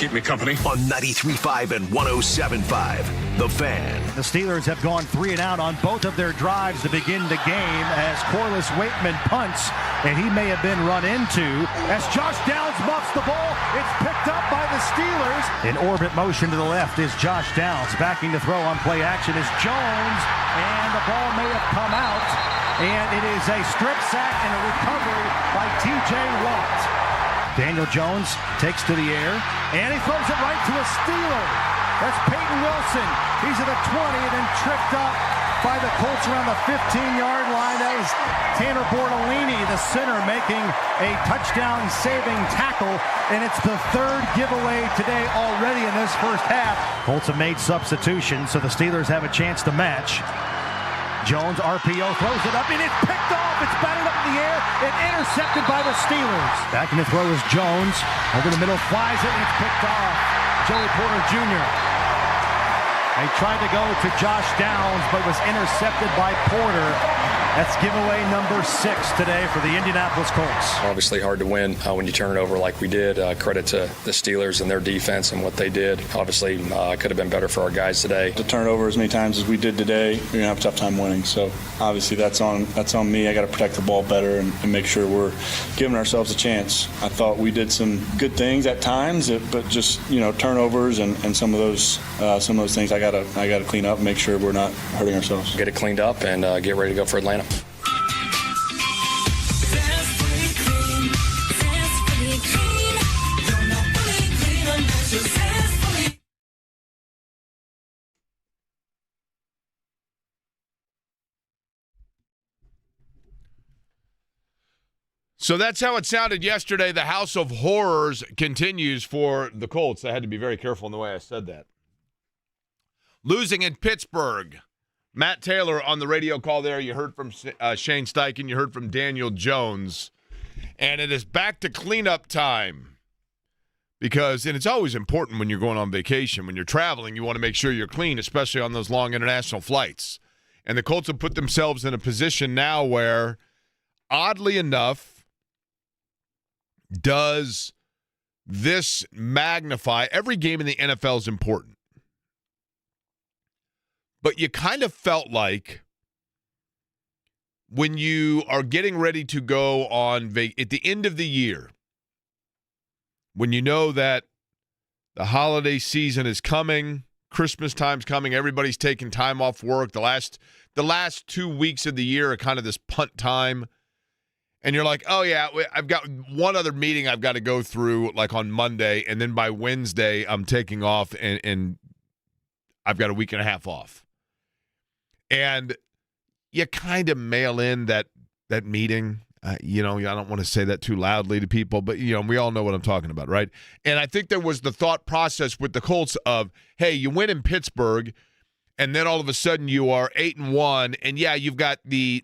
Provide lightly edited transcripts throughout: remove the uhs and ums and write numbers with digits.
keep me company. On 93.5 and 107.5, The Fan. The Steelers have gone 3 and out on both of their drives to begin the game as Corliss Waitman punts, and he may have been run into. As Josh Downs muffs the ball, it's picked up by the Steelers. In orbit motion to the left is Josh Downs. Backing to throw on play action is Jones, and the ball may have come out, and it is a strip sack and a recovery by T.J. Watt. Daniel Jones takes to the air, and he throws it right to a Steeler. That's Peyton Wilson. He's at the 20 and then tripped up by the Colts around the 15-yard line. That was Tanner Bortolini, the center, making a touchdown-saving tackle, and it's the third giveaway today already in this first half. Colts have made substitutions, so the Steelers have a chance to match. Jones, RPO, throws it up, and it's picked off. It's batted up in the air and intercepted by the Steelers. Back in the throw is Jones. Over the middle, flies it, and it's picked off. Joey Porter Jr. They tried to go to Josh Downs, but was intercepted by Porter. That's giveaway number 6 today for the Indianapolis Colts. Obviously hard to win when you turn it over like we did. Credit to the Steelers and their defense and what they did. Obviously could have been better for our guys today. To turn it over as many times as we did today, you're going to have a tough time winning. So obviously that's on me. I got to protect the ball better and make sure we're giving ourselves a chance. I thought we did some good things at times, but just turnovers and some of those things I got to clean up and make sure we're not hurting ourselves. Get it cleaned up and get ready to go for Atlanta. So that's how it sounded yesterday. The House of Horrors continues for the Colts. I had to be very careful in the way I said that. Losing in Pittsburgh. Matt Taylor on the radio call there. You heard from Shane Steichen. You heard from Daniel Jones. And it is back to cleanup time. And it's always important when you're going on vacation. When you're traveling, you want to make sure you're clean, especially on those long international flights. And the Colts have put themselves in a position now where, oddly enough, does this magnify every game in the NFL is important. But you kind of felt like when you are getting ready to go on at the end of the year, when you know that the holiday season is coming, Christmas time's coming, everybody's taking time off work. The last 2 weeks of the year are kind of this punt time. And you're like, oh, yeah, I've got one other meeting I've got to go through, like on Monday, and then by Wednesday I'm taking off, and I've got a week and a half off. And you kind of mail in that meeting. I don't want to say that too loudly to people, but, we all know what I'm talking about, right? And I think there was the thought process with the Colts of, hey, you win in Pittsburgh, and then all of a sudden you are 8-1, and, yeah, you've got the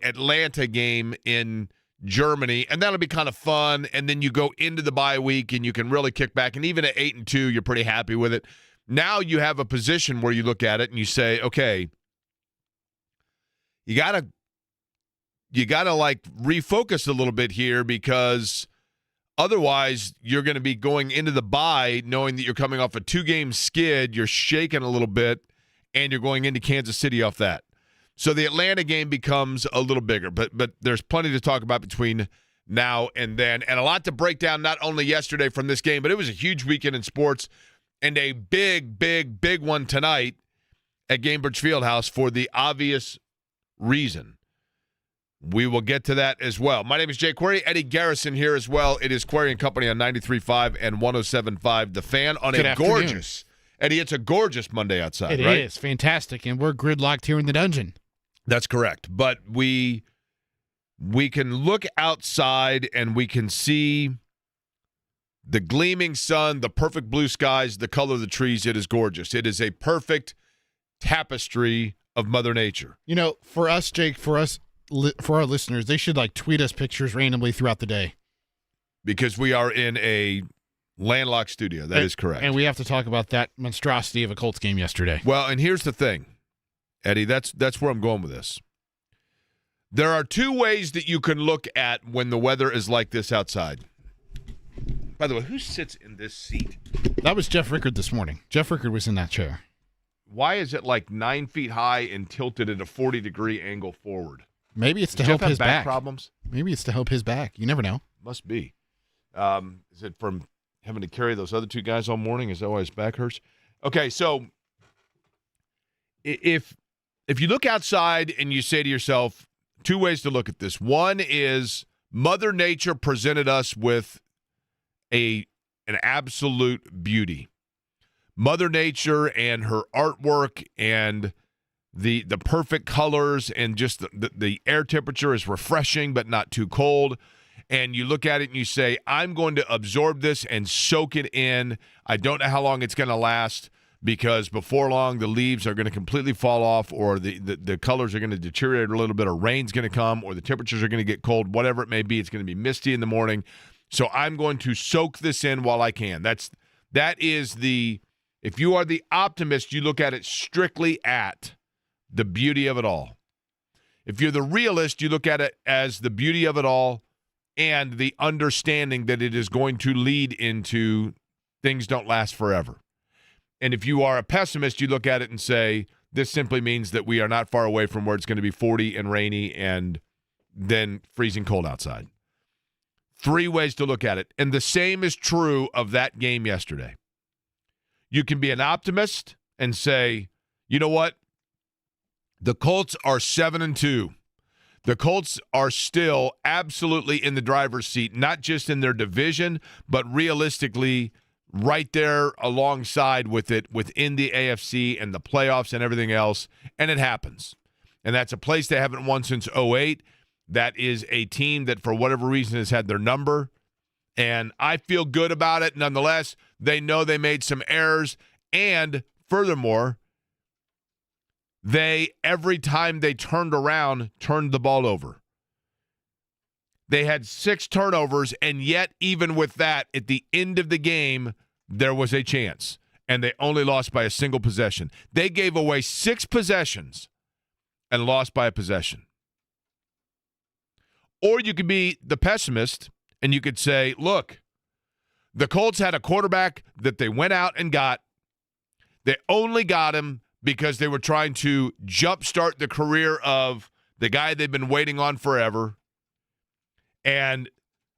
Atlanta game in Germany, and that'll be kind of fun. And then you go into the bye week, and you can really kick back. And even at 8-2, you're pretty happy with it. Now you have a position where you look at it and you say, okay, you gotta like refocus a little bit here, because otherwise you're going to be going into the bye knowing that you're coming off a 2-game skid, you're shaking a little bit, and you're going into Kansas City off that. So the Atlanta game becomes a little bigger, but there's plenty to talk about between now and then, and a lot to break down not only yesterday from this game, but it was a huge weekend in sports and a big, big, big one tonight at Gainbridge Fieldhouse for the obvious reason. We will get to that as well. My name is Jay Query. Eddie Garrison here as well. It is Query and Company on 93.5 and 107.5. The Fan on Good a afternoon. Gorgeous, Eddie, it's a gorgeous Monday outside, It right? It is fantastic, and we're gridlocked here in the dungeon. That's correct. But we can look outside and we can see the gleaming sun, the perfect blue skies, the color of the trees. It is gorgeous. It is a perfect tapestry of Mother Nature. For us, Jake, for our listeners, they should tweet us pictures randomly throughout the day. Because we are in a landlocked studio. That is correct. And we have to talk about that monstrosity of a Colts game yesterday. Well, and here's the thing, Eddie, that's where I'm going with this. There are two ways that you can look at when the weather is like this outside. By the way, who sits in this seat? That was Jeff Rickard this morning. Jeff Rickard was in that chair. Why is it like 9 feet high and tilted at a 40-degree angle forward? Maybe it's to Does help Jeff have his back. problems? Maybe it's to help his back. You never know. Must be. Is it from having to carry those other two guys all morning? Is that why his back hurts? Okay, so if you look outside and you say to yourself, two ways to look at this. One is Mother Nature presented us with an absolute beauty. Mother Nature and her artwork and the perfect colors and just the air temperature is refreshing but not too cold. And you look at it and you say, I'm going to absorb this and soak it in. I don't know how long it's going to last because before long the leaves are going to completely fall off or the colors are going to deteriorate a little bit or rain's going to come or the temperatures are going to get cold, whatever it may be. It's going to be misty in the morning. So I'm going to soak this in while I can. That is if you are the optimist, you look at it strictly at the beauty of it all. If you're the realist, you look at it as the beauty of it all and the understanding that it is going to lead into things don't last forever. And if you are a pessimist, you look at it and say, this simply means that we are not far away from where it's going to be 40 and rainy and then freezing cold outside. Three ways to look at it. And the same is true of that game yesterday. You can be an optimist and say, you know what? The Colts are 7-2. The Colts are still absolutely in the driver's seat, not just in their division, but realistically right there alongside with it within the AFC and the playoffs and everything else, and it happens. And that's a place they haven't won since 2008. That is a team that for whatever reason has had their number, and I feel good about it. Nonetheless, they know they made some errors, and furthermore, they, every time they turned around, turned the ball over. They had 6 turnovers, and yet even with that, at the end of the game, there was a chance, and they only lost by a single possession. They gave away 6 possessions and lost by a possession. Or you could be the pessimist, and you could say, look, the Colts had a quarterback that they went out and got. They only got him because they were trying to jumpstart the career of the guy they've been waiting on forever. And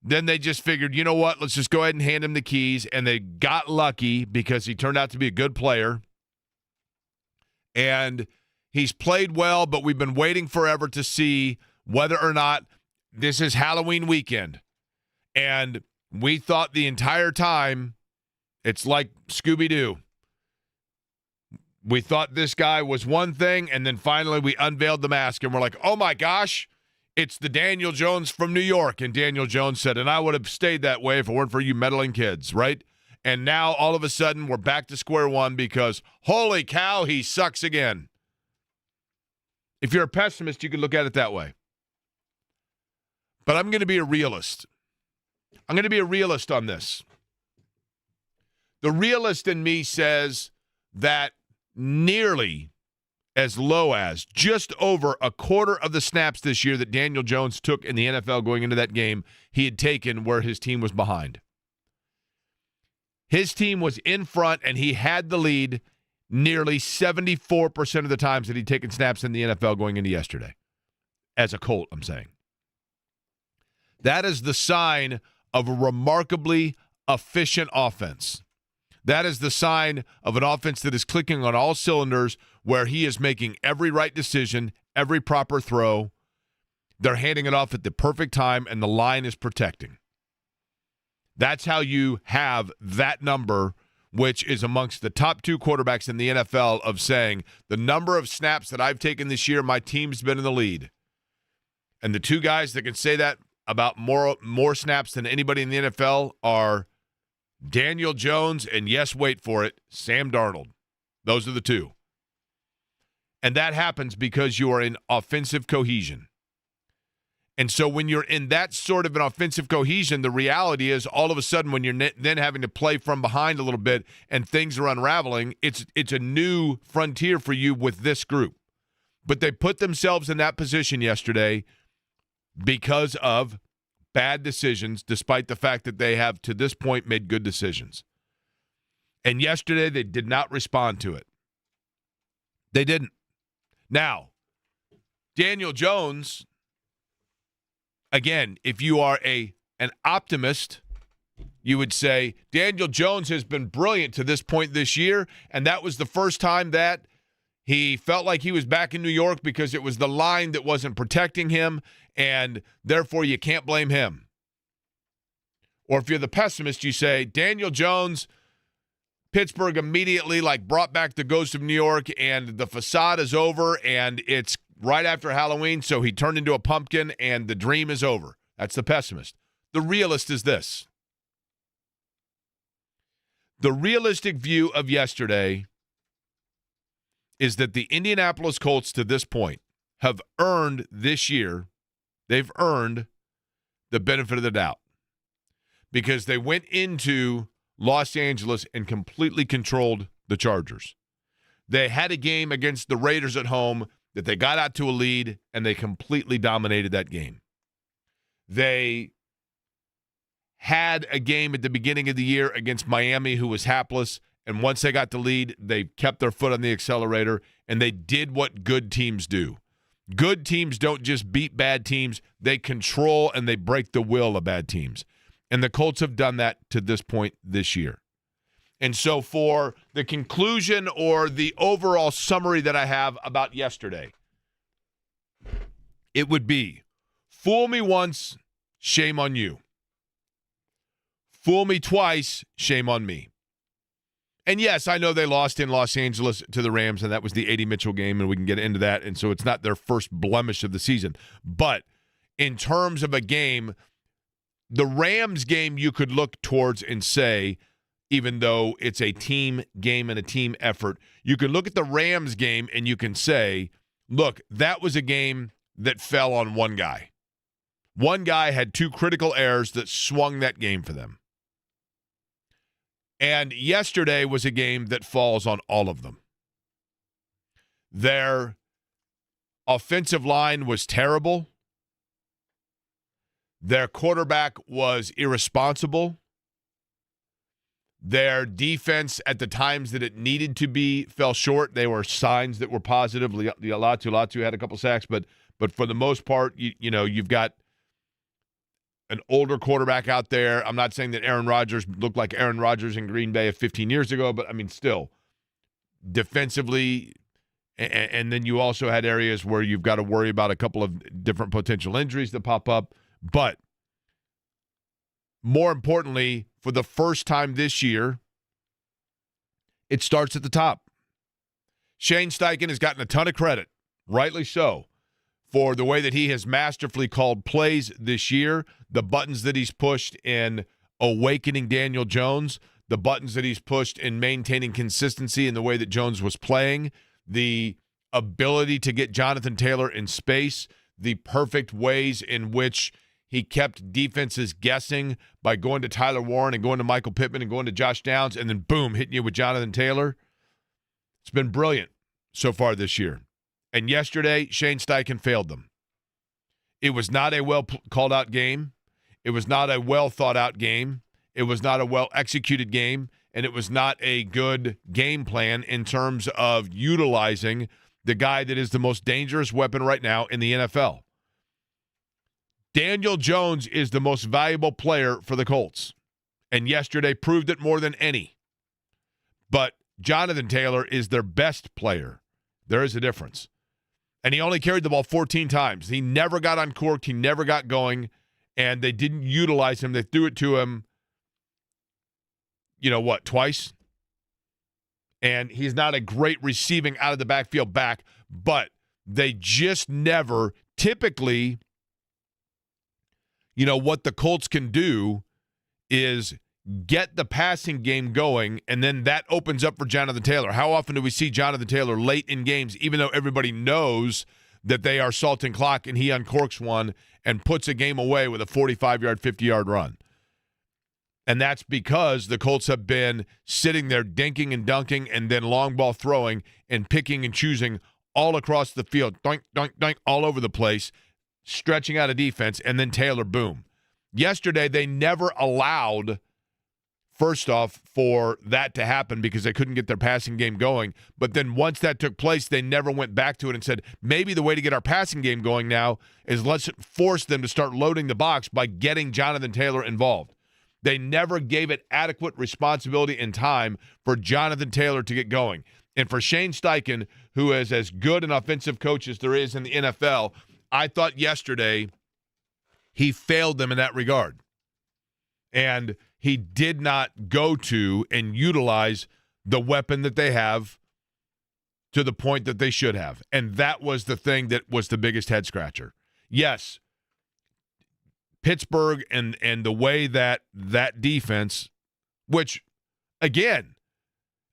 then they just figured, you know what, let's just go ahead and hand him the keys. And they got lucky because he turned out to be a good player. And he's played well, but we've been waiting forever to see whether or not this is Halloween weekend. And we thought the entire time, it's like Scooby-Doo. We thought this guy was one thing, and then finally we unveiled the mask, and we're like, oh my gosh, it's the Daniel Jones from New York. And Daniel Jones said, and I would have stayed that way if it weren't for you meddling kids, right? And now all of a sudden we're back to square one because, holy cow, he sucks again. If you're a pessimist, you can look at it that way. But I'm going to be a realist. I'm going to be a realist on this. The realist in me says that nearly as low as just over a quarter of the snaps this year that Daniel Jones took in the NFL going into that game, he had taken where his team was behind. His team was in front, and he had the lead nearly 74% of the times that he'd taken snaps in the NFL going into yesterday. As a Colt, I'm saying. That is the sign of a remarkably efficient offense. That is the sign of an offense that is clicking on all cylinders, where he is making every right decision, every proper throw. They're handing it off at the perfect time, and the line is protecting. That's how you have that number, which is amongst the top 2 quarterbacks in the NFL, of saying the number of snaps that I've taken this year, my team's been in the lead. And the 2 guys that can say that about more snaps than anybody in the NFL are Daniel Jones and, yes, wait for it, Sam Darnold. Those are the 2. And that happens because you are in offensive cohesion. And so when you're in that sort of an offensive cohesion, the reality is all of a sudden when you're then having to play from behind a little bit and things are unraveling, it's a new frontier for you with this group. But they put themselves in that position yesterday because of bad decisions, despite the fact that they have, to this point, made good decisions. And yesterday, they did not respond to it. They didn't. Now, Daniel Jones, again, if you are an optimist, you would say Daniel Jones has been brilliant to this point this year, and that was the first time that he felt like he was back in New York because it was the line that wasn't protecting him, and therefore you can't blame him. Or if you're the pessimist, you say Daniel Jones, Pittsburgh immediately brought back the ghost of New York, and the facade is over, and it's right after Halloween, so he turned into a pumpkin, and the dream is over. That's the pessimist. The realist is this. The realistic view of yesterday is that the Indianapolis Colts, to this point, have earned this year, they've earned the benefit of the doubt because they went into Los Angeles and completely controlled the Chargers. They had a game against the Raiders at home that they got out to a lead, and they completely dominated that game. They had a game at the beginning of the year against Miami who was hapless, and once they got the lead, they kept their foot on the accelerator, and they did what good teams do. Good teams don't just beat bad teams. They control and they break the will of bad teams. And the Colts have done that to this point this year. And so for the conclusion or the overall summary that I have about yesterday, it would be, fool me once, shame on you. Fool me twice, shame on me. And yes, I know they lost in Los Angeles to the Rams, and that was the A.D. Mitchell game, and we can get into that, and so it's not their first blemish of the season. But in terms of a game, the Rams game you could look towards and say, even though it's a team game and a team effort, you can look at the Rams game and you can say, look, that was a game that fell on one guy. One guy had two critical errors that swung that game for them. And yesterday was a game that falls on all of them. Their offensive line was terrible. Their quarterback was irresponsible. Their defense, at the times that it needed to be, fell short. There were signs that were positive. Latu had a couple sacks, but for the most part, you've got an older quarterback out there. I'm not saying that Aaron Rodgers looked like Aaron Rodgers in Green Bay of 15 years ago, but, I mean, still, defensively, and then you also had areas where you've got to worry about a couple of different potential injuries that pop up. But more importantly, for the first time this year, it starts at the top. Shane Steichen has gotten a ton of credit, rightly so, for the way that he has masterfully called plays this year, the buttons that he's pushed in awakening Daniel Jones, the buttons that he's pushed in maintaining consistency in the way that Jones was playing, the ability to get Jonathan Taylor in space, the perfect ways in which he kept defenses guessing by going to Tyler Warren and going to Michael Pittman and going to Josh Downs and then, boom, hitting you with Jonathan Taylor. It's been brilliant so far this year. And yesterday, Shane Steichen failed them. It was not a well-called-out game. It was not a well-thought-out game. It was not a well-executed game. And it was not a good game plan in terms of utilizing the guy that is the most dangerous weapon right now in the NFL. Daniel Jones is the most valuable player for the Colts. And yesterday proved it more than any. But Jonathan Taylor is their best player. There is a difference. And he only carried the ball 14 times. He never got uncorked. He never got going. And they didn't utilize him. They threw it to him, twice? And he's not a great receiving out of the backfield back. But they just never, typically, what the Colts can do is get the passing game going, and then that opens up for Jonathan Taylor. How often do we see Jonathan Taylor late in games, even though everybody knows that they are salting clock, and he uncorks one and puts a game away with a 45-yard, 50-yard run? And that's because the Colts have been sitting there dinking and dunking and then long ball throwing and picking and choosing all across the field, doink, doink, doink, all over the place, stretching out a defense, and then Taylor, boom. Yesterday, they never allowed, first off, for that to happen because they couldn't get their passing game going. But then once that took place, they never went back to it and said, maybe the way to get our passing game going now is let's force them to start loading the box by getting Jonathan Taylor involved. They never gave it adequate responsibility and time for Jonathan Taylor to get going. And for Shane Steichen, who is as good an offensive coach as there is in the NFL, I thought yesterday he failed them in that regard. And he did not go to and utilize the weapon that they have to the point that they should have. And that was the thing that was the biggest head scratcher. Yes, Pittsburgh and the way that defense, which, again,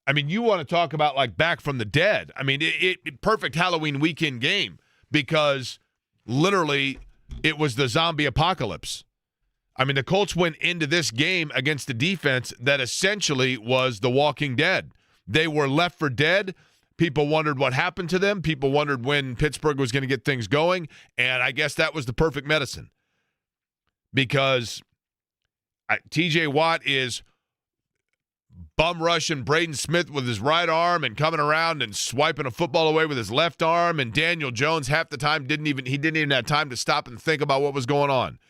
I mean, you want to talk about like back from the dead. I mean, it perfect Halloween weekend game because literally it was the zombie apocalypse. I mean, the Colts went into this game against a defense that essentially was the Walking Dead. They were left for dead. People wondered what happened to them. People wondered when Pittsburgh was going to get things going, and I guess that was the perfect medicine. Because T.J. Watt is bum rushing Braden Smith with his right arm and coming around and swiping a football away with his left arm, and Daniel Jones half the time didn't even have time to stop and think about what was going on.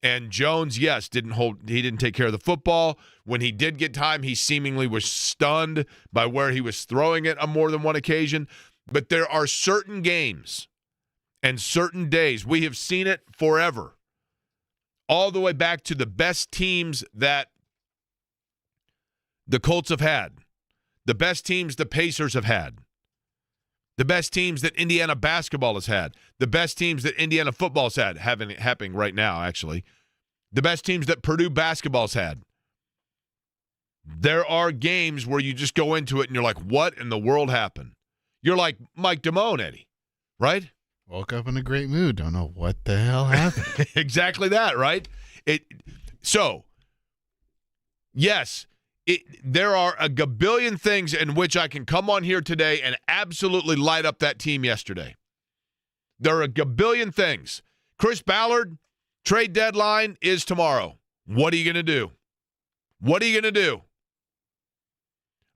And Jones, yes, he didn't take care of the football. When he did get time, he seemingly was stunned by where he was throwing it on more than one occasion. But there are certain games and certain days, we have seen it forever, all the way back to the best teams that the Colts have had, the best teams the Pacers have had, the best teams that Indiana basketball has had, the best teams that Indiana football's had, happening right now, actually, the best teams that Purdue basketball's had. There are games where you just go into it and you're like, what in the world happened? You're like Mike Damone, Eddie, right? Woke up in a great mood. Don't know what the hell happened. Exactly that, right? So, yes, there are a gabillion things in which I can come on here today and absolutely light up that team yesterday. There are a gabillion things. Chris Ballard, trade deadline is tomorrow. What are you going to do? What are you going to do?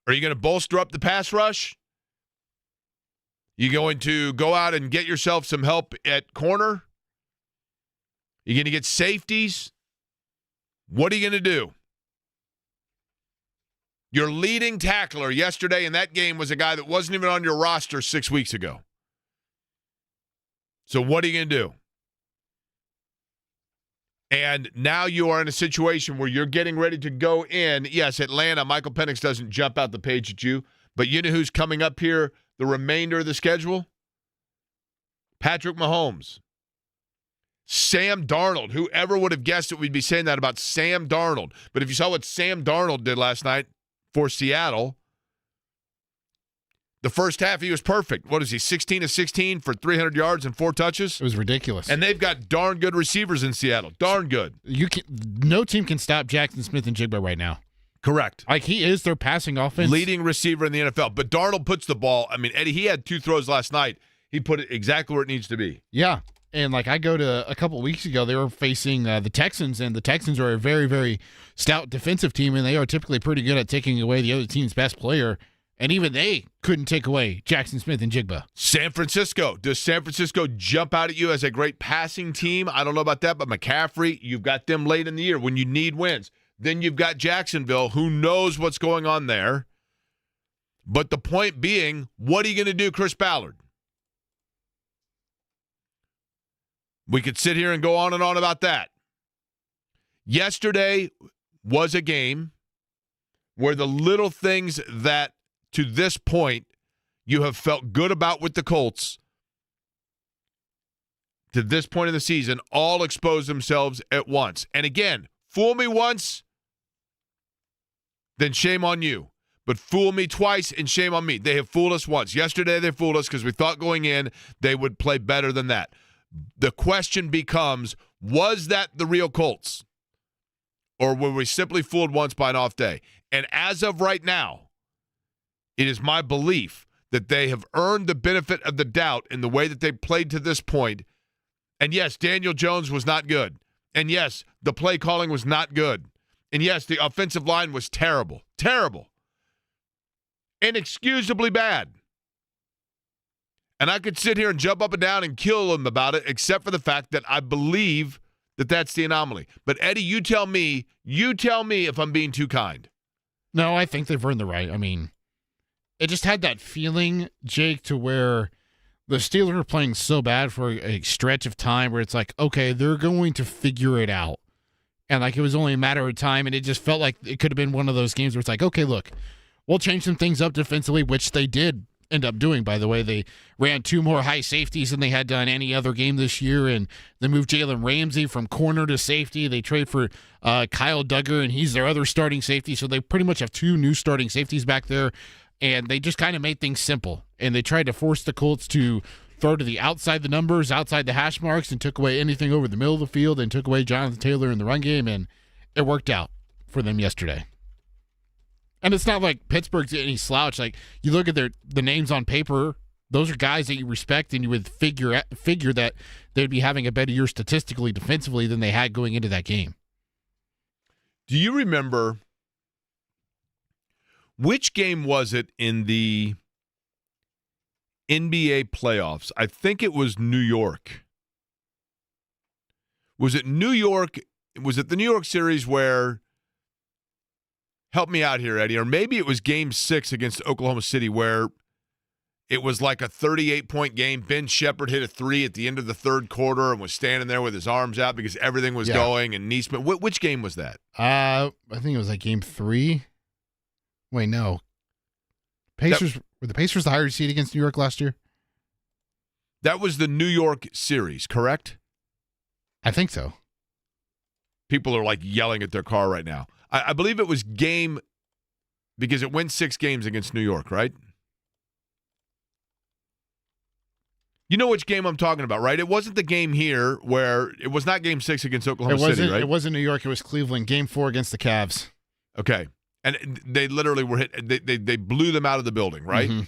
Are you going to bolster up the pass rush? You going to go out and get yourself some help at corner? You going to get safeties? What are you going to do? Your leading tackler yesterday in that game was a guy that wasn't even on your roster 6 weeks ago. So what are you going to do? And now you are in a situation where you're getting ready to go in. Yes, Atlanta, Michael Penix doesn't jump out the page at you, but you know who's coming up here the remainder of the schedule? Patrick Mahomes. Sam Darnold. Whoever would have guessed it, we'd be saying that about Sam Darnold. But if you saw what Sam Darnold did last night for Seattle, the first half he was perfect. What is he, 16 of 16 for 300 yards and 4 touches? It was ridiculous. And they've got darn good receivers in Seattle. Darn good. No team can stop Jackson Smith and Jigba right now. Correct. Like, he is their passing offense. Leading receiver in the NFL. But Darnold puts the ball, I mean, Eddie, he had 2 throws last night. He put it exactly where it needs to be. Yeah. And, like, I go to a couple weeks ago, they were facing the Texans, and the Texans are a very, very stout defensive team, and they are typically pretty good at taking away the other team's best player. And even they couldn't take away Jackson Smith and Jigba. San Francisco. Does San Francisco jump out at you as a great passing team? I don't know about that, but McCaffrey, you've got them late in the year when you need wins. Then you've got Jacksonville, who knows what's going on there. But the point being, what are you going to do, Chris Ballard? We could sit here and go on and on about that. Yesterday was a game where the little things that to this point you have felt good about with the Colts to this point of the season all expose themselves at once. And again, fool me once, then shame on you. But fool me twice and shame on me. They have fooled us once. Yesterday they fooled us because we thought going in they would play better than that. The question becomes, was that the real Colts? Or were we simply fooled once by an off day? And as of right now, it is my belief that they have earned the benefit of the doubt in the way that they played to this point. And yes, Daniel Jones was not good. And yes, the play calling was not good. And yes, the offensive line was terrible. Terrible. Inexcusably bad. And I could sit here and jump up and down and kill them about it, except for the fact that I believe that that's the anomaly. But, Eddie, you tell me if I'm being too kind. No, I think they've earned the right. I mean, it just had that feeling, Jake, to where the Steelers were playing so bad for a stretch of time where it's like, okay, they're going to figure it out. And like it was only a matter of time, and it just felt like it could have been one of those games where it's like, okay, look, we'll change some things up defensively, which they did end up doing, by the way. They ran 2 more high safeties than they had done any other game this year, and they moved Jalen Ramsey from corner to safety. They trade for Kyle Duggar, and he's their other starting safety, so they pretty much have 2 new starting safeties back there, and they just kind of made things simple, and they tried to force the Colts to throw to the outside the numbers, outside the hash marks, and took away anything over the middle of the field, and took away Jonathan Taylor in the run game, and it worked out for them yesterday. And it's not like Pittsburgh's any slouch. Like, you look at the names on paper, those are guys that you respect, and you would figure that they'd be having a better year statistically, defensively than they had going into that game. Do you remember which game was it in the NBA playoffs? I think it was New York. Was it New York? Was it the New York series where, help me out here, Eddie, or maybe it was game 6 against Oklahoma City where it was like a 38-point game. Ben Shepherd hit a 3 at the end of the third quarter and was standing there with his arms out because everything was going, and Neesmith. Which game was that? I think it was like game 3. Wait, no. Were the Pacers the higher seed against New York last year? That was the New York series, correct? I think so. People are like yelling at their car right now. I believe it was game, because it went 6 games against New York, right? You know which game I'm talking about, right? It wasn't the game here where it was not game 6 against Oklahoma City, right? It wasn't New York. It was Cleveland. Game 4 against the Cavs. Okay. And they literally were hit. They blew them out of the building, right? Mm-hmm.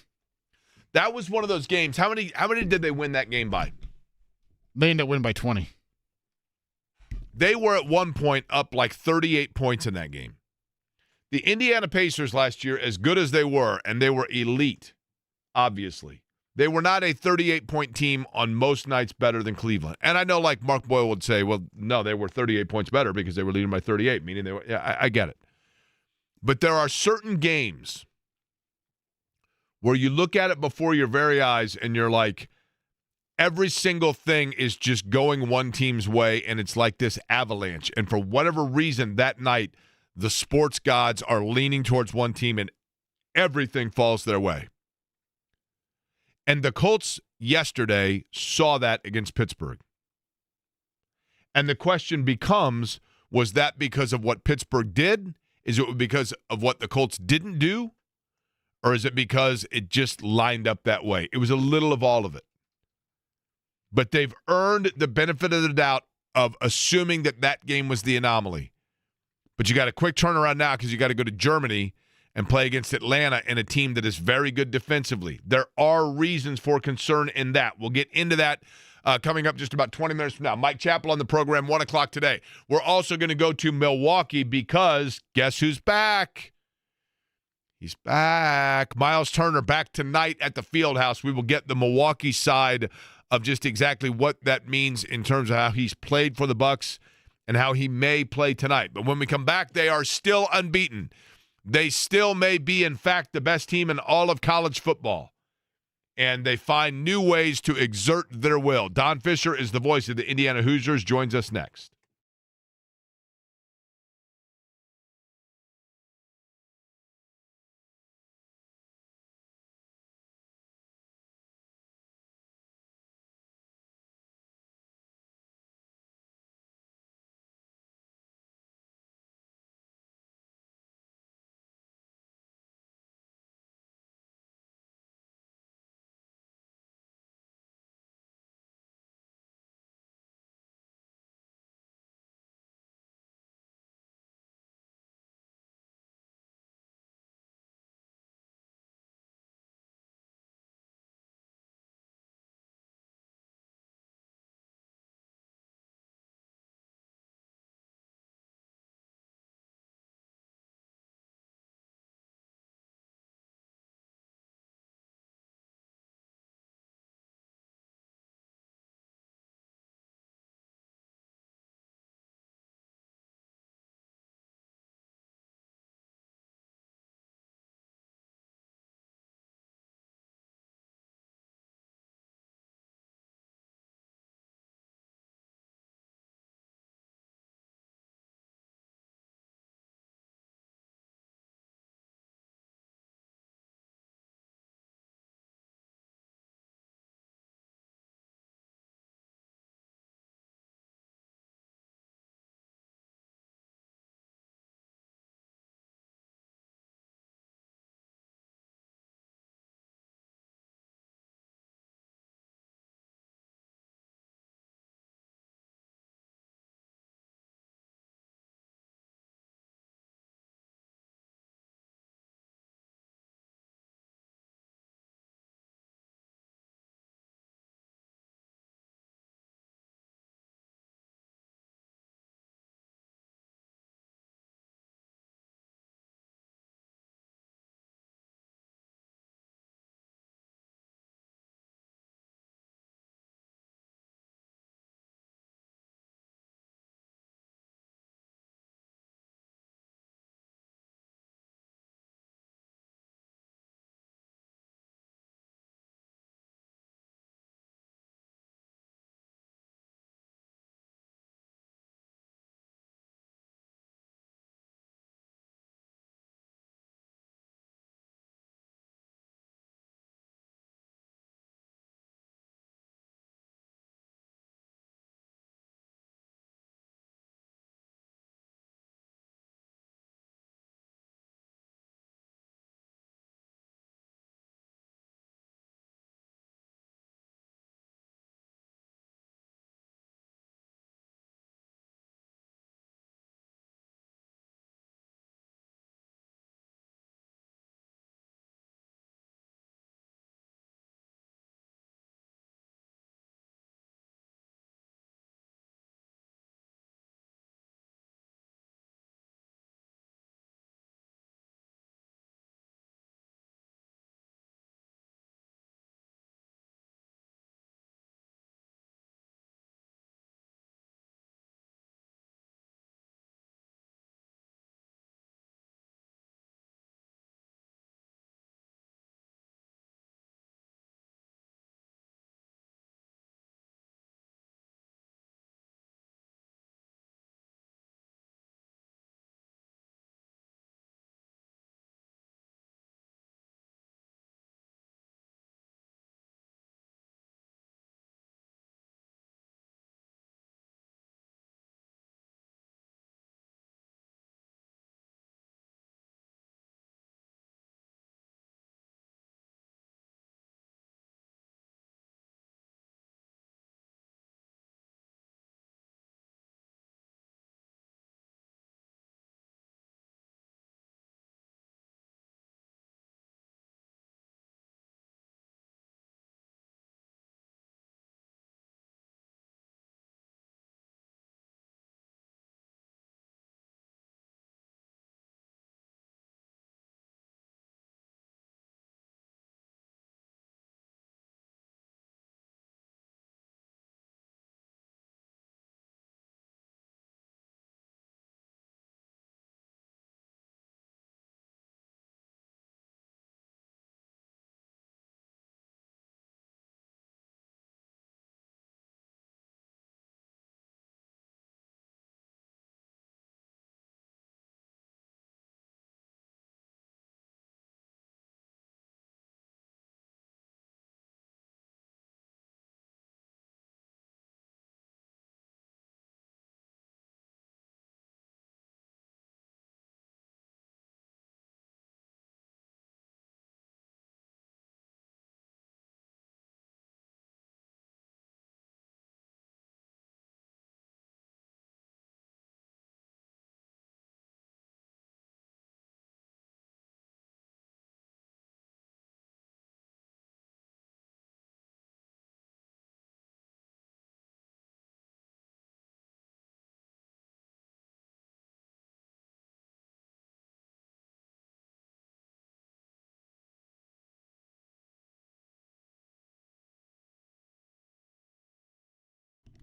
That was one of those games. How many did they win that game by? They ended up winning by 20. They were at one point up like 38 points in that game. The Indiana Pacers last year, as good as they were, and they were elite, obviously, they were not a 38-point team on most nights better than Cleveland. And I know, like Mark Boyle would say, well, no, they were 38 points better because they were leading by 38, meaning they were, yeah, I get it. But there are certain games where you look at it before your very eyes and you're like, every single thing is just going one team's way, and it's like this avalanche. And for whatever reason that night, the sports gods are leaning towards one team, and everything falls their way. And the Colts yesterday saw that against Pittsburgh. And the question becomes, was that because of what Pittsburgh did? Is it because of what the Colts didn't do? Or is it because it just lined up that way? It was a little of all of it. But they've earned the benefit of the doubt of assuming that that game was the anomaly. But you got a quick turnaround now because you got to go to Germany and play against Atlanta and a team that is very good defensively. There are reasons for concern in that. We'll get into that coming up just about 20 minutes from now. Mike Chappell on the program, 1 o'clock today. We're also going to go to Milwaukee because guess who's back? He's back. Myles Turner back tonight at the Fieldhouse. We will get the Milwaukee side of just exactly what that means in terms of how he's played for the Bucks and how he may play tonight. But when we come back, they are still unbeaten. They still may be, in fact, the best team in all of college football. And they find new ways to exert their will. Don Fisher is the voice of the Indiana Hoosiers, joins us next.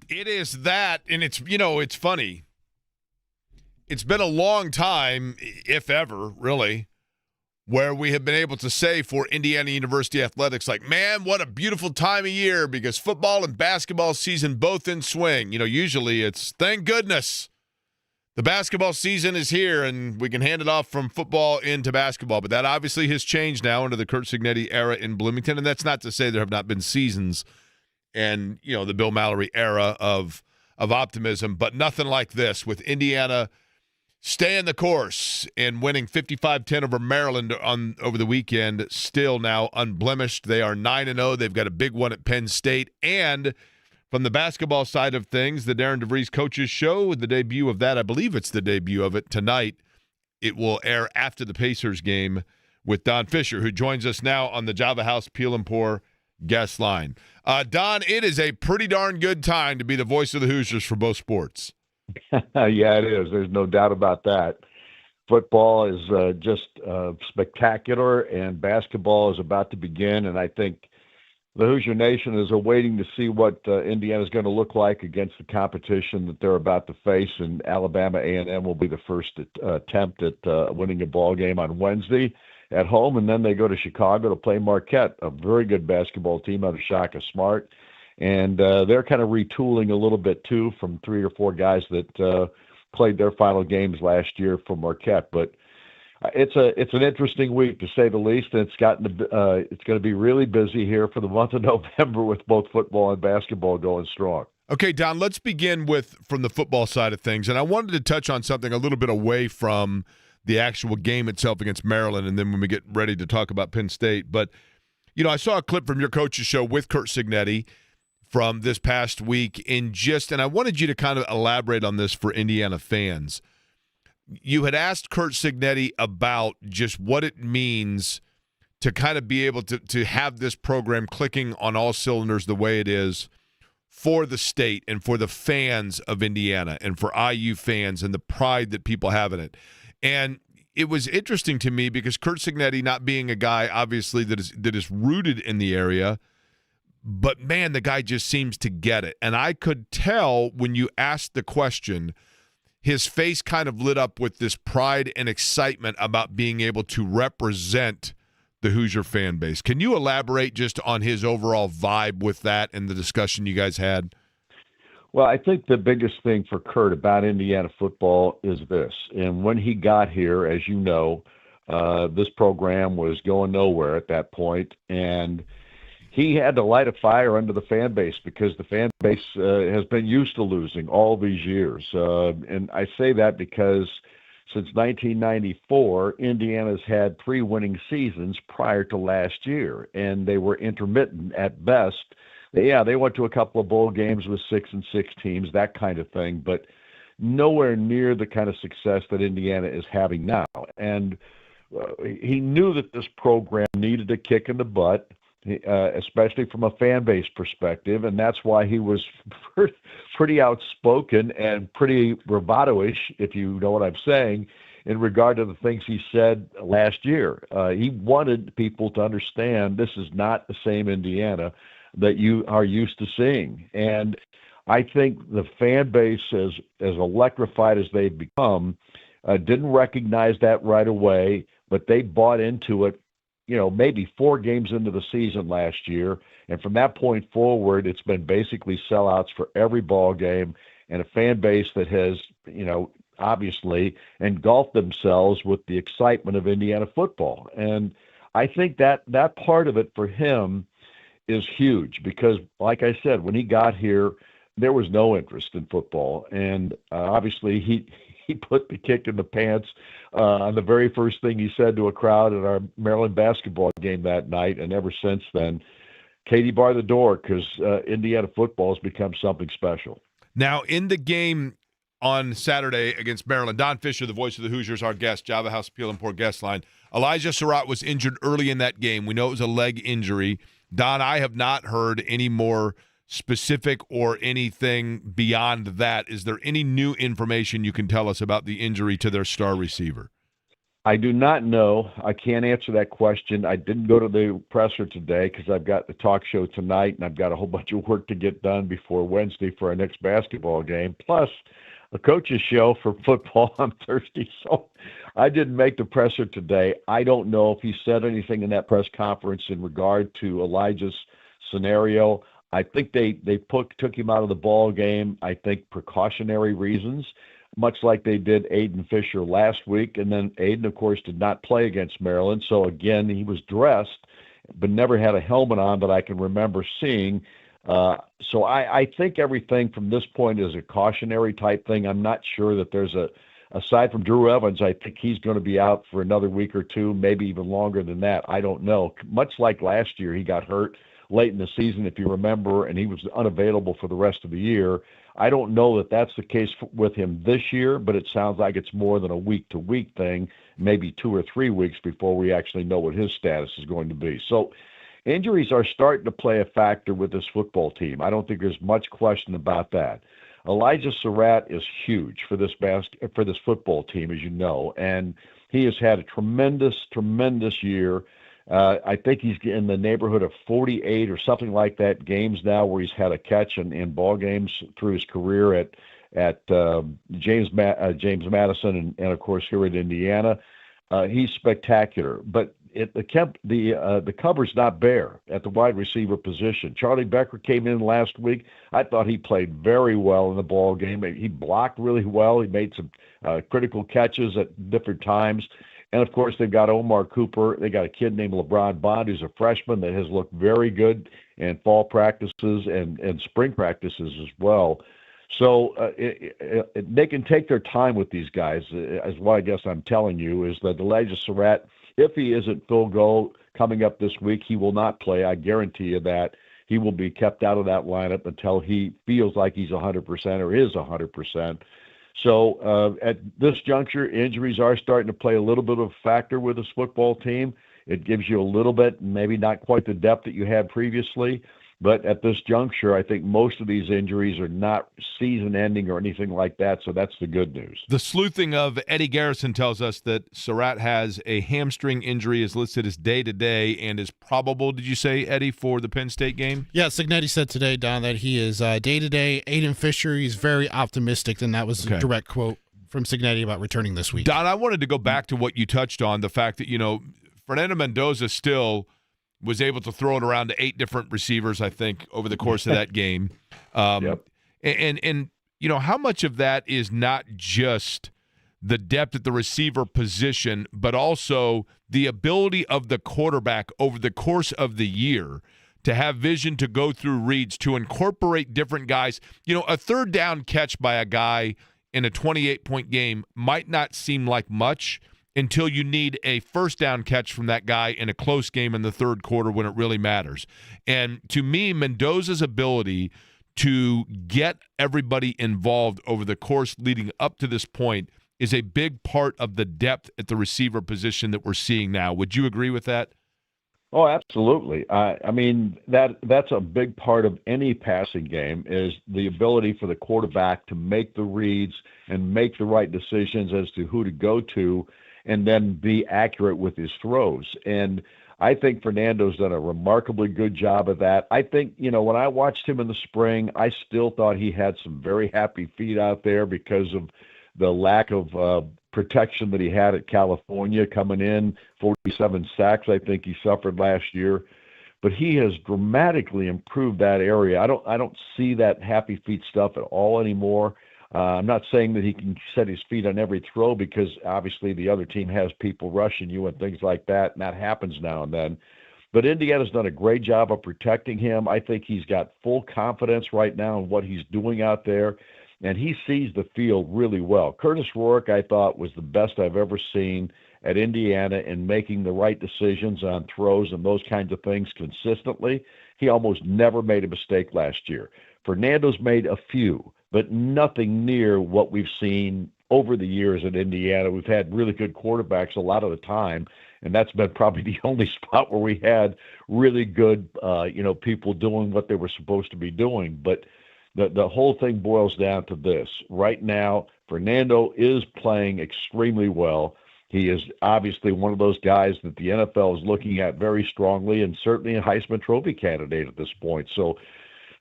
It is that, and it's funny. It's been a long time, if ever, really, where we have been able to say for Indiana University athletics, like, man, what a beautiful time of year because football and basketball season both in swing. Usually it's thank goodness the basketball season is here and we can hand it off from football into basketball. But that obviously has changed now under the Kurt Cignetti era in Bloomington. And that's not to say there have not been seasons and, the Bill Mallory era of optimism, but nothing like this with Indiana staying the course and winning 55-10 over Maryland over the weekend, still now unblemished. They are 9-0. They've got a big one at Penn State. And from the basketball side of things, the Darren DeVries Coaches Show, the debut of that, I believe it's the debut of it tonight. It will air after the Pacers game with Don Fisher, who joins us now on the Java House Peel and Pour guest line. Don, it is a pretty darn good time to be the voice of the Hoosiers for both sports. Yeah, it is. There's no doubt about that. Football is just spectacular, and basketball is about to begin. And I think the Hoosier Nation is awaiting to see what Indiana is going to look like against the competition that they're about to face. And Alabama A&M will be the first attempt at winning a ball game on Wednesday at home, and then they go to Chicago to play Marquette, a very good basketball team out of Shaka Smart. And they're kind of retooling a little bit, too, from 3 or 4 guys that played their final games last year for Marquette. But it's an interesting week, to say the least, and it's going to be really busy here for the month of November with both football and basketball going strong. Okay, Don, let's begin from the football side of things. And I wanted to touch on something a little bit away from the actual game itself against Maryland, and then when we get ready to talk about Penn State. But, I saw a clip from your coach's show with Kurt Cignetti from this past week and I wanted you to kind of elaborate on this for Indiana fans. You had asked Kurt Cignetti about just what it means to kind of be able to have this program clicking on all cylinders the way it is for the state and for the fans of Indiana and for IU fans and the pride that people have in it. And it was interesting to me because Kurt Cignetti, not being a guy, obviously, that is rooted in the area, but, man, the guy just seems to get it. And I could tell when you asked the question, his face kind of lit up with this pride and excitement about being able to represent the Hoosier fan base. Can you elaborate just on his overall vibe with that and the discussion you guys had? Well, I think the biggest thing for Kurt about Indiana football is this. And when he got here, as you know, this program was going nowhere at that point, and he had to light a fire under the fan base because the fan base has been used to losing all these years. And I say that because since 1994, Indiana's had 3 winning seasons prior to last year, and they were intermittent at best. Yeah, they went to a couple of bowl games with 6-6 teams, that kind of thing, but nowhere near the kind of success that Indiana is having now. And he knew that this program needed a kick in the butt, especially from a fan base perspective, and that's why he was pretty outspoken and pretty bravado-ish, if you know what I'm saying, in regard to the things he said last year. He wanted people to understand this is not the same Indiana that you are used to seeing. And I think the fan base, as electrified as they've become, didn't recognize that right away, but they bought into it, maybe 4 games into the season last year. And from that point forward, it's been basically sellouts for every ball game and a fan base that has, obviously engulfed themselves with the excitement of Indiana football. And I think that part of it for him is huge because, like I said, when he got here, there was no interest in football. And obviously he put the kick in the pants on the very first thing he said to a crowd at our Maryland basketball game that night. And ever since then, Katie bar the door because Indiana football has become something special. Now, in the game on Saturday against Maryland, Don Fisher, the voice of the Hoosiers, our guest, Java House Peel and Pour guest line. Elijah Surratt was injured early in that game. We know it was a leg injury. Don, I have not heard any more specific or anything beyond that. Is there any new information you can tell us about the injury to their star receiver? I do not know. I can't answer that question. I didn't go to the presser today because I've got the talk show tonight, and I've got a whole bunch of work to get done before Wednesday for our next basketball game, plus a coach's show for football on Thursday. So I didn't make the presser today. I don't know if he said anything in that press conference in regard to Elijah's scenario. I think they took him out of the ball game, I think precautionary reasons, much like they did Aiden Fisher last week. And then Aiden, of course, did not play against Maryland. So, again, he was dressed but never had a helmet on that I can remember seeing. So I think everything from this point is a cautionary type thing. I'm not sure that there's aside from Drew Evans, I think he's going to be out for another week or two, maybe even longer than that. I don't know. Much like last year, he got hurt late in the season, if you remember, and he was unavailable for the rest of the year. I don't know that that's the case with him this year, but it sounds like it's more than a week-to-week thing, maybe 2 or 3 weeks before we actually know what his status is going to be. So injuries are starting to play a factor with this football team. I don't think there's much question about that. Elijah Surratt is huge for this football team, as you know, and he has had a tremendous year. I think he's in the neighborhood of 48 or something like that games now where he's had a catch in ball games through his career at James Madison and of course here at Indiana. He's spectacular, but the cupboard's not bare at the wide receiver position. Charlie Becker came in last week. I thought he played very well in the ball game. He blocked really well. He made some critical catches at different times. And, of course, they've got Omar Cooper. They got a kid named LeBron Bond who's a freshman that has looked very good in fall practices and spring practices as well. So they can take their time with these guys, is what I guess I'm telling you, is that Elijah Surratt, if he isn't full go coming up this week, he will not play. I guarantee you that. He will be kept out of that lineup until he feels like he's 100% or is 100%. So at this juncture, injuries are starting to play a little bit of a factor with this football team. It gives you a little bit, maybe not quite the depth that you had previously. But at this juncture, I think most of these injuries are not season-ending or anything like that, so that's the good news. The sleuthing of Eddie Garrison tells us that Surratt has a hamstring injury, is listed as day-to-day, and is probable, did you say, Eddie, for the Penn State game? Yeah, Cignetti said today, Don, that he is day-to-day. Aiden Fisher, he's very optimistic, and that was a direct quote from Cignetti about returning this week. Don, I wanted to go back to what you touched on, the fact that, Fernando Mendoza still was able to throw it around to 8 different receivers, I think, over the course of that game. Yep. And how much of that is not just the depth at the receiver position, but also the ability of the quarterback over the course of the year to have vision to go through reads, to incorporate different guys. A third down catch by a guy in a 28-point game might not seem like much until you need a first down catch from that guy in a close game in the third quarter when it really matters. And to me, Mendoza's ability to get everybody involved over the course leading up to this point is a big part of the depth at the receiver position that we're seeing now. Would you agree with that? Oh, absolutely. I mean, that's a big part of any passing game, is the ability for the quarterback to make the reads and make the right decisions as to who to go to, and then be accurate with his throws. And I think Fernando's done a remarkably good job of that. I think, when I watched him in the spring, I still thought he had some very happy feet out there because of the lack of protection that he had at California coming in. 47 sacks, I think he suffered last year. But he has dramatically improved that area. I don't see that happy feet stuff at all anymore. I'm not saying that he can set his feet on every throw, because obviously the other team has people rushing you and things like that, and that happens now and then. But Indiana's done a great job of protecting him. I think he's got full confidence right now in what he's doing out there, and he sees the field really well. Curtis Rourke, I thought, was the best I've ever seen at Indiana in making the right decisions on throws and those kinds of things consistently. He almost never made a mistake last year. Fernando's made a few, but nothing near what we've seen over the years at Indiana. We've had really good quarterbacks a lot of the time, and that's been probably the only spot where we had really good, people doing what they were supposed to be doing. But the whole thing boils down to this. Right now, Fernando is playing extremely well. He is obviously one of those guys that the NFL is looking at very strongly, and certainly a Heisman Trophy candidate at this point. So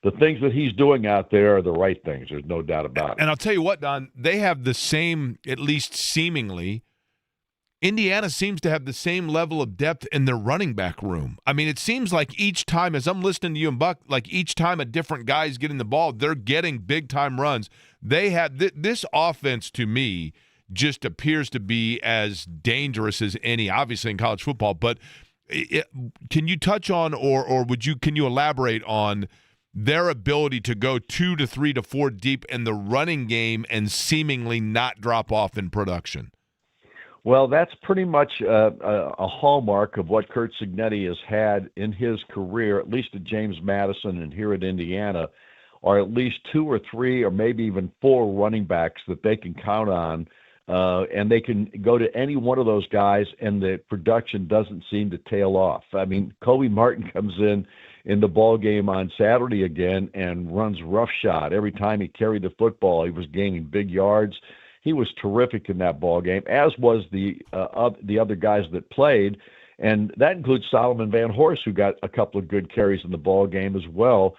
the things that he's doing out there are the right things. There's no doubt about it. And I'll tell you what, Don, they have the same, at least seemingly, Indiana seems to have the same level of depth in their running back room. I mean, it seems like each time, as I'm listening to you and Buck, like each time a different guy is getting the ball, they're getting big-time runs. They have this offense, to me, just appears to be as dangerous as any, obviously, in college football. But can you touch on, or can you elaborate on their ability to go 2 to 3 to 4 deep in the running game and seemingly not drop off in production? Well, that's pretty much a hallmark of what Curt Cignetti has had in his career, at least at James Madison and here at Indiana, are at least 2 or 3 or maybe even 4 running backs that they can count on, and they can go to any one of those guys, and the production doesn't seem to tail off. I mean, Kobe Martin comes in the ball game on Saturday again and runs roughshod. Every time he carried the football, he was gaining big yards. He was terrific in that ball game, as was the other guys that played, and that includes Solomon Van Horst, who got a couple of good carries in the ball game as well.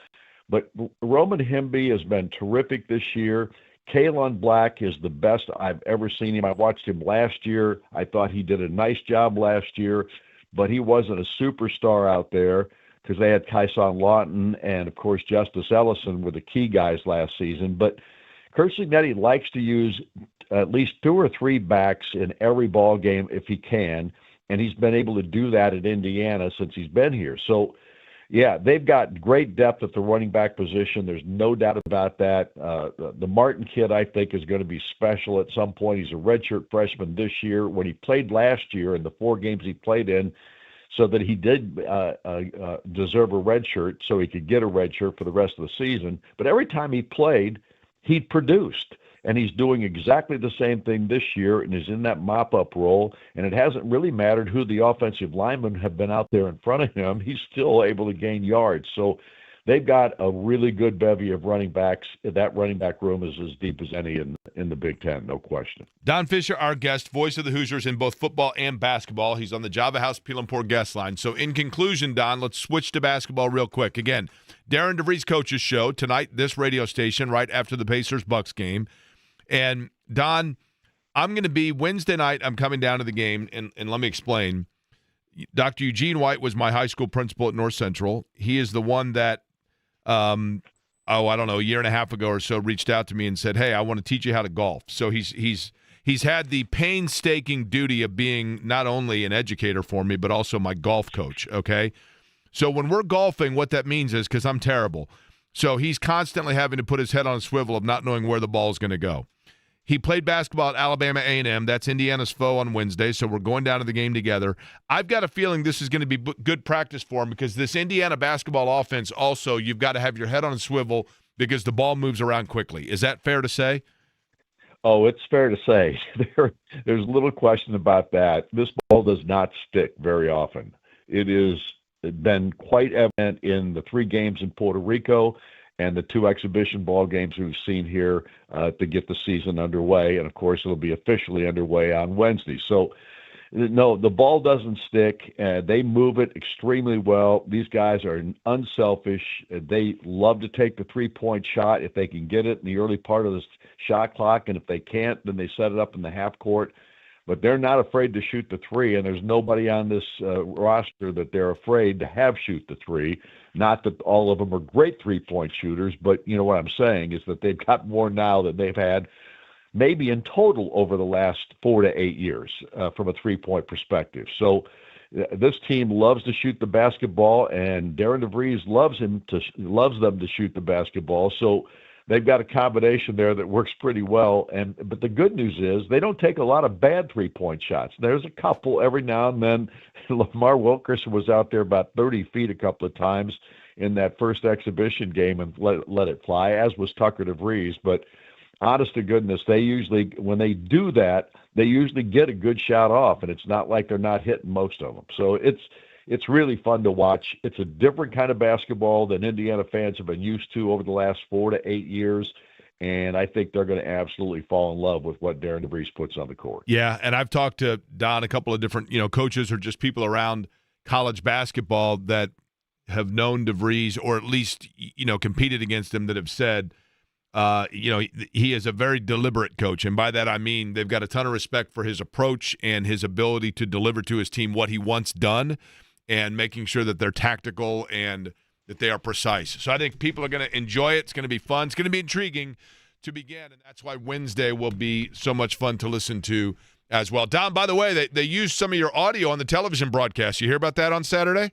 But Roman Hemby has been terrific this year. Kalen Black is the best I've ever seen him. I watched him last year. I thought he did a nice job last year, but he wasn't a superstar out there because they had Kyson Lawton and, of course, Justice Ellison were the key guys last season. But Curt Cignetti likes to use at least 2 or 3 backs in every ball game if he can, and he's been able to do that at Indiana since he's been here. So, yeah, they've got great depth at the running back position. There's no doubt about that. The Martin kid, I think, is going to be special at some point. He's a redshirt freshman this year. When he played last year in the 4 games he played in, so that he did deserve a red shirt so he could get a red shirt for the rest of the season. But every time he played, he produced. And he's doing exactly the same thing this year and is in that mop-up role. And it hasn't really mattered who the offensive linemen have been out there in front of him. He's still able to gain yards. So they've got a really good bevy of running backs. That running back room is as deep as any in the Big Ten, no question. Don Fisher, our guest, voice of the Hoosiers in both football and basketball. He's on the Java House Peel and Pour guest line. So in conclusion, Don, let's switch to basketball real quick. Again, Darren DeVries Coach's Show tonight, this radio station, right after the Pacers-Bucks game. And, Don, I'm going to be Wednesday night, I'm coming down to the game, and let me explain. Dr. Eugene White was my high school principal at North Central. He is the one that, I don't know, a year and a half ago or so reached out to me and said, hey, I want to teach you how to golf. So he's had the painstaking duty of being not only an educator for me, but also my golf coach, okay? So when we're golfing, what that means is, because I'm terrible, so he's constantly having to put his head on a swivel of not knowing where the ball is going to go. He played basketball at Alabama A&M. That's Indiana's foe on Wednesday, so we're going down to the game together. I've got a feeling this is going to be good practice for him because this Indiana basketball offense also, you've got to have your head on a swivel because the ball moves around quickly. Is that fair to say? Oh, it's fair to say. There's little question about that. This ball does not stick very often. It has been quite evident in the 3 games in Puerto Rico and the 2 exhibition ball games we've seen here to get the season underway. And, of course, it'll be officially underway on Wednesday. So, no, the ball doesn't stick. They move it extremely well. These guys are unselfish. They love to take the 3-point shot if they can get it in the early part of the shot clock. And if they can't, then they set it up in the half court. But they're not afraid to shoot the 3, and there's nobody on this roster that they're afraid to have shoot the 3. Not that all of them are great 3-point shooters, but you know what I'm saying is that they've got more now than they've had maybe in total over the last 4 to 8 years from a 3-point perspective. So this team loves to shoot the basketball, and Darren DeVries loves them to shoot the basketball. So they've got a combination there that works pretty well. But the good news is they don't take a lot of bad 3-point shots. There's a couple every now and then. Lamar Wilkerson was out there about 30 feet a couple of times in that first exhibition game and let it fly, as was Tucker DeVries. But honest to goodness, they usually, when they do that, they usually get a good shot off, and it's not like they're not hitting most of them. So it's really fun to watch. It's a different kind of basketball than Indiana fans have been used to over the last 4 to 8 years, And I think they're going to absolutely fall in love with what Darren DeVries puts on the court. Yeah, and I've talked to Don, a couple of different, coaches or just people around college basketball that have known DeVries or at least, competed against him that have said, he is a very deliberate coach. And by that, I mean they've got a ton of respect for his approach and his ability to deliver to his team what he wants done and making sure that they're tactical and that they are precise. So I think people are going to enjoy it. It's going to be fun. It's going to be intriguing to begin, and that's why Wednesday will be so much fun to listen to as well. Don, by the way, they used some of your audio on the television broadcast. You hear about that on Saturday?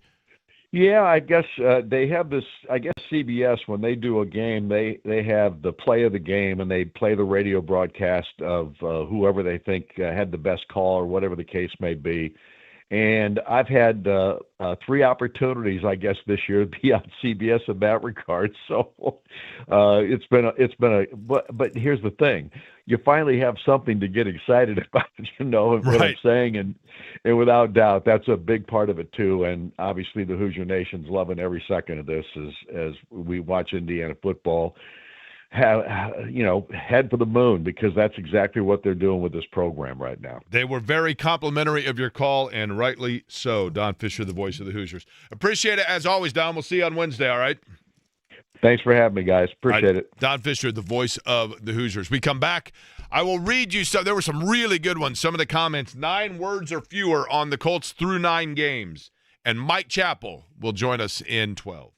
Yeah, I guess they have this. I guess CBS, when they do a game, they have the play of the game, and they play the radio broadcast of whoever they think had the best call or whatever the case may be. And I've had 3 opportunities, I guess, this year to be on CBS in that regard. So it's been a. But here's the thing: you finally have something to get excited about, what Right. I'm saying, and without doubt, that's a big part of it too. And obviously, the Hoosier Nation's loving every second of this as we watch Indiana football head for the moon, because that's exactly what they're doing with this program right now. They were very complimentary of your call, and rightly so. Don Fisher, the voice of the Hoosiers. Appreciate it, as always, Don. We'll see you on Wednesday, all right? Thanks for having me, guys. Appreciate it. Don Fisher, the voice of the Hoosiers. We come back. I will read you some. There were some really good ones. Some of the comments, 9 words or fewer on the Colts through 9 games. And Mike Chappell will join us in 12.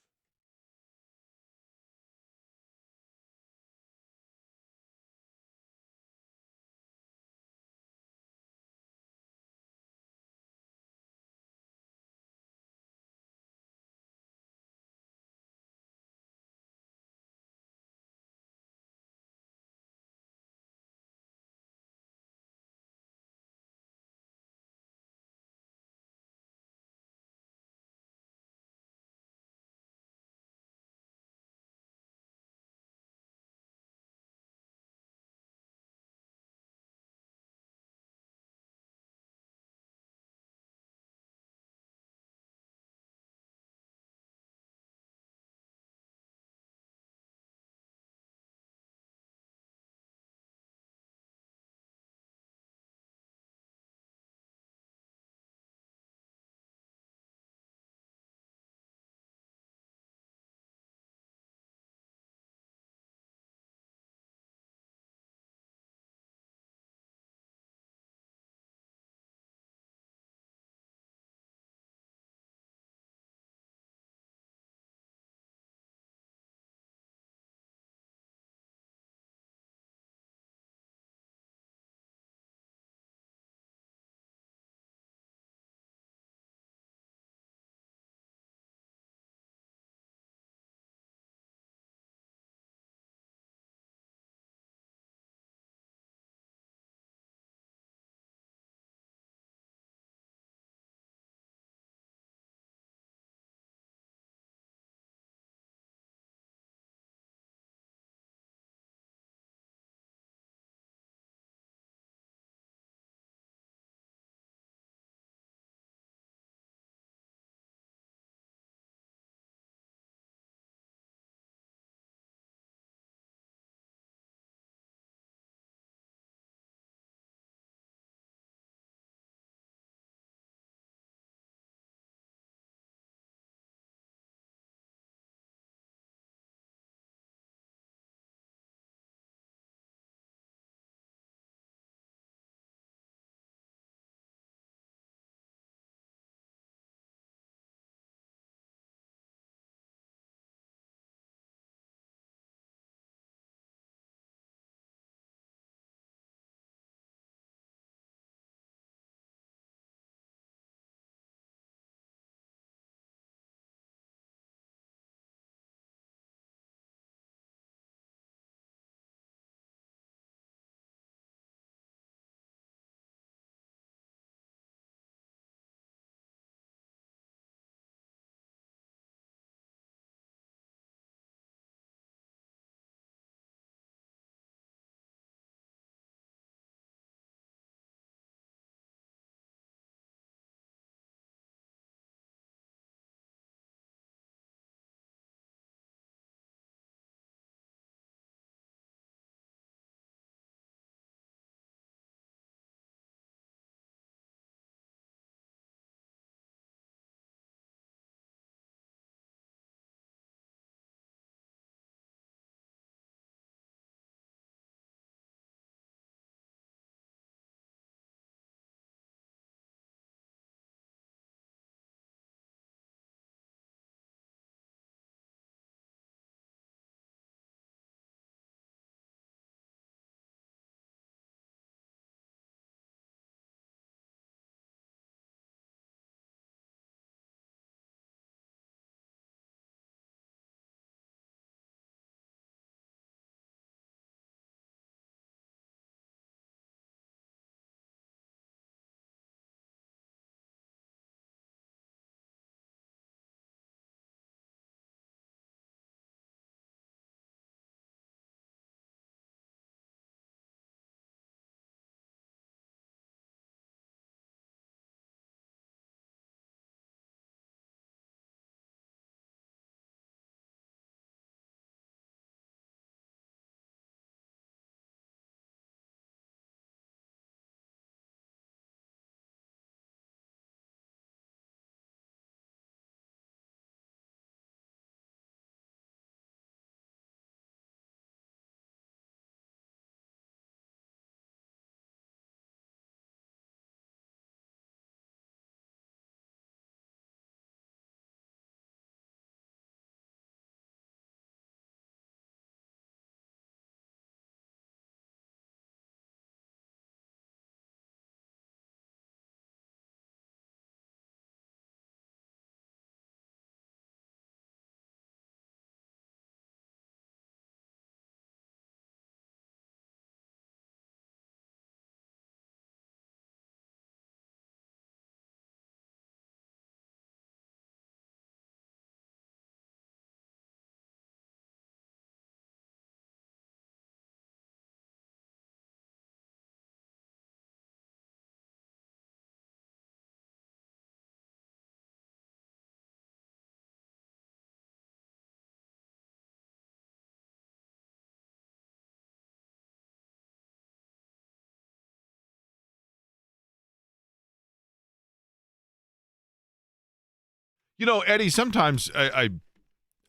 You know, Eddie, sometimes I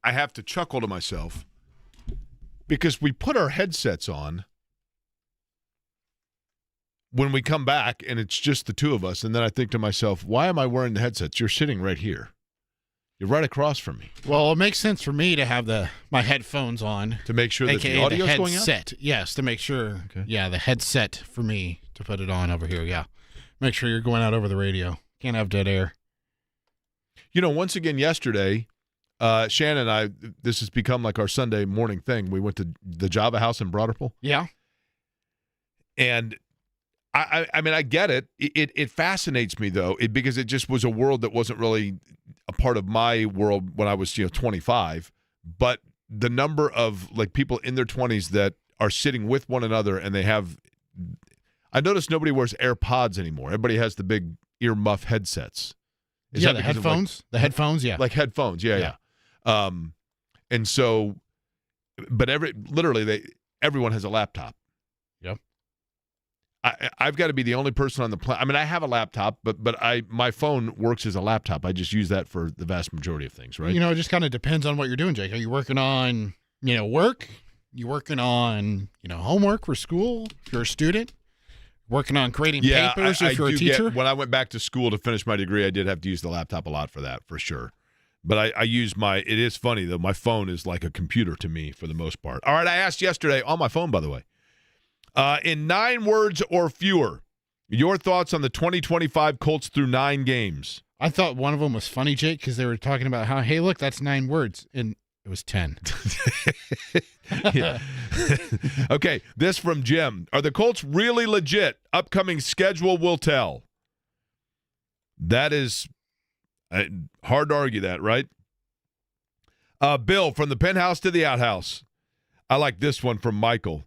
have to chuckle to myself because we put our headsets on when we come back and it's just the two of us, and then I think to myself, why am I wearing the headsets? You're sitting right here. You're right across from me. Well, it makes sense for me to have my headphones on. To make sure that AKA the audio's the going out? headset. Yes, to make sure. Okay. Yeah, the headset for me to put it on over here. Yeah. Make sure you're going out over the radio. Can't have dead air. You know, once again yesterday, Shannon and I, this has become like our Sunday morning thing. We went to the Java House in Broderpool. Yeah. And I mean, I get it. It fascinates me, though, because it just was a world that wasn't really a part of my world when I was, 25. But the number of, like, people in their 20s that are sitting with one another and they have – I noticed nobody wears AirPods anymore. Everybody has the big ear muff headsets. Is the that because of, like, headphones? The headphones, yeah. like headphones, yeah. And so – but everyone has a laptop. Yep. I've got to be the only person on the planet. I mean, I have a laptop, but my phone works as a laptop. I just use that for the vast majority of things, right? It just kind of depends on what you're doing, Jake. Are you working on, work? You working on, homework for school if you're a student? Working on creating papers if you're a teacher? When I went back to school to finish my degree, I did have to use the laptop a lot for that, for sure. But I use it is funny, though. My phone is like a computer to me for the most part. All right, I asked yesterday, on my phone, by the way, in 9 words or fewer, your thoughts on the 2025 Colts through 9 games. I thought one of them was funny, Jake, because they were talking about how, hey, look, that's 9 words, and it was 10. Okay, this from Jim. Are the Colts really legit? Upcoming schedule will tell. That is hard to argue that, right? Bill, from the penthouse to the outhouse. I like this one from Michael.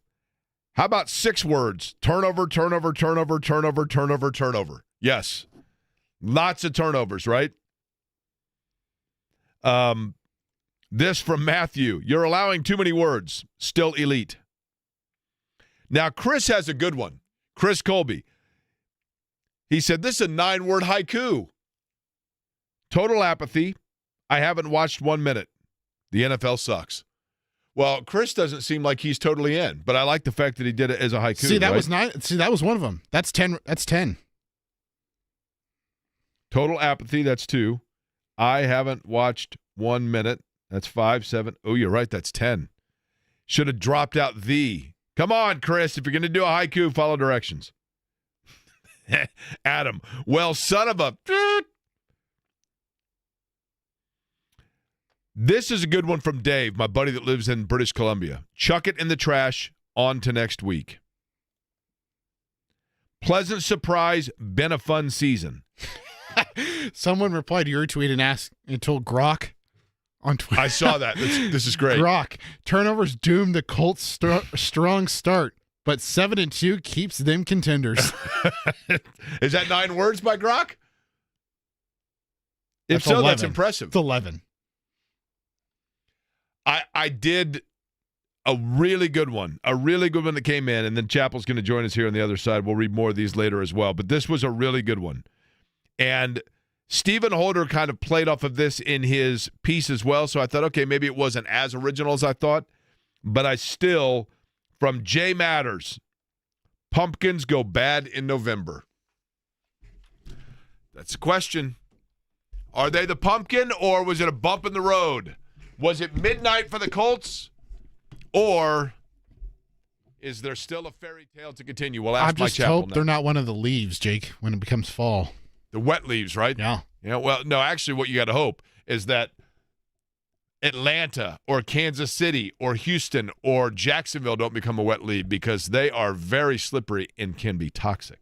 How about 6 words? Turnover, turnover, turnover, turnover, turnover, turnover. Yes. Lots of turnovers, right? This from Matthew. You're allowing too many words. Still elite. Now, Chris has a good one. Chris Colby. He said, this is a 9-word haiku. Total apathy. I haven't watched 1 minute. The NFL sucks. Well, Chris doesn't seem like he's totally in, but I like the fact that he did it as a haiku. See, that was 9. See, that was one of them. That's 10. That's 10. Total apathy, that's 2. I haven't watched 1 minute. That's 5, 7. Oh, you're right. That's 10. Should have dropped out the. Come on, Chris. If you're going to do a haiku, follow directions. Adam. Well, son of a. This is a good one from Dave, my buddy that lives in British Columbia. Chuck it in the trash. On to next week. Pleasant surprise. Been a fun season. Someone replied to your tweet and told Grok on Twitter. I saw that. This is great. Grok, turnovers doomed the Colts' strong start, but 7-2 keeps them contenders. Is that 9 words by Grok? If That's so, 11. that's impressive. It's 11. I did a really good one that came in, and then Chappell's going to join us here on the other side. We'll read more of these later as well, but this was a really good one. And Stephen Holder kind of played off of this in his piece as well, so I thought, okay, maybe it wasn't as original as I thought, but I still, from Jay Matters, pumpkins go bad in November. That's the question. Are they the pumpkin, or was it a bump in the road? Was it midnight for the Colts, or is there still a fairy tale to continue? We'll ask I just Mike Chappell hope next. they're not one of the leaves, Jake, when it becomes fall. The wet leaves, right? Yeah. Yeah. Well, no, actually, what you got to hope is that Atlanta or Kansas City or Houston or Jacksonville don't become a wet leaf, because they are very slippery and can be toxic.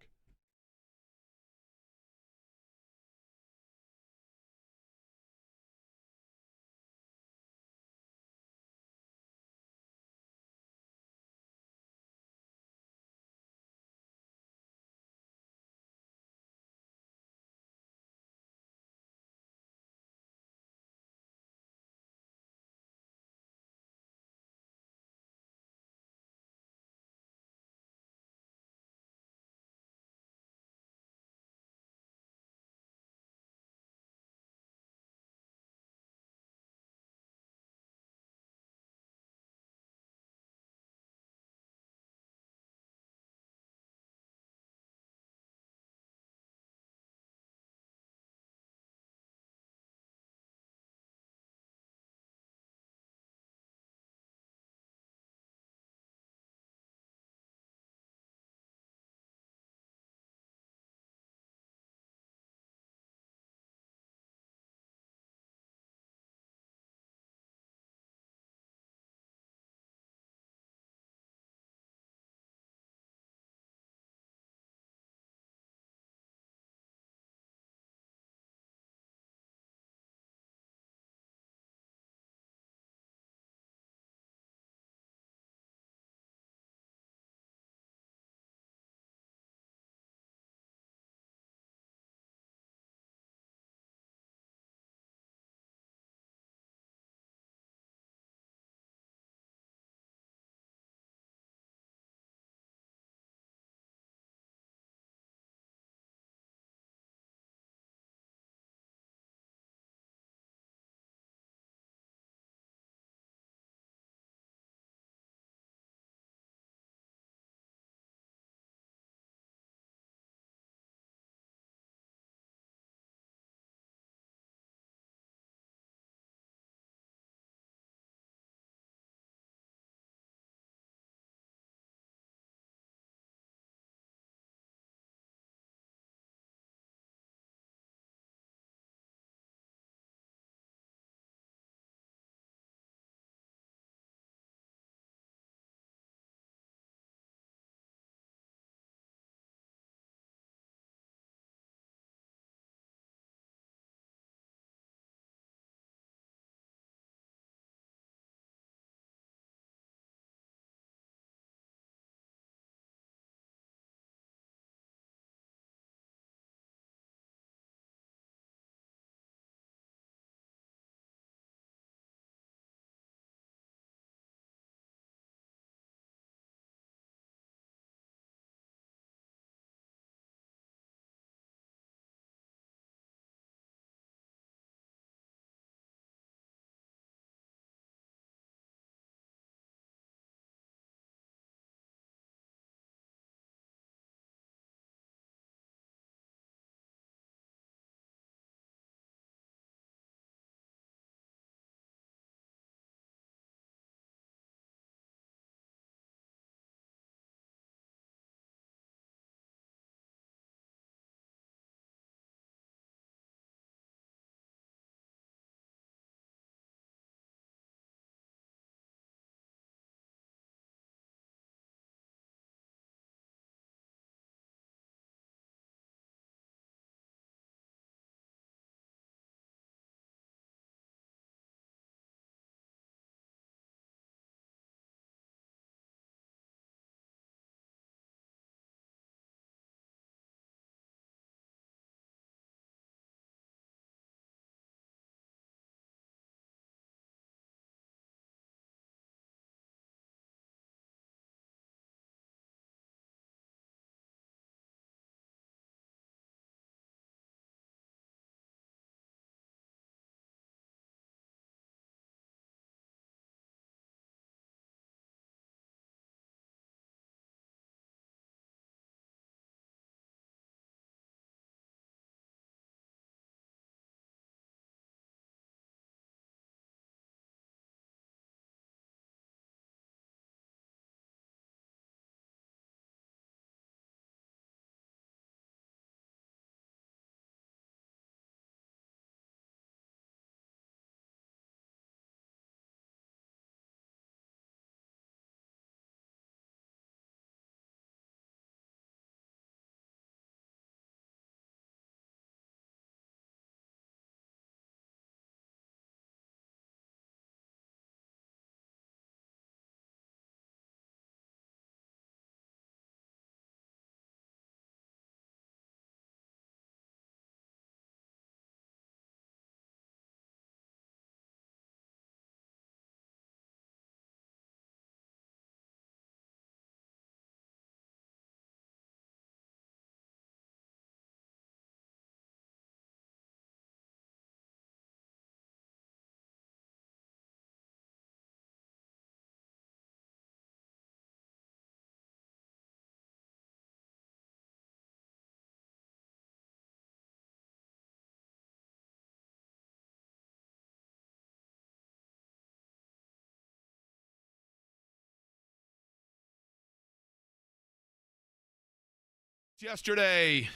Yesterday,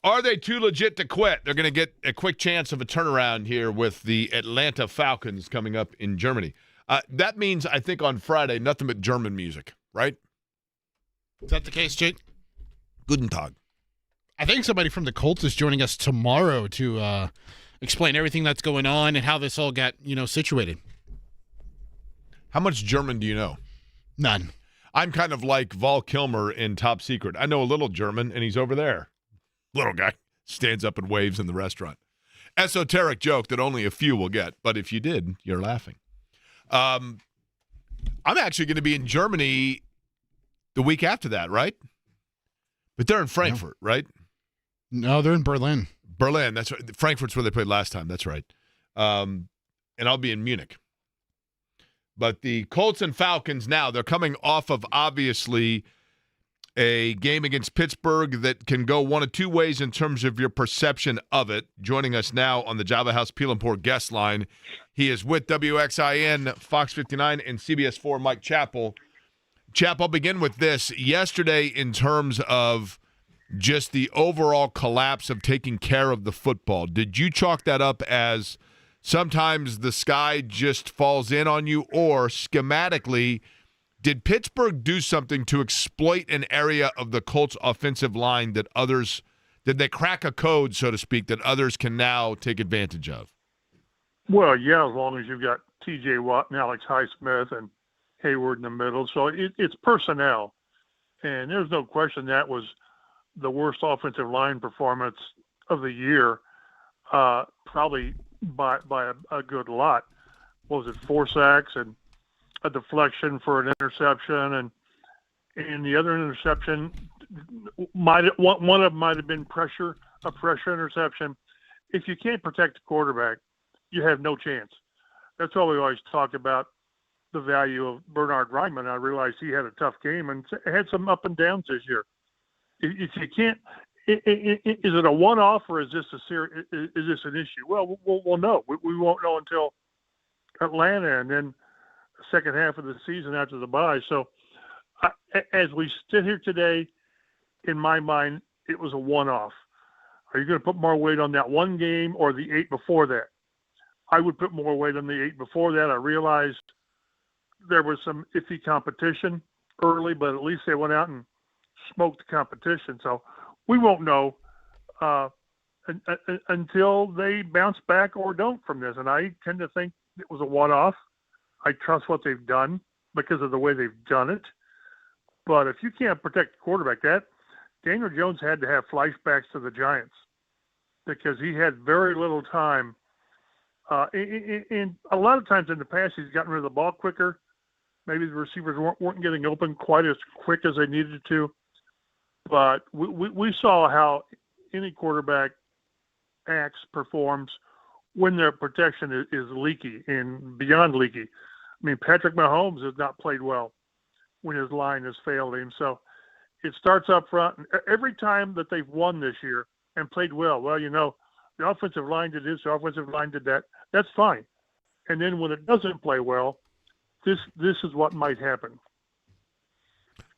are they too legit to quit? They're going to get a quick chance of a turnaround here with the Atlanta Falcons coming up in Germany. That means, I think, on Friday, nothing but German music, right? Is that the case, Jake? Guten Tag. I think somebody from the Colts is joining us tomorrow to explain everything that's going on and how this all got, situated. How much German do you know? None. I'm kind of like Val Kilmer in Top Secret. I know a little German, and he's over there. Little guy stands up and waves in the restaurant. Esoteric joke that only a few will get, but if you did, you're laughing. I'm actually going to be in Germany the week after that, right? But they're in Frankfurt, right? No, they're in Berlin. Berlin, that's right. Frankfurt's where they played last time. That's right. And I'll be in Munich. But the Colts and Falcons now, they're coming off of, obviously, a game against Pittsburgh that can go one of two ways in terms of your perception of it. Joining us now on the Java House Peel and Pour guest line, he is with WXIN, Fox 59, and CBS 4, Mike Chappell. Chap, I'll begin with this. Yesterday, in terms of just the overall collapse of taking care of the football, did you chalk that up as sometimes the sky just falls in on you, or schematically, did Pittsburgh do something to exploit an area of the Colts offensive line that others, did they crack a code, so to speak, that others can now take advantage of? Well, yeah, as long as you've got T.J. Watt and Alex Highsmith and Hayward in the middle. So it's personnel. And there's no question that was the worst offensive line performance of the year, probably by a good lot. What was it, 4 sacks and a deflection for an interception, and the other interception one of them might have been a pressure interception. If you can't protect the quarterback, you have no chance. That's why we always talk about the value of Bernhard Raimann. I realized he had a tough game and had some up and downs this year. If you can't, is it a one-off or is this is this an issue? Well, we'll know. We won't know until Atlanta and then the second half of the season after the bye. So as we sit here today, in my mind, it was a one-off. Are you going to put more weight on that one game or the 8 before that? I would put more weight on the 8 before that. I realized there was some iffy competition early, but at least they went out and smoked the competition. So we won't know until they bounce back or don't from this. And I tend to think it was a one-off. I trust what they've done because of the way they've done it. But if you can't protect the quarterback, that Daniel Jones had to have flashbacks to the Giants because he had very little time. And a lot of times in the past, he's gotten rid of the ball quicker. Maybe the receivers weren't getting open quite as quick as they needed to. But we saw how any quarterback performs when their protection is leaky and beyond leaky. I mean, Patrick Mahomes has not played well when his line has failed him. So it starts up front. And every time that they've won this year and played well, the offensive line did this, the offensive line did that. That's fine. And then when it doesn't play well, this is what might happen.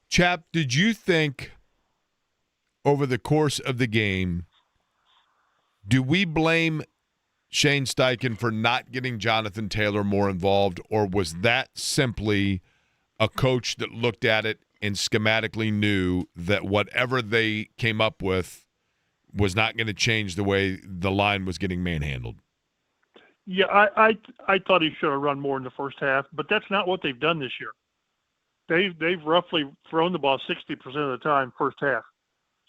Chap, did you think over the course of the game, do we blame Shane Steichen for not getting Jonathan Taylor more involved, or was that simply a coach that looked at it and schematically knew that whatever they came up with was not going to change the way the line was getting manhandled? Yeah, I thought he should have run more in the first half, but that's not what they've done this year. They've roughly thrown the ball 60% of the time first half,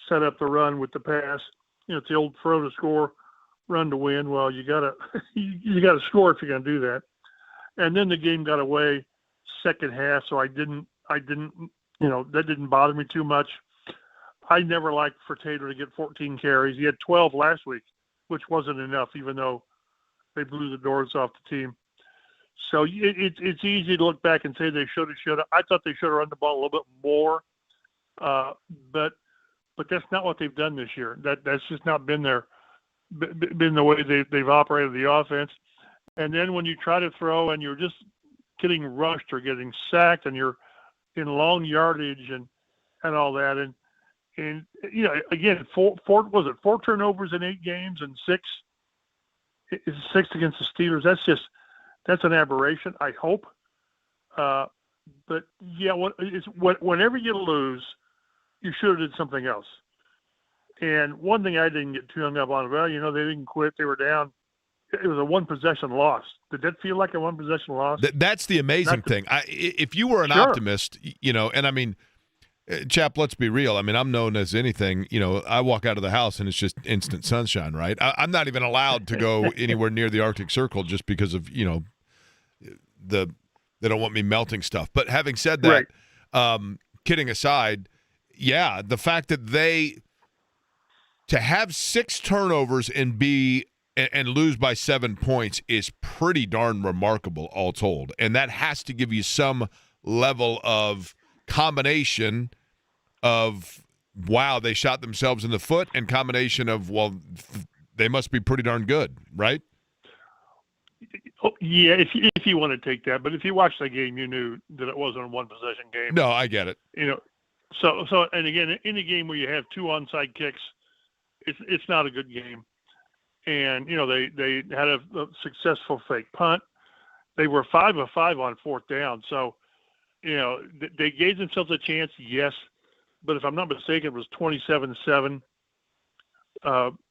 set up the run with the pass. It's the old throw to score, run to win. Well, you gotta score if you're gonna do that. And then the game got away second half, so I didn't that didn't bother me too much. I never liked for Taylor to get 14 carries. He had 12 last week, which wasn't enough, even though they blew the doors off the team. So it's easy to look back and say they should have. I thought they should have run the ball a little bit more, but that's not what they've done this year. That's just not been the way they've operated the offense. And then when you try to throw and you're just getting rushed or getting sacked and you're in long yardage and all that, and And, again, four turnovers in 8 games and 6 against the Steelers. That's an aberration, I hope. But, yeah, whenever you lose, you should have did something else. And one thing I didn't get too hung up on, they didn't quit. They were down. It was a one-possession loss. Did that feel like a one-possession loss? That's the amazing thing. If you were an optimist, and I mean, Chap, let's be real. I mean, I'm known as anything. I walk out of the house and it's just instant sunshine, right? I'm not even allowed to go anywhere near the Arctic Circle just because of, they don't want me melting stuff. But having said that, kidding aside, yeah, the fact that to have 6 turnovers and lose by 7 points is pretty darn remarkable, all told. And that has to give you some level of combination of, wow, they shot themselves in the foot, and combination of, well, they must be pretty darn good, right? Oh, yeah, if you want to take that. But if you watched the game, you knew that it wasn't a one-possession game. No, I get it. So and again, in a game where you have 2 onside kicks, it's not a good game. And, they had a successful fake punt. They were 5 of 5 on 4th down. So, they gave themselves a chance, yes. But if I'm not mistaken, it was 27-7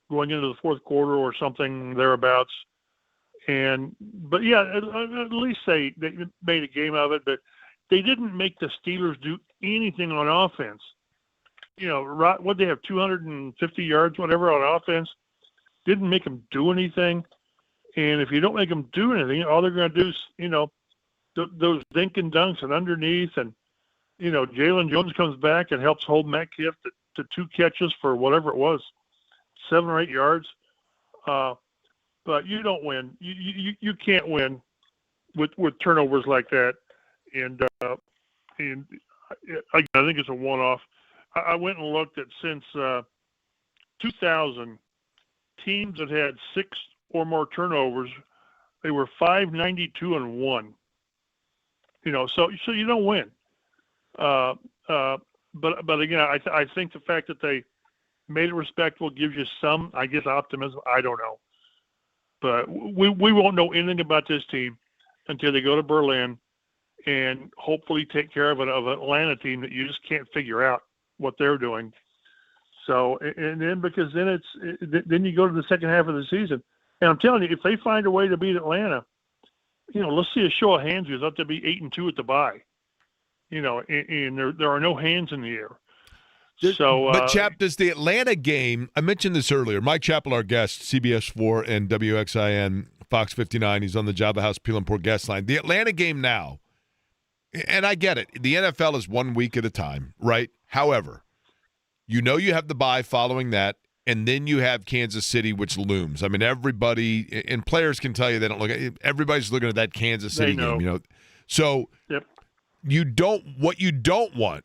going into the 4th quarter or something thereabouts. But yeah, at least they made a game of it. But they didn't make the Steelers do anything on offense. What they have, 250 yards, whatever, on offense. Didn't make them do anything. And if you don't make them do anything, all they're going to do is, those dink and dunks and underneath. And, Jalen Jones comes back and helps hold Metcalf to 2 catches for whatever it was, 7 or 8 yards. But you don't win. You can't win with turnovers like that. And again, I think it's a one-off. I went and looked at since 2000, teams that had 6 or more turnovers, they were 592-1. So you don't win. But again, I think the fact that they made it respectable gives you some, I guess, optimism. I don't know. But we won't know anything about this team until they go to Berlin and hopefully take care of an Atlanta team that you just can't figure out what they're doing. So, and then because then you go to the second half of the season, and I'm telling you, if they find a way to beat Atlanta, let's see a show of hands who's up to be 8-2 at the bye. And there are no hands in the air. But, Chap, does the Atlanta game – I mentioned this earlier. Mike Chappell, our guest, CBS 4 and WXIN, Fox 59. He's on the Java House Peel and Pour guest line. The Atlanta game now, and I get it, the NFL is 1 week at a time, right? However, you have the bye following that, and then you have Kansas City, which looms. I mean, everybody – and players can tell you they don't look – everybody's looking at that Kansas City game. So yep. What you don't want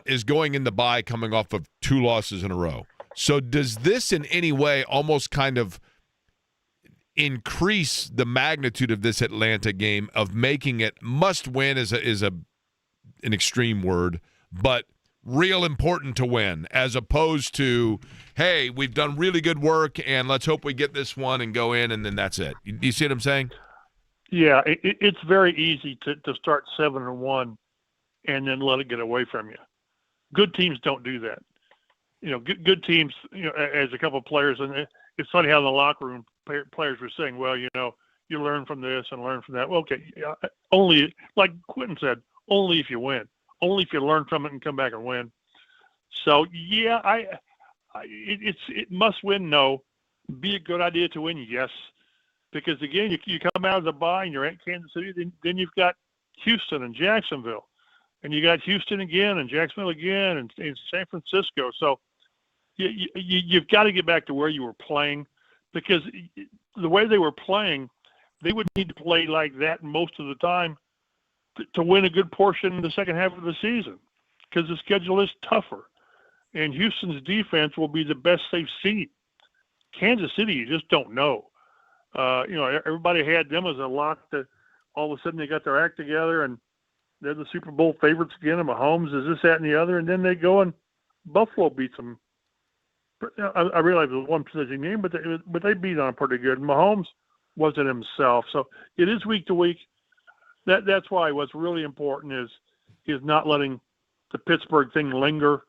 is going in the bye coming off of 2 losses in a row. So does this in any way almost kind of increase the magnitude of this Atlanta game of making it must win is an extreme word, but real important to win, as opposed to, hey, we've done really good work and let's hope we get this one and go in and then that's it. You see what I'm saying? Yeah, it's very easy to start 7-1 and then let it get away from you. Good teams don't do that. Good teams, as a couple of players, and it's funny how in the locker room players were saying, well, you learn from this and learn from that. Well, okay, only, like Quentin said, only if you win. Only if you learn from it and come back and win. So, yeah, it must win, no. Be a good idea to win, yes. Because, again, you come out of the bye and you're at Kansas City, then you've got Houston and Jacksonville. And you got Houston again and Jacksonville again and San Francisco. So you've got to get back to where you were playing, because the way they were playing, they would need to play like that most of the time to win a good portion in the second half of the season, because the schedule is tougher. And Houston's defense will be the best they've seen. Kansas City, you just don't know. Everybody had them as a lock that all of a sudden they got their act together and they're the Super Bowl favorites again, and Mahomes is this, that, and the other, and then they go and Buffalo beats them. I realize it was one position game, but they beat on pretty good. Mahomes wasn't himself, so it is week to week. That's why what's really important is not letting the Pittsburgh thing linger.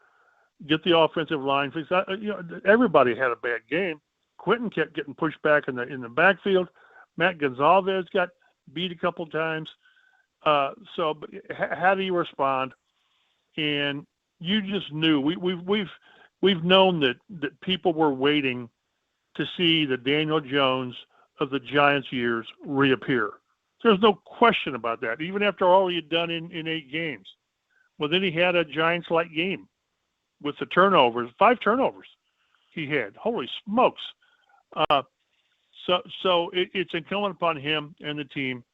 Get the offensive line fixed. Everybody had a bad game. Quentin kept getting pushed back in the backfield. Matt Gonzalez got beat a couple times. So how do you respond? And you just knew we've known that people were waiting to see the Daniel Jones of the Giants years reappear. There's no question about that. Even after all he had done in 8 games, well, then he had a Giants-like game with the turnovers, 5 turnovers he had. Holy smokes! So it's incumbent upon him and the team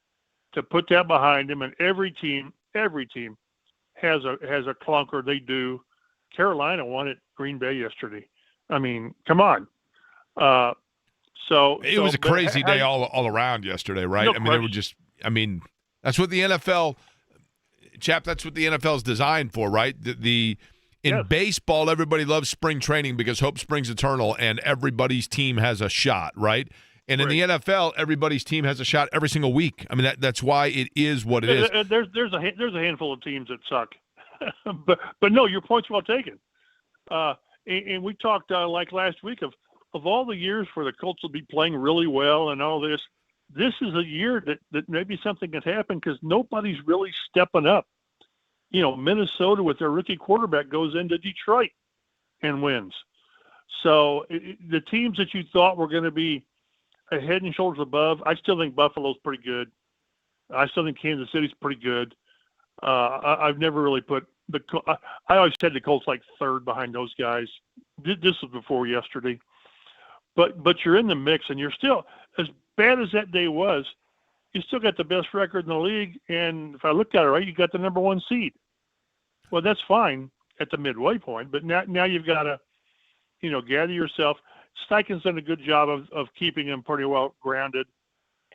to put that behind him. And every team has a clunker. They do. Carolina won at Green Bay yesterday. I mean, come on. It was a crazy day all around yesterday, right? No I mean, question. they were just. I mean, that's what the NFL, chap. That's what the NFL is designed for, right? In baseball, everybody loves spring training because hope springs eternal, and everybody's team has a shot, right? And in the NFL, everybody's team has a shot every single week. I mean, that's why it is what it is. There's a handful of teams that suck, but no, your point's well taken. And we talked like last week of all the years where the Colts will be playing really well and all this. This is a year that maybe something can happen because nobody's really stepping up. You know, Minnesota with their rookie quarterback goes into Detroit and wins. So the teams that you thought were going to be a head and shoulders above, I still think Buffalo's pretty good. I still think Kansas City's pretty good. I've never really put I always had the Colts like third behind those guys. This was before yesterday. But you're in the mix, and you're still, as bad as that day was, you still got the best record in the league. And if I looked at it right, you got the number 1 seed. Well, that's fine at the midway point, but now you've got to, gather yourself. Steichen's done a good job of keeping them pretty well grounded.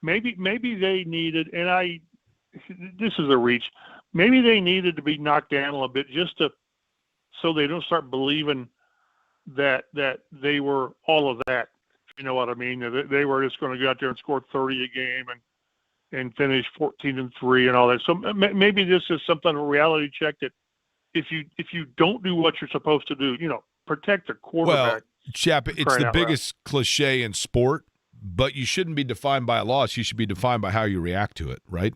Maybe they needed, and this is a reach, maybe they needed to be knocked down a little bit so they don't start believing that they were all of that. You know what I mean? They were just going to go out there and score 30 a game and finish 14-3 and all that. So maybe this is something, a reality check that if you don't do what you're supposed to do, protect the quarterback. Well, Chap, it's the biggest cliche in sport, but you shouldn't be defined by a loss. You should be defined by how you react to it, right?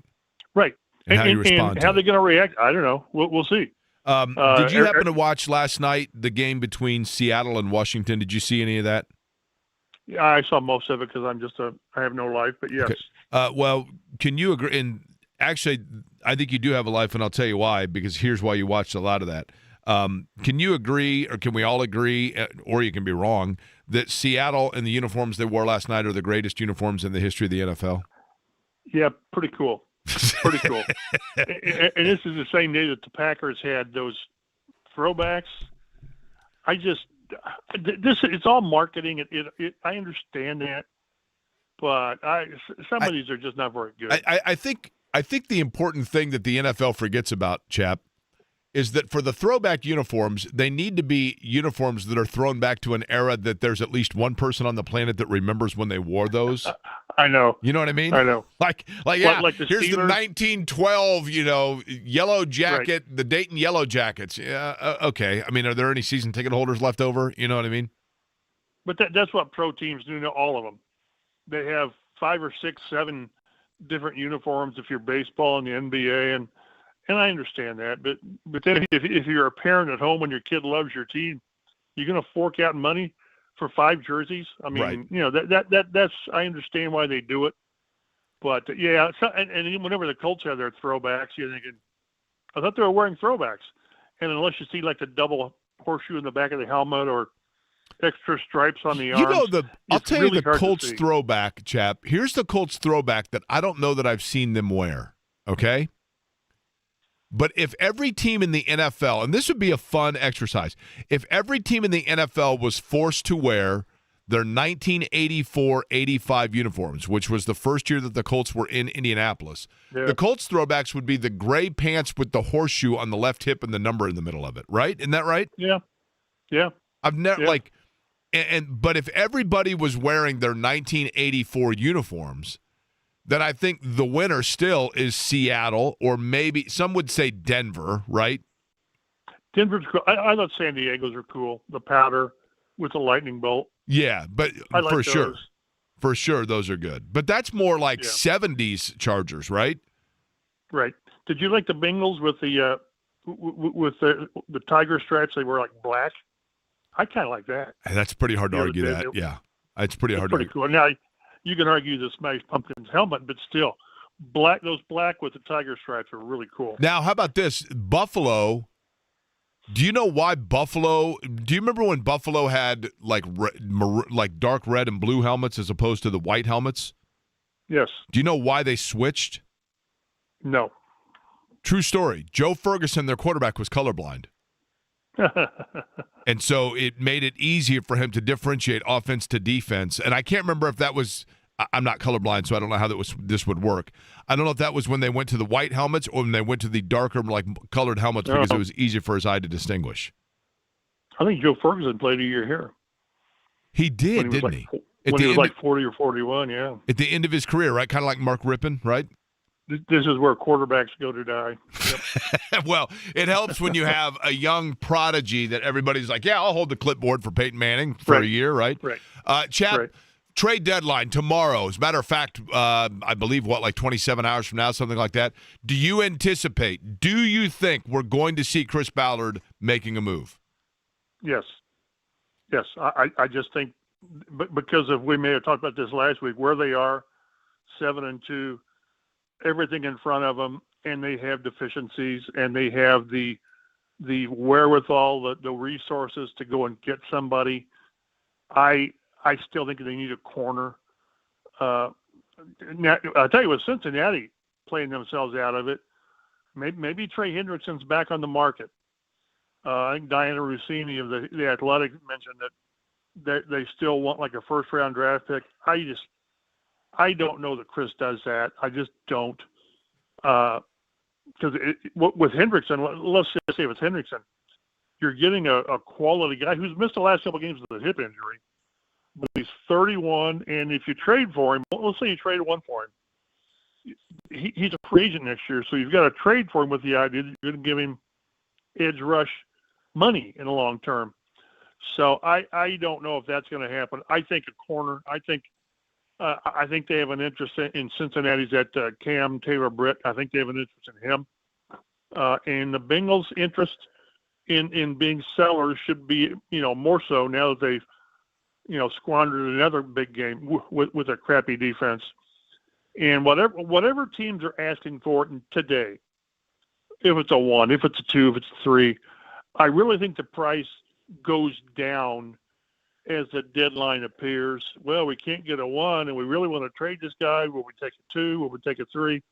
Right. And how you respond and how they're going to react, I don't know. We'll see. Did you happen to watch last night the game between Seattle and Washington? Did you see any of that? Yeah, I saw most of it because I have no life, but yes. Okay. Well, can you agree? And actually, I think you do have a life, and I'll tell you why, because here's why you watched a lot of that. Can you agree, or can we all agree, or you can be wrong, that Seattle and the uniforms they wore last night are the greatest uniforms in the history of the NFL? Yeah, pretty cool. Pretty cool. And this is the same day that the Packers had those throwbacks. It's all marketing. I understand that, but some of these are just not very good. I think the important thing that the NFL forgets about, Chap, is that for the throwback uniforms, they need to be uniforms that are thrown back to an era that there's at least one person on the planet that remembers when they wore those. I know. You know what I mean? I know. Like here's Steelers. the 1912, yellow jacket, Right. the Dayton Yellow Jackets. Yeah, okay. I mean, are there any season ticket holders left over? You know what I mean? But that's what pro teams do, all of them. They have 5 or 6, 7 different uniforms if you're baseball and the NBA, and I understand that. But then if you're a parent at home and your kid loves your team, you're going to fork out money for 5 jerseys. I mean, right. That's I understand why they do it. But yeah, and whenever the Colts have their throwbacks, you're thinking, I thought they were wearing throwbacks. And unless you see like the double horseshoe in the back of the helmet or extra stripes on the arms. I'll tell you the Colts throwback, Chap. Here's the Colts throwback that I don't know that I've seen them wear. Okay. But if every team in the NFL, and this would be a fun exercise, if every team in the NFL was forced to wear their 1984-85 uniforms, which was the first year that the Colts were in Indianapolis. Yeah. The Colts throwbacks would be the gray pants with the horseshoe on the left hip and the number in the middle of it, right? Isn't that right? Yeah. Yeah. I've never Yeah. but if everybody was wearing their 1984 uniforms, then I think the winner still is Seattle, or maybe some would say Denver, right? Denver's cool. I thought San Diego's are cool. The powder with the lightning bolt. Yeah, but I like for those. sure. For sure, those are good. But that's more like Yeah. 70s Chargers, right? Right. Did you like the Bengals with the tiger stripes? They were like black. I kind of like that. That's pretty hard to The other argue day, that. Yeah, it's pretty hard Pretty to argue. cool. Now you can argue the Smash Pumpkins helmet, but still, those black with the tiger stripes are really cool. Now, how about this? Buffalo. Do you know why Buffalo? Do you remember when Buffalo had like dark red and blue helmets as opposed to the white helmets? Yes. Do you know why they switched? No. True story. Joe Ferguson, their quarterback, was colorblind. And so it made it easier for him to differentiate offense to defense. And I can't remember if that was – I'm not colorblind, so I don't know how this would work. I don't know if that was when they went to the white helmets or when they went to the darker, like, colored helmets because it was easier for his eye to distinguish. I think Joe Ferguson played a year here. He did, didn't he? When he was like 40 or 41, yeah. At the end of his career, right? Kind of like Mark Rippon, right? This is where quarterbacks go to die. Yep. Well, it helps when you have a young prodigy that everybody's like, yeah, I'll hold the clipboard for Peyton Manning for a year, right? Right. Chap, Right. trade deadline tomorrow. As a matter of fact, I believe, like 27 hours from now, something like that. Do you think we're going to see Chris Ballard making a move? Yes. Yes. I just think because we may have talked about this last week, where they are, 7-2, everything in front of them, and they have deficiencies, and they have the wherewithal, the resources to go and get somebody. I still think they need a corner. Now, I'll tell you, with Cincinnati playing themselves out of it, maybe Trey Hendrickson's back on the market. I think Diana Rossini of the Athletic mentioned that they still want like a first-round draft pick. I don't know that Chris does that. I just don't. Because with Hendrickson, let's just say it's Hendrickson, you're getting a quality guy who's missed the last couple of games with a hip injury, but he's 31, and if you trade for him, let's say you traded one for him, he's a free agent next year, so you've got to trade for him with the idea that you're going to give him edge rush money in the long term. So I don't know if that's going to happen. I think a corner. I think they have an interest in Cincinnati's at Cam Taylor-Britt. I think they have an interest in him. And the Bengals' interest in being sellers should be, more so now that they've, squandered another big game with a crappy defense. And whatever teams are asking for today, if it's a 1, if it's a 2, if it's a 3, I really think the price goes down as the deadline appears. Well, we can't get a 1, and we really want to trade this guy. Will we take a 2? Will we take a 3?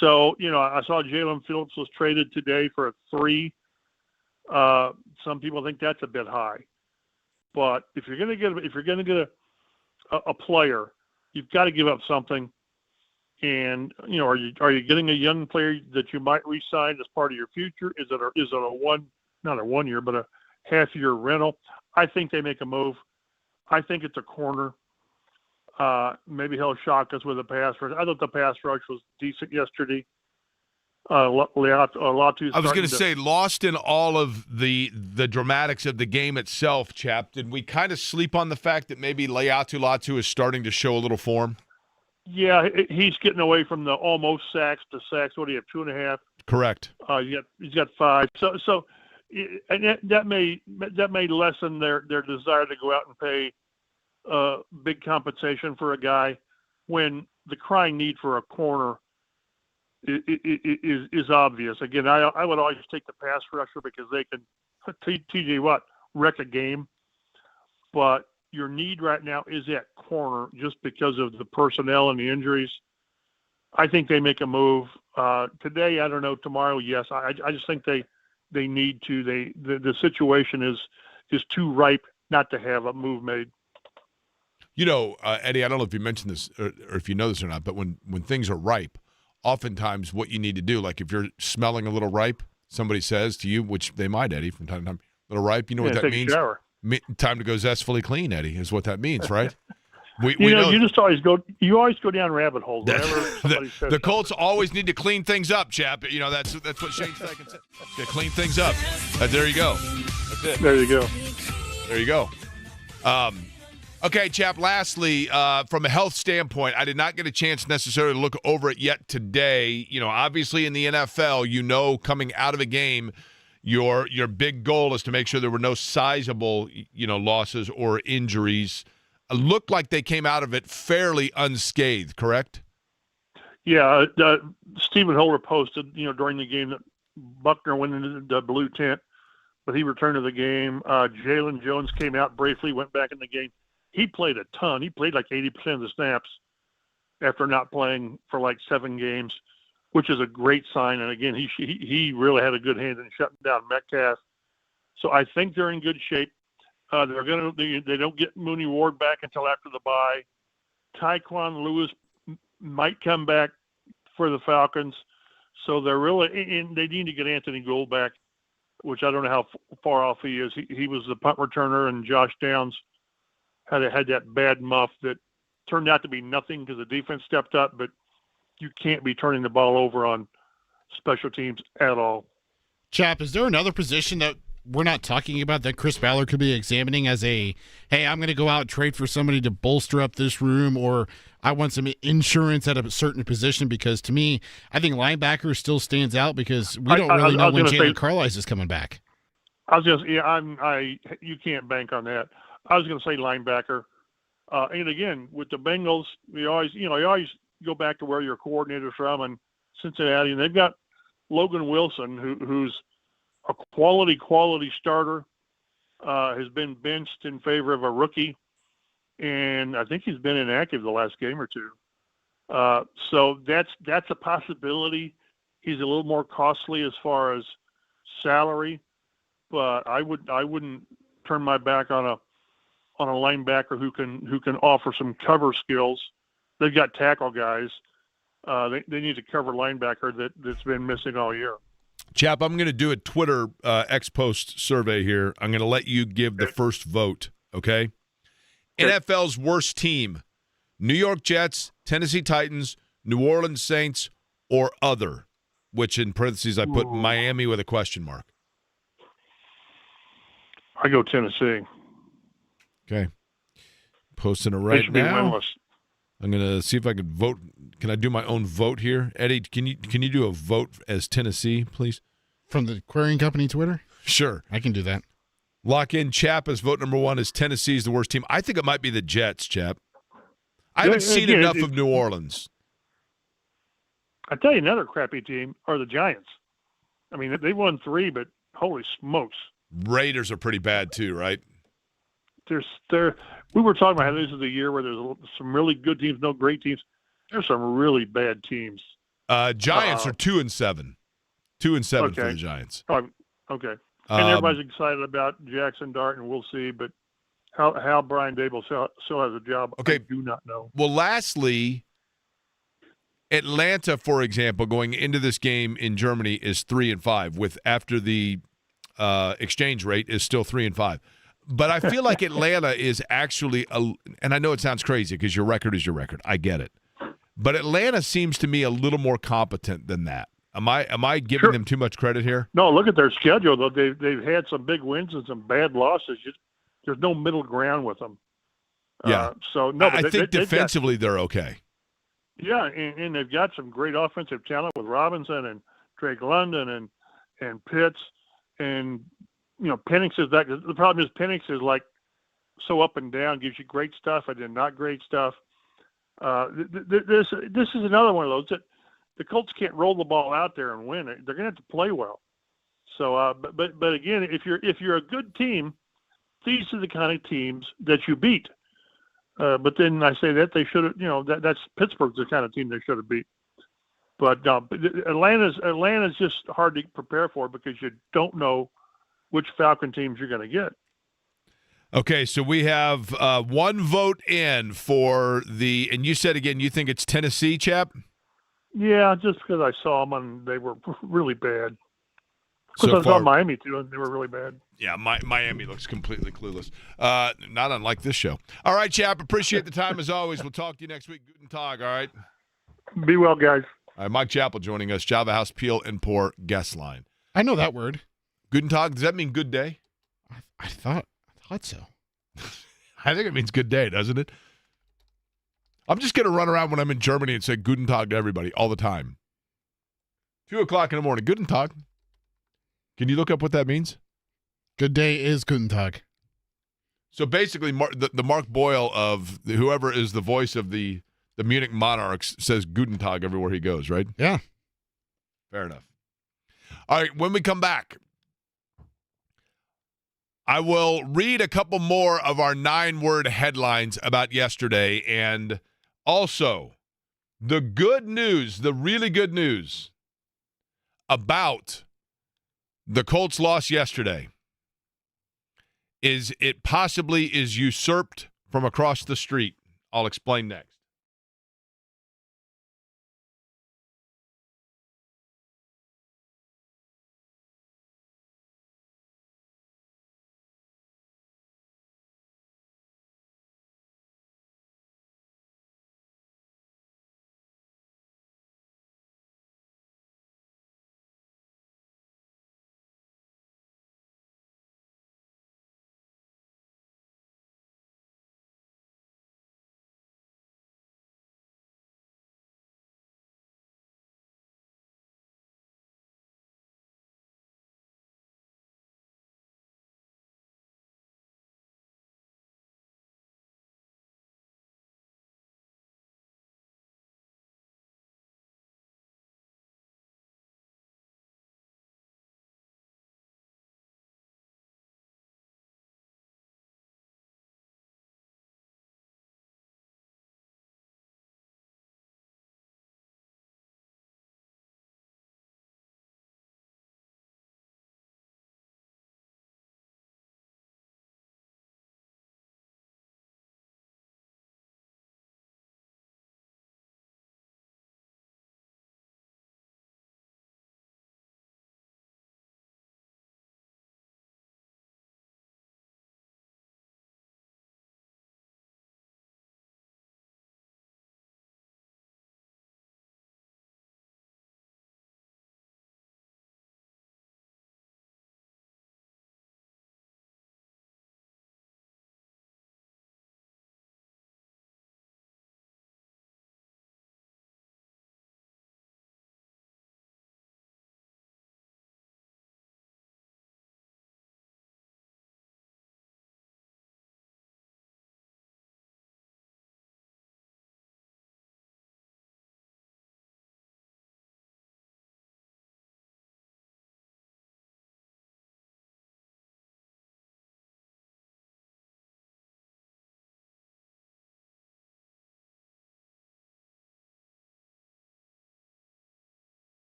So, I saw Jalen Phillips was traded today for a 3. Some people think that's a bit high, but if you're going to get a player, you've got to give up something. And are you getting a young player that you might re-sign as part of your future? Is it a 1, not a 1 year, but a half-year rental? I think they make a move. I think it's a corner. Maybe he'll shock us with a pass rush. I thought the pass rush was decent yesterday. I was going to say, lost in all of the dramatics of the game itself, Chap, did we kind of sleep on the fact that maybe Latu is starting to show a little form? Yeah, he's getting away from the almost sacks to sacks. What do you have, 2.5? Correct. He's got 5. So and that may lessen their desire to go out and pay big compensation for a guy when the crying need for a corner is obvious. Again, I would always take the pass rusher because they can, TJ Watt, wreck a game. But your need right now is at corner just because of the personnel and the injuries. I think they make a move today. I don't know. Tomorrow, yes. I just think they need to. The situation is too ripe not to have a move made. Eddie, I don't know if you mentioned this or if you know this or not, but when things are ripe, oftentimes what you need to do, like if you're smelling a little ripe, somebody says to you, which they might, Eddie, from time to time, a little ripe, you know what that means? Shower. Time to go zestfully clean, Eddie, is what that means, right? We know. You always go down rabbit holes whenever somebody says the Colts always need to clean things up, chap. That's what Shane Steichen said. To clean things up. There you go. That's it. There you go. There you go. Okay, chap, lastly, from a health standpoint, I did not get a chance necessarily to look over it yet today. Obviously in the NFL, coming out of a game, your big goal is to make sure there were no sizable, losses or injuries. It looked like they came out of it fairly unscathed, correct? Yeah, Stephen Holder posted, during the game that Buckner went into the blue tent, but he returned to the game. Jalen Jones came out briefly, went back in the game. He played a ton. He played like 80% of the snaps after not playing for like 7 games, which is a great sign. And again, he really had a good hand in shutting down Metcalf. So I think they're in good shape. They don't get Mooney Ward back until after the bye. Tyquan Lewis might come back for the Falcons. So they're they need to get Anthony Gould back, which I don't know how far off he is. He was the punt returner, and Josh Downs had that bad muff that turned out to be nothing because the defense stepped up, but you can't be turning the ball over on special teams at all. Chap, is there another position that we're not talking about that Chris Ballard could be examining as hey, I'm going to go out and trade for somebody to bolster up this room, or I want some insurance at a certain position? Because to me, I think linebacker still stands out because we don't really know when Jalen Carlisle is coming back. I was just, you can't bank on that. I was going to say linebacker. And again, with the Bengals, you always go back to where your coordinator's from, and Cincinnati, and they've got Logan Wilson, who's a quality starter, has been benched in favor of a rookie, and I think he's been inactive the last game or two. So that's a possibility. He's a little more costly as far as salary, but I wouldn't turn my back on a linebacker who can offer some cover skills. They've got tackle guys. They need a cover linebacker that's been missing all year. Chap, I'm going to do a Twitter ex-post survey here. I'm going to let you give the first vote, okay? NFL's worst team, New York Jets, Tennessee Titans, New Orleans Saints, or other, which in parentheses I put Miami with a question mark. I go Tennessee. Okay. Posting it right should be now. winless. I'm going to see if I can vote. Can I do my own vote here? Eddie, can you do a vote as Tennessee, please? From the Querying Company Twitter? Sure. I can do that. Lock in Chap as vote number 1 as Tennessee is the worst team. I think it might be the Jets, Chap. I haven't seen enough of New Orleans. I tell you, another crappy team are the Giants. I mean, they won 3, but holy smokes. Raiders are pretty bad too, right? We were talking about how this is a year where there's some really good teams, no great teams. There's some really bad teams. Giants are 2-7. 2-7 for the Giants. Oh, okay. And everybody's excited about Jackson Dart, and we'll see. But how Brian Dable still has a job, I do not know. Well, lastly, Atlanta, for example, going into this game in Germany is 3-5. With after the exchange rate is still 3-5. But I feel like Atlanta is actually, and I know it sounds crazy because your record is your record. I get it. But Atlanta seems to me a little more competent than that. Am I giving them too much credit here? No, look at their schedule, though. They've had some big wins and some bad losses. There's no middle ground with them. Yeah. I think defensively they're okay. Yeah, and they've got some great offensive talent with Robinson and Drake London and Pitts. And, Penix is that. The problem is Penix is like so up and down, gives you great stuff and then not great stuff. This is another one of those that the Colts can't roll the ball out there and win it. They're going to have to play well. So, but again, if you're a good team, these are the kind of teams that you beat. But then I say that they should have, that's Pittsburgh's the kind of team they should have beat. But Atlanta's just hard to prepare for because you don't know which Falcon teams you're going to get. Okay, so we have one vote in for the, and you said again, you think it's Tennessee, Chap? Yeah, just because I saw them and they were really bad. Because So I saw far, Miami too, and they were really bad. yeah, Miami looks completely clueless. Not unlike this show. All right, Chap, appreciate the time as always. We'll talk to you next week. Guten Tag, all right? Be well, guys. All right, Mike Chappell joining us, Java House Peel and Pour guest line. I know that word. Guten Tag, does that mean good day? I thought so. I think it means good day, doesn't it? I'm just going to run around when I'm in Germany and say Guten Tag to everybody all the time. 2 o'clock in the morning, Guten Tag. Can you look up what that means? Good day is Guten Tag. So basically, the Mark Boyle of whoever is the voice of the Munich Monarchs says Guten Tag everywhere he goes, right? Yeah. Fair enough. All right, when we come back, I will read a couple more of our 9-word headlines about yesterday, and also the good news, the really good news about the Colts' loss yesterday is it possibly is usurped from across the street. I'll explain next.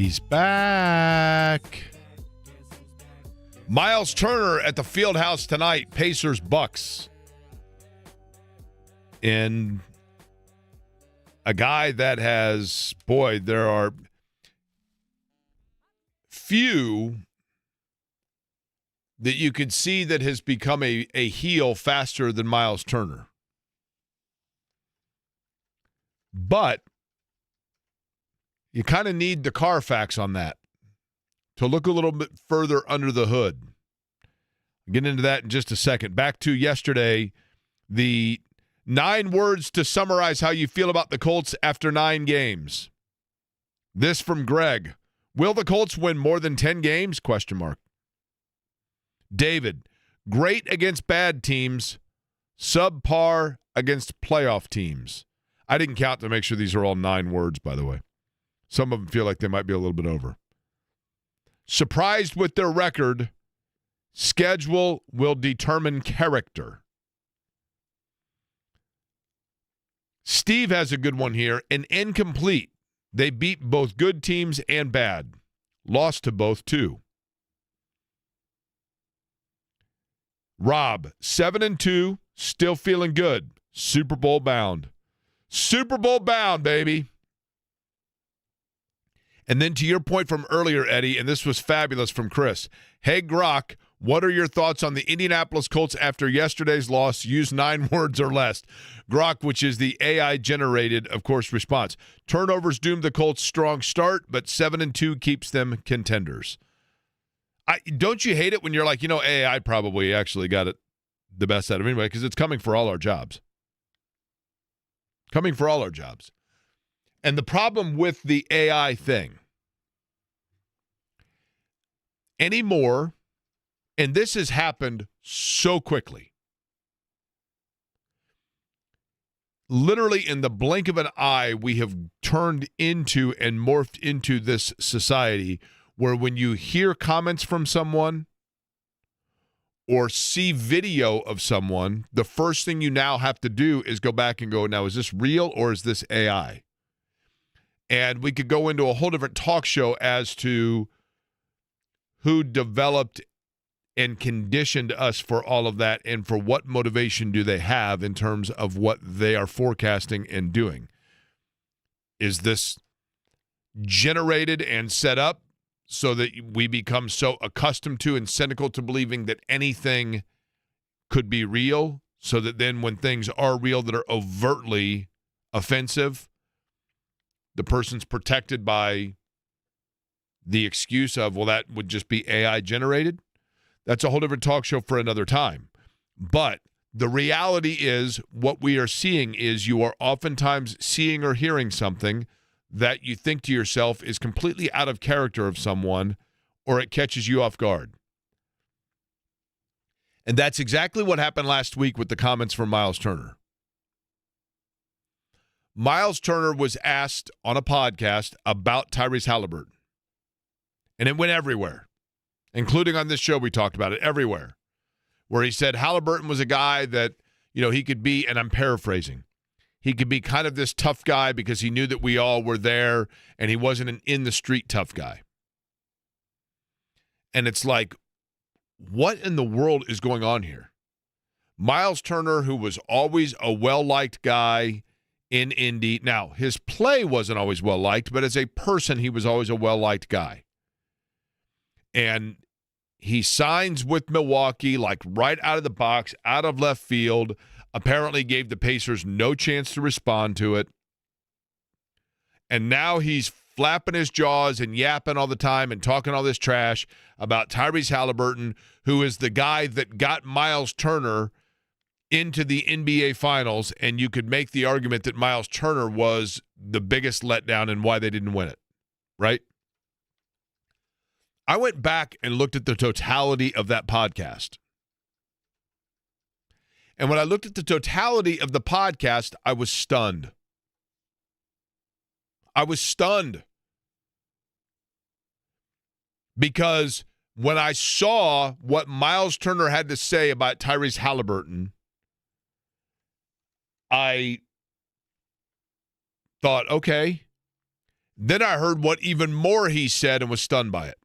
He's back. Myles Turner at the Fieldhouse tonight. Pacers Bucks. And a guy that has, boy, there are few that you could see that has become a heel faster than Myles Turner. But you kind of need the Carfax on that to look a little bit further under the hood. I'll get into that in just a second. Back to yesterday, the 9 words to summarize how you feel about the Colts after 9 games. This from Greg. Will the Colts win more than 10 games? Question mark. David, great against bad teams, subpar against playoff teams. I didn't count to make sure these are all 9 words, by the way. Some of them feel like they might be a little bit over. Surprised with their record, schedule will determine character. Steve has a good one here. An incomplete. They beat both good teams and bad. Lost to both, too. Rob, 7-2, still feeling good. Super Bowl bound. Super Bowl bound, baby. And then to your point from earlier, Eddie, and this was fabulous from Chris. Hey, Grok, what are your thoughts on the Indianapolis Colts after yesterday's loss? Use 9 words or less. Grok, which is the AI-generated, of course, response. Turnovers doomed the Colts' strong start, but 7-2 keeps them contenders. Don't you hate it when you're like, AI probably actually got it the best out of anybody because it's coming for all our jobs. Coming for all our jobs. And the problem with the AI thing anymore, and this has happened so quickly, literally in the blink of an eye, we have turned into and morphed into this society where when you hear comments from someone or see video of someone, the first thing you now have to do is go back and go, now, is this real or is this AI? And we could go into a whole different talk show as to who developed and conditioned us for all of that and for what motivation do they have in terms of what they are forecasting and doing. Is this generated and set up so that we become so accustomed to and cynical to believing that anything could be real, so that then when things are real that are overtly offensive, the person's protected by the excuse of, well, that would just be AI generated? That's a whole different talk show for another time. But the reality is what we are seeing is you are oftentimes seeing or hearing something that you think to yourself is completely out of character of someone, or it catches you off guard. And that's exactly what happened last week with the comments from Myles Turner. Myles Turner was asked on a podcast about Tyrese Halliburton. And it went everywhere, including on this show. We talked about it everywhere, where he said Halliburton was a guy that, he could be, and I'm paraphrasing, he could be kind of this tough guy because he knew that we all were there and he wasn't an in-the-street tough guy. And it's like, what in the world is going on here? Myles Turner, who was always a well-liked guy in Indy. Now, his play wasn't always well-liked, but as a person, he was always a well-liked guy. And he signs with Milwaukee, like right out of the box, out of left field, apparently gave the Pacers no chance to respond to it. And now he's flapping his jaws and yapping all the time and talking all this trash about Tyrese Halliburton, who is the guy that got Myles Turner into the NBA Finals, and you could make the argument that Myles Turner was the biggest letdown and why they didn't win it, right? I went back and looked at the totality of that podcast. And when I looked at the totality of the podcast, I was stunned. I was stunned. Because when I saw what Myles Turner had to say about Tyrese Halliburton, I thought, okay, Then I heard what even more he said and was stunned by it.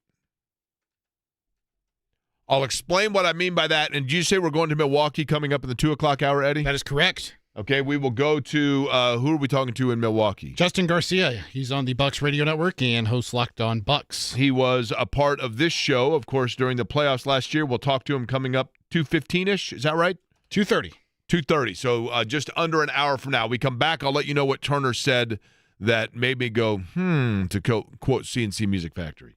I'll explain what I mean by that. And did you say we're going to Milwaukee coming up in the 2 o'clock hour, Eddie? That is correct. Okay, we will go to, who are we talking to in Milwaukee? Justin Garcia. He's on the Bucks Radio Network and hosts Locked On Bucks. He was a part of this show, of course, during the playoffs last year. We'll talk to him coming up 2:15-ish. Is that right? 2:30. 2:30. So just under an hour from now. We come back, I'll let you know what Turner said that made me go, to quote CNC Music Factory.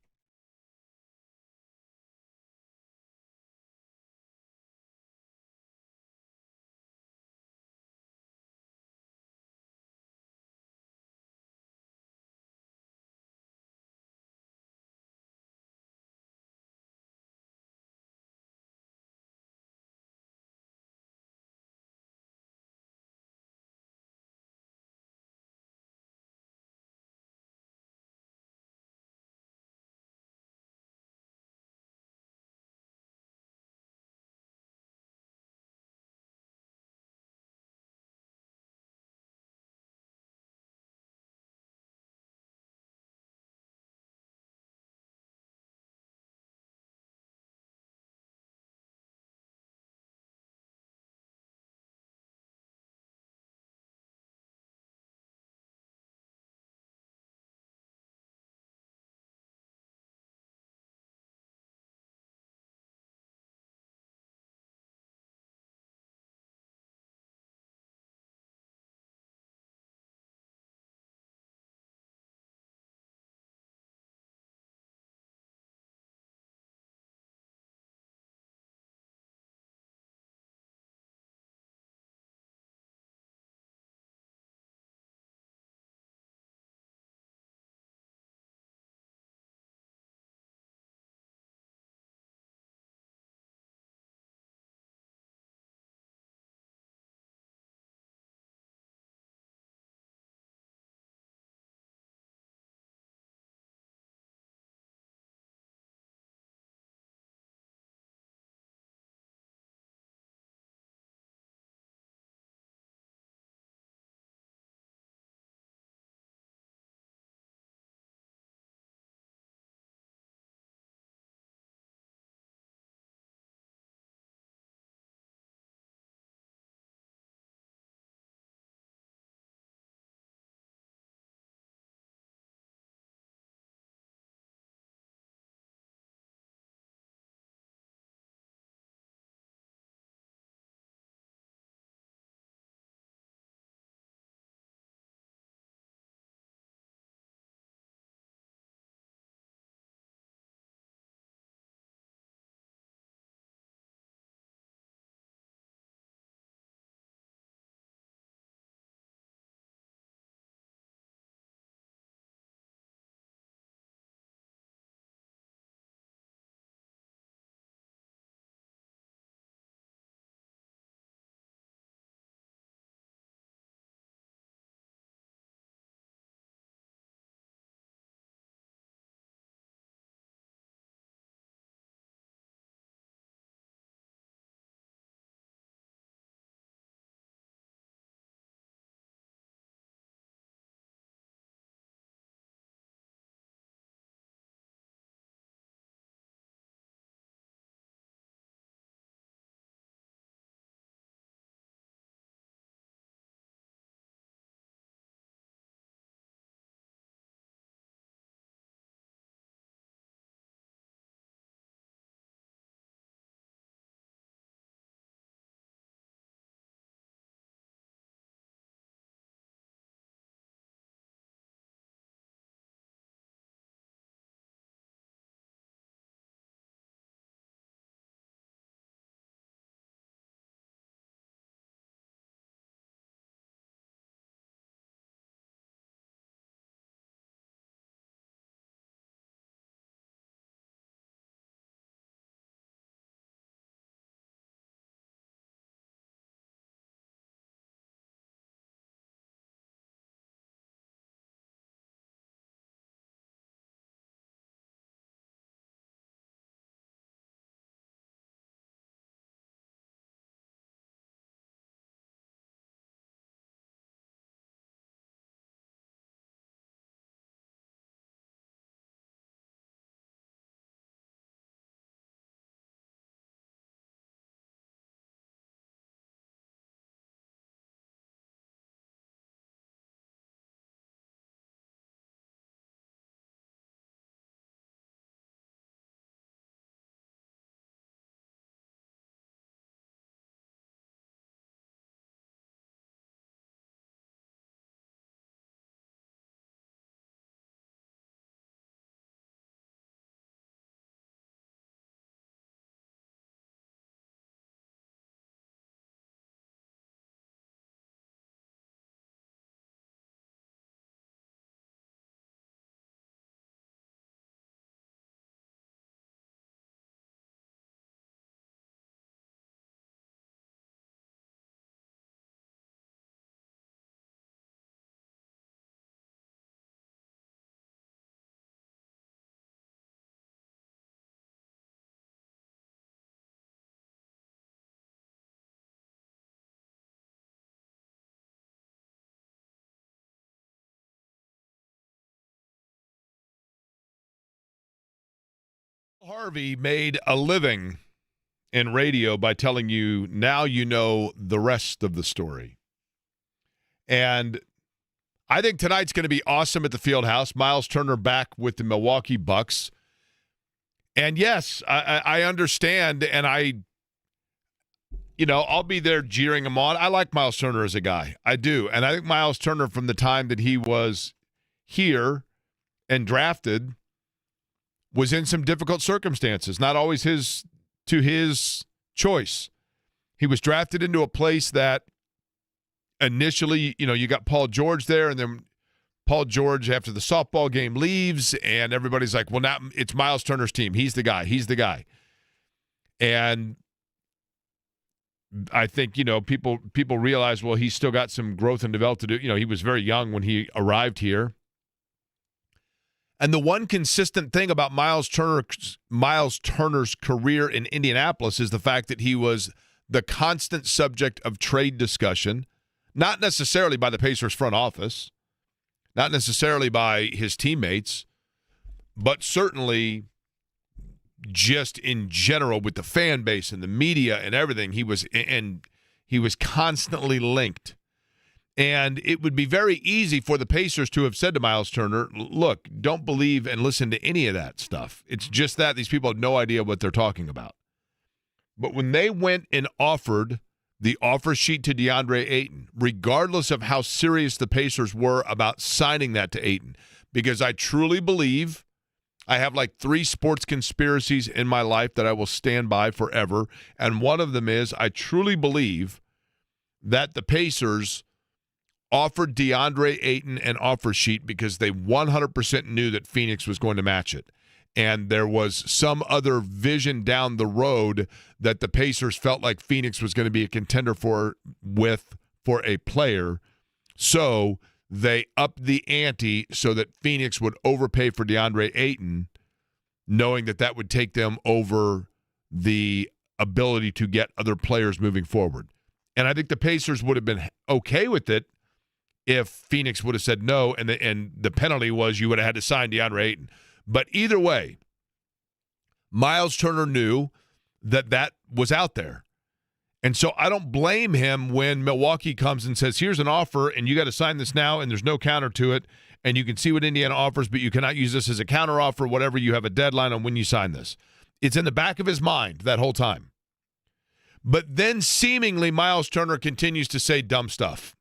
Harvey made a living in radio by telling you now you know the rest of the story. And I think tonight's going to be awesome at the Fieldhouse. Myles Turner back with the Milwaukee Bucks. And yes, I understand, and I'll be there jeering him on. I like Myles Turner as a guy. I do. And I think Myles Turner, from the time that he was here and drafted, was in some difficult circumstances, not always to his choice. He was drafted into a place that initially, you got Paul George there, and then Paul George, after the softball game, leaves, and everybody's like, well, now it's Myles Turner's team. He's the guy. He's the guy. And I think, people realize, well, he's still got some growth and develop to do. He was very young when he arrived here. And the one consistent thing about Myles Turner's career in Indianapolis is the fact that he was the constant subject of trade discussion, not necessarily by the Pacers front office, not necessarily by his teammates, but certainly just in general with the fan base and the media and everything. He was constantly linked. And it would be very easy for the Pacers to have said to Myles Turner, look, don't believe and listen to any of that stuff. It's just that these people have no idea what they're talking about. But when they went and offered the offer sheet to DeAndre Ayton, regardless of how serious the Pacers were about signing that to Ayton, because I truly believe I have like 3 sports conspiracies in my life that I will stand by forever, and one of them is I truly believe that the Pacers offered DeAndre Ayton an offer sheet because they 100% knew that Phoenix was going to match it. And there was some other vision down the road that the Pacers felt like Phoenix was going to be a contender for a player. So they upped the ante so that Phoenix would overpay for DeAndre Ayton, knowing that would take them over the ability to get other players moving forward. And I think the Pacers would have been okay with it if Phoenix would have said no, and the penalty was you would have had to sign DeAndre Ayton. But either way, Myles Turner knew that was out there. And so I don't blame him when Milwaukee comes and says, here's an offer, and you got to sign this now, and there's no counter to it, and you can see what Indiana offers, but you cannot use this as a counter offer, whatever. You have a deadline on when you sign this. It's in the back of his mind that whole time. But then seemingly Myles Turner continues to say dumb stuff.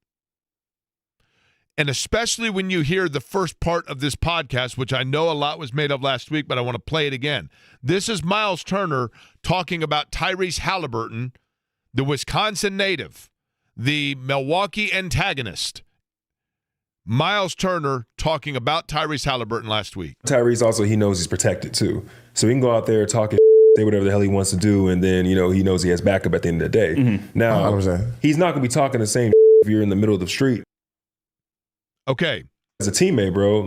And especially when you hear the first part of this podcast, which I know a lot was made of last week, but I want to play it again. This is Myles Turner talking about Tyrese Halliburton, the Wisconsin native, the Milwaukee antagonist. Myles Turner talking about Tyrese Halliburton last week. Tyrese also, he knows he's protected too. So he can go out there talking, say whatever the hell he wants to do, and then, he knows he has backup at the end of the day. Mm-hmm. Now, 100%. He's not going to be talking the same if you're in the middle of the street. Okay. As a teammate, bro.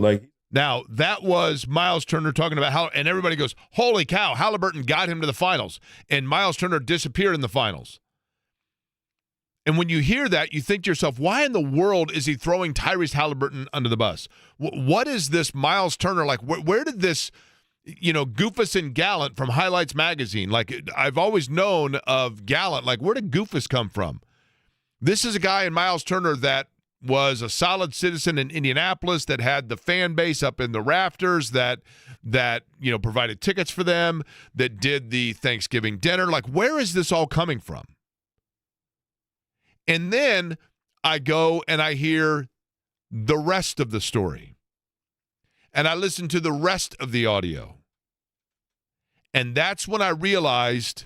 Now, that was Myles Turner talking about how, and everybody goes, holy cow, Halliburton got him to the finals, and Myles Turner disappeared in the finals. And when you hear that, you think to yourself, why in the world is he throwing Tyrese Halliburton under the bus? What is this Myles Turner like? Where did this, Goofus and Gallant from Highlights Magazine, I've always known of Gallant, where did Goofus come from? This is a guy in Myles Turner that was a solid citizen in Indianapolis, that had the fan base up in the rafters, that provided tickets for them, that did the Thanksgiving dinner. Where is this all coming from? And then I go and I hear the rest of the story. And I listen to the rest of the audio. And that's when I realized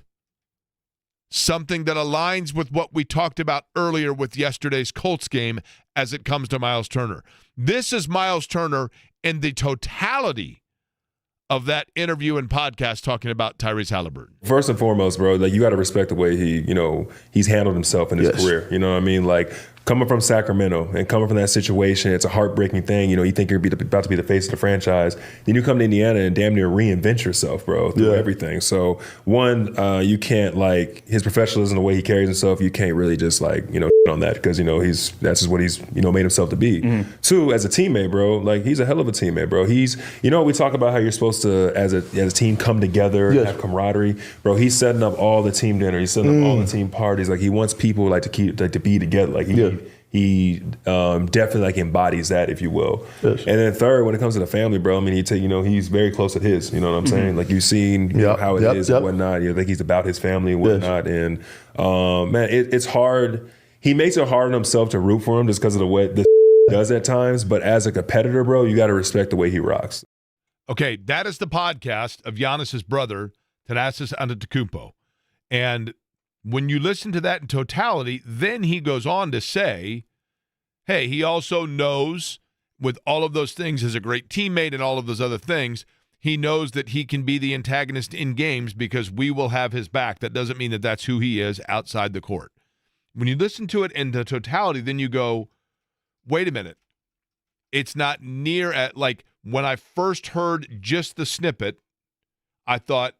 something that aligns with what we talked about earlier with yesterday's Colts game as it comes to Myles Turner. This is Myles Turner in the totality of that interview and podcast talking about Tyrese Halliburton. First and foremost, bro, you got to respect the way he's handled himself in his career. You know what I mean? Coming from Sacramento and coming from that situation, it's a heartbreaking thing. You think you're about to be the face of the franchise. Then you come to Indiana and damn near reinvent yourself, bro, through everything. So, one, you can't, his professionalism, the way he carries himself, you can't really just, on that because that's just what he's made himself to be. Mm-hmm. Two, as a teammate, bro, like he's a hell of a teammate, bro. He's we talk about how you're supposed to as a team come together, and have camaraderie, bro. He's setting up all the team dinner, he's setting up all the team parties. Like he wants people to be together. Like he definitely like embodies that, if you will. Yes. And then third, when it comes to the family, bro, I mean, he's very close with his. You know what I'm saying? Like you've seen how it is and whatnot. Like he's about his family and whatnot. And man, it's hard. He makes it hard on himself to root for him just because of the way this does at times. But as a competitor, bro, you got to respect the way he rocks. Okay, that is the podcast of Giannis's brother, Thanasis Antetokounmpo. And when you listen to that in totality, then he goes on to say, hey, he also knows with all of those things as a great teammate and all of those other things, he knows that he can be the antagonist in games because we will have his back. That doesn't mean that that's who he is outside the court. When you listen to it in the totality, then you go, wait a minute. It's not near at, like, when I first heard just the snippet, I thought,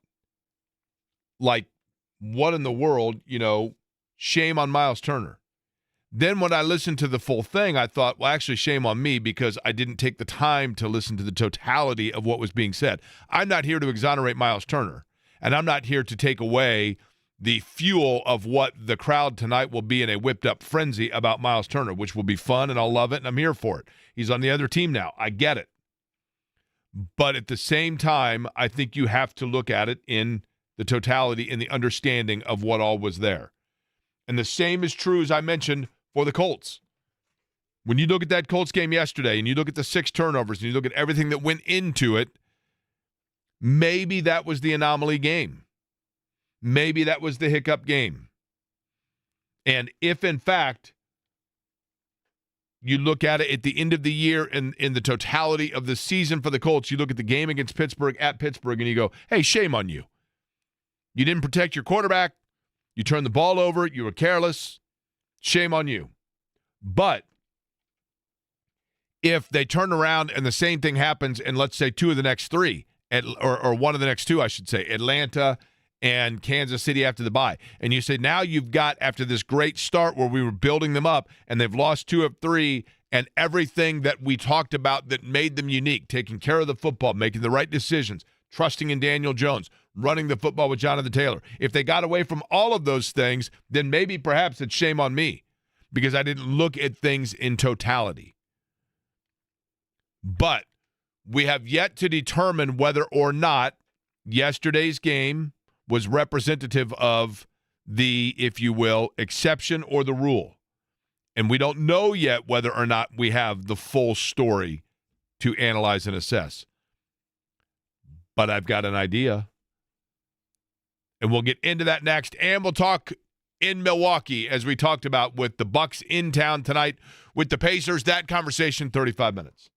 like, what in the world, shame on Myles Turner. Then when I listened to the full thing, I thought, well, actually, shame on me because I didn't take the time to listen to the totality of what was being said. I'm not here to exonerate Myles Turner, and I'm not here to take away the fuel of what the crowd tonight will be in a whipped-up frenzy about Myles Turner, which will be fun, and I'll love it, and I'm here for it. He's on the other team now. I get it. But at the same time, I think you have to look at it in the totality, in the understanding of what all was there. And the same is true, as I mentioned, for the Colts. When you look at that Colts game yesterday, and you look at the 6 turnovers, and you look at everything that went into it, maybe that was the anomaly game. Maybe that was the hiccup game. And if, in fact, you look at it at the end of the year and in the totality of the season for the Colts, you look at the game against Pittsburgh at Pittsburgh, and you go, hey, shame on you. You didn't protect your quarterback. You turned the ball over. You were careless. Shame on you. But if they turn around and the same thing happens in, let's say, 2 of the next 3, or 1 of the next 2, I should say, Atlanta and Kansas City after the bye. And you say, now you've got, after this great start where we were building them up, and they've lost 2 of 3, and everything that we talked about that made them unique, taking care of the football, making the right decisions, trusting in Daniel Jones, running the football with Jonathan Taylor. If they got away from all of those things, then maybe perhaps it's shame on me because I didn't look at things in totality. But we have yet to determine whether or not yesterday's game was representative of the, if you will, exception or the rule. And we don't know yet whether or not we have the full story to analyze and assess. But I've got an idea. And we'll get into that next. And we'll talk in Milwaukee, as we talked about, with the Bucks in town tonight with the Pacers. That conversation, 35 minutes.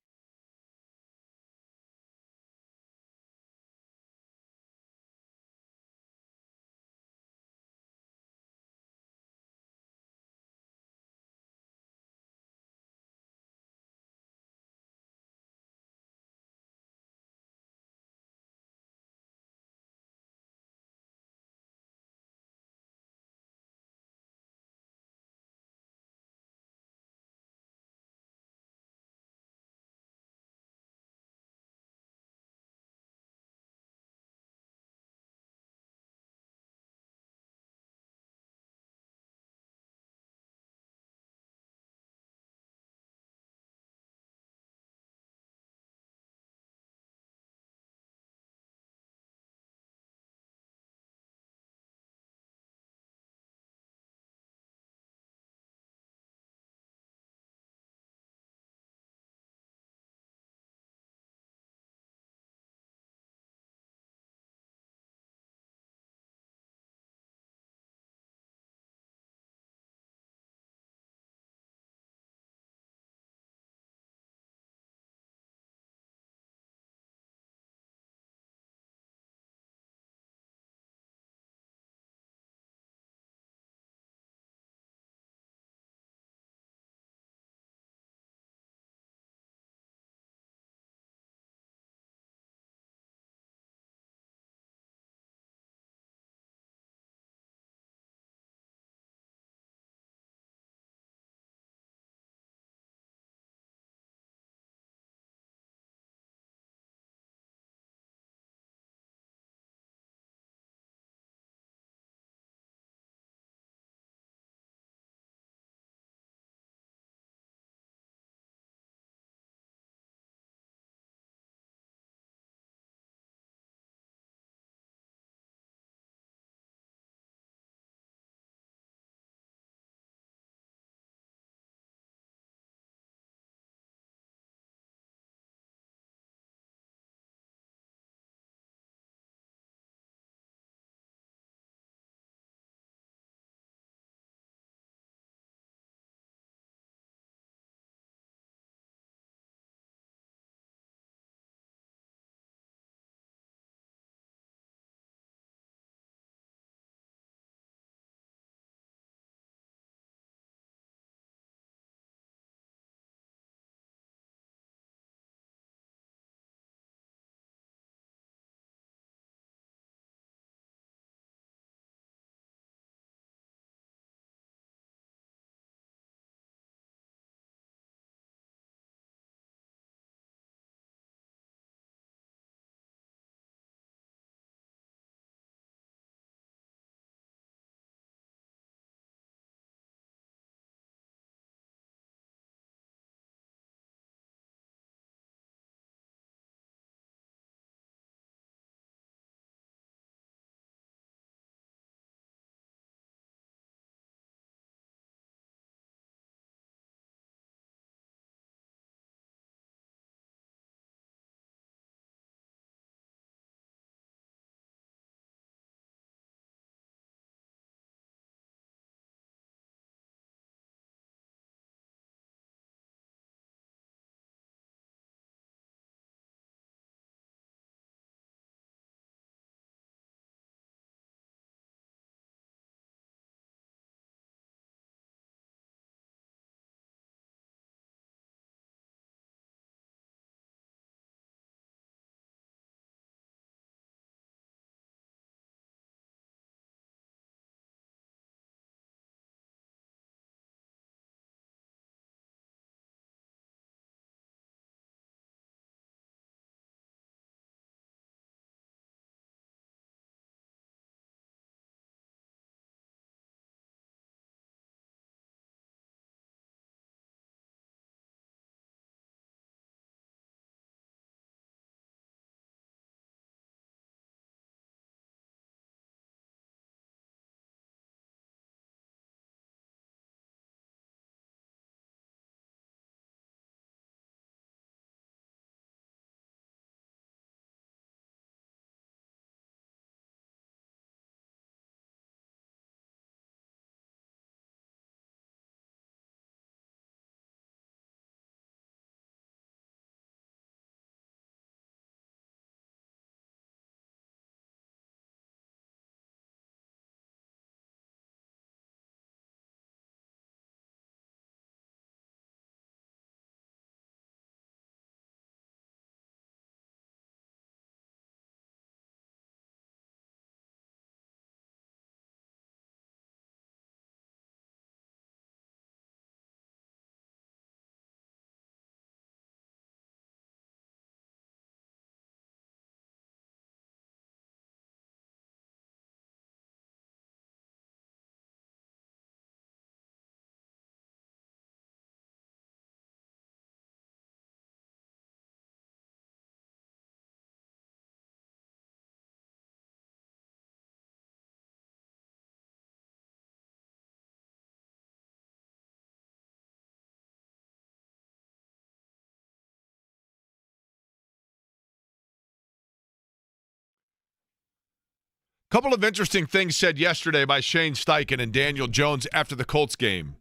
Couple of interesting things said yesterday by Shane Steichen and Daniel Jones after the Colts game.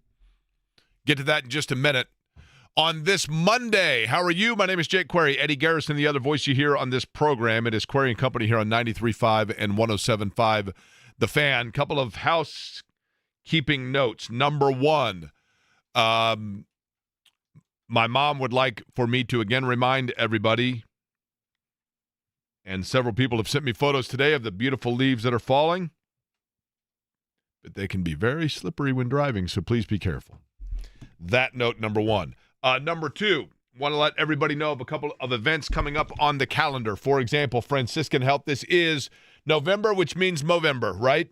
Get to that in just a minute. On this Monday, how are you? My name is Jake Query. Eddie Garrison, the other voice you hear on this program. It is Query and Company here on 93.5 and 107.5 The Fan. Couple of housekeeping notes. Number one, my mom would like for me to again remind everybody, and several people have sent me photos today of the beautiful leaves that are falling, but they can be very slippery when driving, so please be careful. That note, number one. Number two, want to let everybody know of a couple of events coming up on the calendar. For example, Franciscan Health. This is November, which means Movember, right?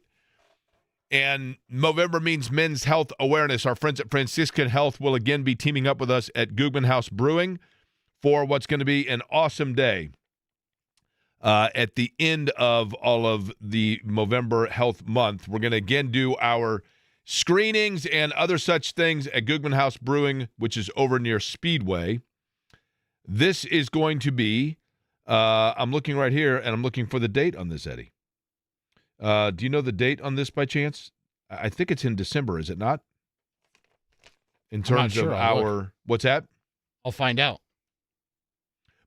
And Movember means Men's Health Awareness. Our friends at Franciscan Health will again be teaming up with us at Gugman House Brewing for what's going to be an awesome day. At the end of all of the Movember Health Month, we're going to again do our screenings and other such things at Gugman House Brewing, which is over near Speedway. This is going to be, I'm looking right here, and I'm looking for the date on this, Eddie. Do you know the date on this by chance? I think it's in December, is it not? In terms of our, what's that? I'll find out.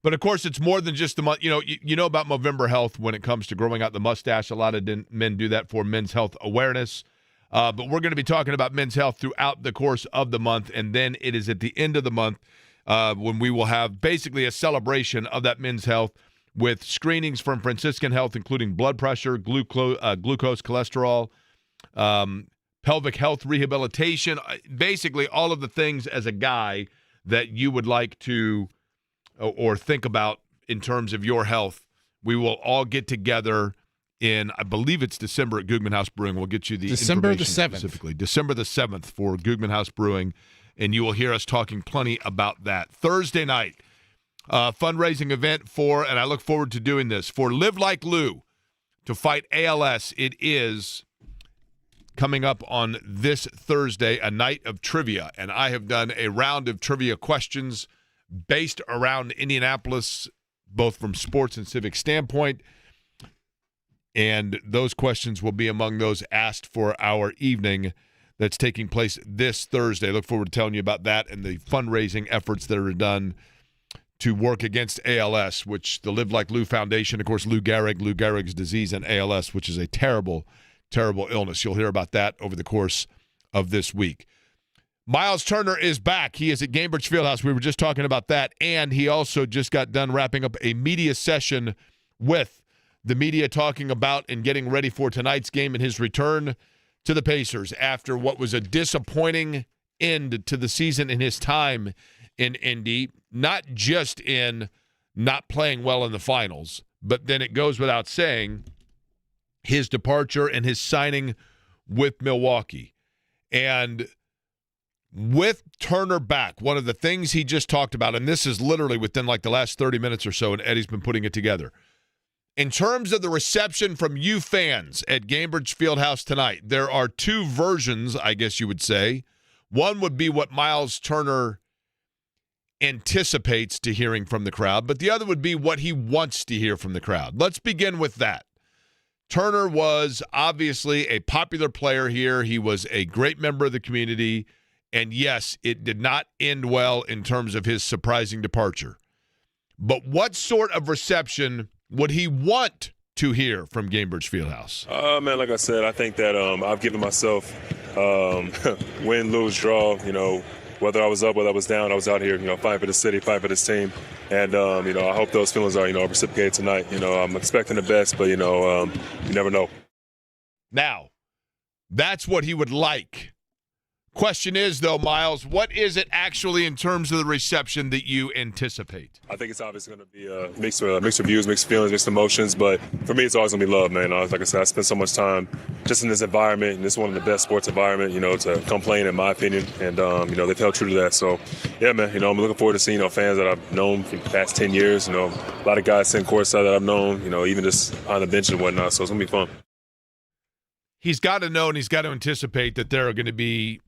But, of course, it's more than just the month. You know about Movember Health when it comes to growing out the mustache. A lot of men do that for Men's Health Awareness. But we're going to be talking about men's health throughout the course of the month, and then it is at the end of the month when we will have basically a celebration of that men's health with screenings from Franciscan Health, including blood pressure, glucose, cholesterol, pelvic health rehabilitation, basically all of the things as a guy that you would like to or think about in terms of your health. We will all get together in, I believe it's December at Gugman House Brewing. We'll get you the December the 7th. Specifically. December the 7th for Gugman House Brewing, and you will hear us talking plenty about that. Thursday night, fundraising event for, and I look forward to doing this, for Live Like Lou to fight ALS. It is coming up on this Thursday, a night of trivia, and I have done a round of trivia questions based around Indianapolis, both from sports and civic standpoint. And those questions will be among those asked for our evening that's taking place this Thursday. I look forward to telling you about that and the fundraising efforts that are done to work against ALS, which the Live Like Lou Foundation, of course, Lou Gehrig's disease, and ALS, which is a terrible, terrible illness. You'll hear about that over the course of this week. Myles Turner is back. He is at Gainbridge Fieldhouse. We were just talking about that. And he also just got done wrapping up a media session with the media, talking about and getting ready for tonight's game and his return to the Pacers after what was a disappointing end to the season in his time in Indy, not just in not playing well in the finals, but then it goes without saying his departure and his signing with Milwaukee. And with Turner back, one of the things he just talked about, and this is literally within like the last 30 minutes or so, and Eddie's been putting it together. In terms of the reception from you fans at Gainbridge Fieldhouse tonight, there are two versions, I guess you would say. One would be what Myles Turner anticipates to hearing from the crowd, but the other would be what he wants to hear from the crowd. Let's begin with that. Turner was obviously a popular player here. He was a great member of the community. And yes, it did not end well in terms of his surprising departure. But what sort of reception would he want to hear from Gainbridge Fieldhouse? Man, like I said, I think that I've given myself win, lose, draw, whether I was up, whether I was down, I was out here, fighting for the city, fighting for this team. And, I hope those feelings are, reciprocated tonight. I'm expecting the best, but, you never know. Now, that's what he would like. Question is, though, Myles, what is it actually in terms of the reception that you anticipate? I think it's obviously going to be a mixed reviews, mixed feelings, mixed emotions. But for me, it's always going to be love, man. Like I said, I spent so much time just in this environment, and this is one of the best sports environment, to complain, in my opinion. And, they've held true to that. So, yeah, man, I'm looking forward to seeing, fans that I've known for the past 10 years. A lot of guys sitting courtside that I've known, even just on the bench and whatnot. So it's going to be fun. He's got to know and he's got to anticipate that there are going to be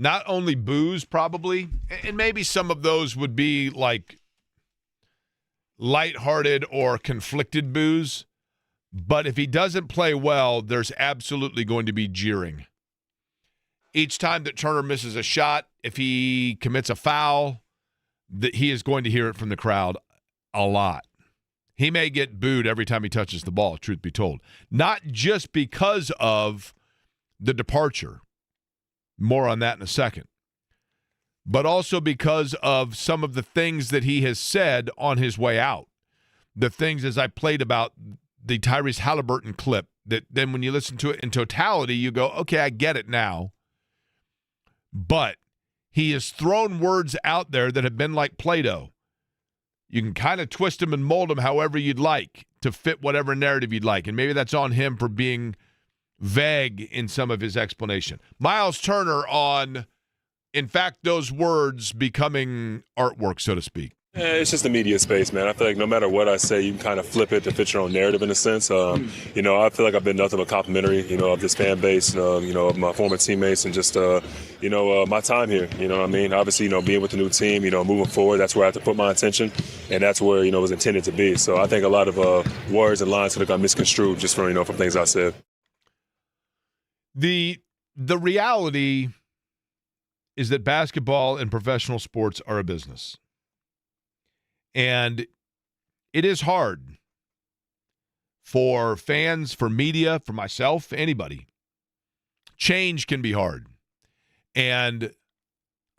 not only boos, probably, and maybe some of those would be like lighthearted or conflicted boos, But if he doesn't play well, there's absolutely going to be jeering. Each time that Turner misses a shot, if he commits a foul, that he is going to hear it from the crowd a lot. He may get booed every time he touches the ball, truth be told. Not just because of the departure. More on that in a second. But also because of some of the things that he has said on his way out. The things, as I played about the Tyrese Halliburton clip, that then when you listen to it in totality, you go, okay, I get it now. But he has thrown words out there that have been like Play-Doh. You can kind of twist them and mold them however you'd like to fit whatever narrative you'd like. And maybe that's on him for being vague in some of his explanation. Myles Turner on, in fact, those words becoming artwork, so to speak. It's just the media space, man. I feel like no matter what I say, you can kind of flip it to fit your own narrative in a sense. I feel like I've been nothing but complimentary, of this fan base, of my former teammates and just, my time here. You know what I mean? Obviously, being with the new team, moving forward, that's where I have to put my attention, and that's where, it was intended to be. So I think a lot of words and lines could have got misconstrued just from things I said. The reality is that basketball and professional sports are a business. And it is hard for fans, for media, for myself, anybody. Change can be hard. And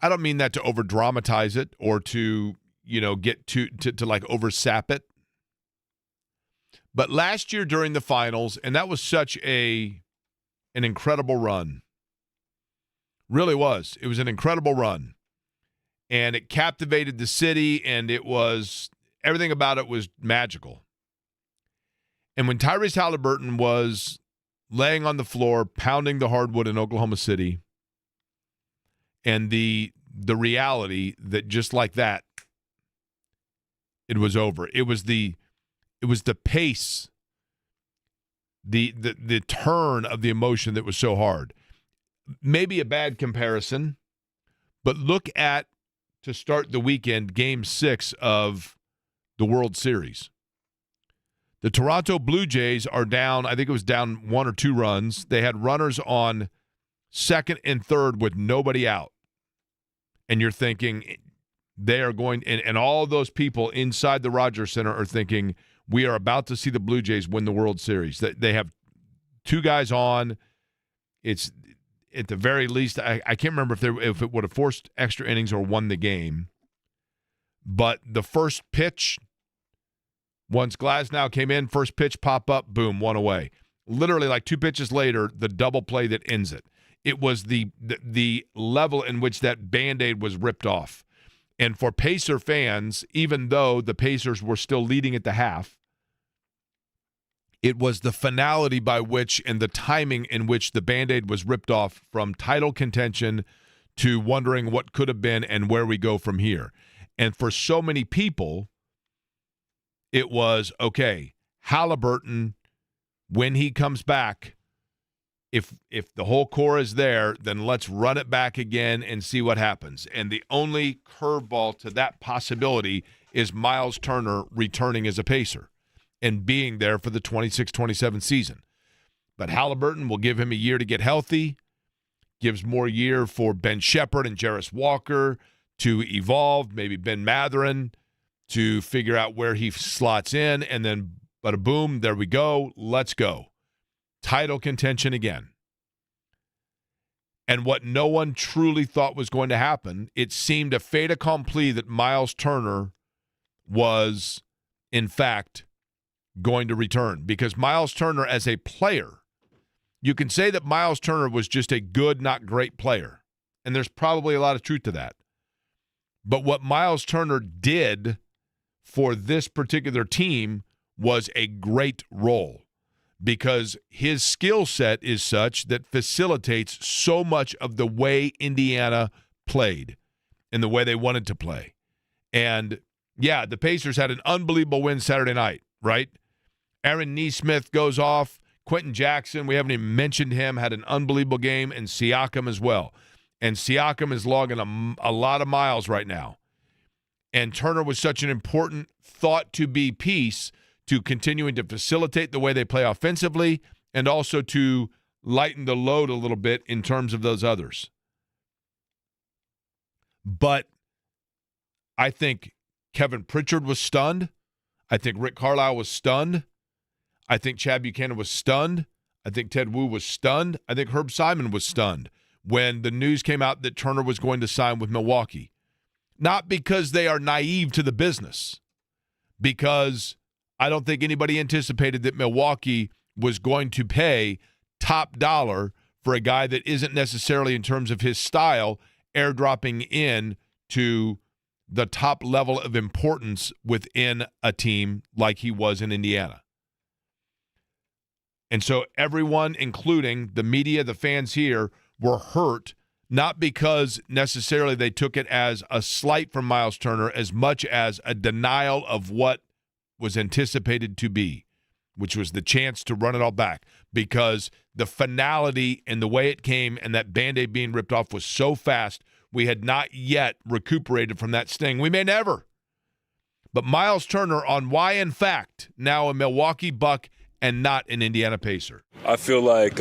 I don't mean that to over-dramatize it or to, get to like over-sap it. But last year during the finals, and that was such an incredible run. Really was. It was an incredible run. And it captivated the city, and everything about it was magical. And when Tyrese Halliburton was laying on the floor, pounding the hardwood in Oklahoma City, and the reality that just like that, it was over. It was the pace, the turn of the emotion that was so hard. Maybe a bad comparison, but look at, to start the weekend, Game 6 of the World Series. The Toronto Blue Jays are down, I think it was down 1 or 2 runs. They had runners on second and third with nobody out. And you're thinking they are going, and all those people inside the Rogers Center are thinking, we are about to see the Blue Jays win the World Series. They have 2 guys on. It's at the very least, I can't remember if it would have forced extra innings or won the game. But the first pitch, once Glasnow came in, first pitch pop up, boom, 1 away. Literally like 2 pitches later, the double play that ends it. It was the level in which that Band-Aid was ripped off. And for Pacer fans, even though the Pacers were still leading at the half, it was the finality by which and the timing in which the Band-Aid was ripped off from title contention to wondering what could have been and where we go from here. And for so many people, it was, okay, Halliburton, when he comes back, if the whole core is there, then let's run it back again and see what happens. And the only curveball to that possibility is Myles Turner returning as a Pacer and being there for the 26-27 season. But Halliburton will give him a year to get healthy, gives more year for Ben Shepherd and Jarris Walker to evolve, maybe Ben Matherin to figure out where he slots in, and then bada boom, there we go, let's go. Title contention again. And what no one truly thought was going to happen, it seemed a fait accompli that Myles Turner was, in fact, going to return, because Myles Turner as a player, you can say that Myles Turner was just a good, not great player, and there's probably a lot of truth to that. But what Myles Turner did for this particular team was a great role, because his skill set is such that facilitates so much of the way Indiana played and the way they wanted to play. And, yeah, the Pacers had an unbelievable win Saturday night, right? Aaron Nesmith goes off. Quentin Jackson, we haven't even mentioned him, had an unbelievable game, and Siakam as well. And Siakam is logging a lot of miles right now. And Turner was such an important thought-to-be piece to continuing to facilitate the way they play offensively and also to lighten the load a little bit in terms of those others. But I think Kevin Pritchard was stunned. I think Rick Carlisle was stunned. I think Chad Buchanan was stunned. I think Ted Wu was stunned. I think Herb Simon was stunned when the news came out that Turner was going to sign with Milwaukee. Not because they are naive to the business, because I don't think anybody anticipated that Milwaukee was going to pay top dollar for a guy that isn't necessarily, in terms of his style, airdropping in to the top level of importance within a team like he was in Indiana. And so everyone, including the media, the fans here, were hurt, not because necessarily they took it as a slight from Myles Turner as much as a denial of what was anticipated to be, which was the chance to run it all back, because the finality and the way it came and that Band-Aid being ripped off was so fast, we had not yet recuperated from that sting. We may never. But Myles Turner on why, in fact, now a Milwaukee Buck and not an Indiana Pacer. I feel like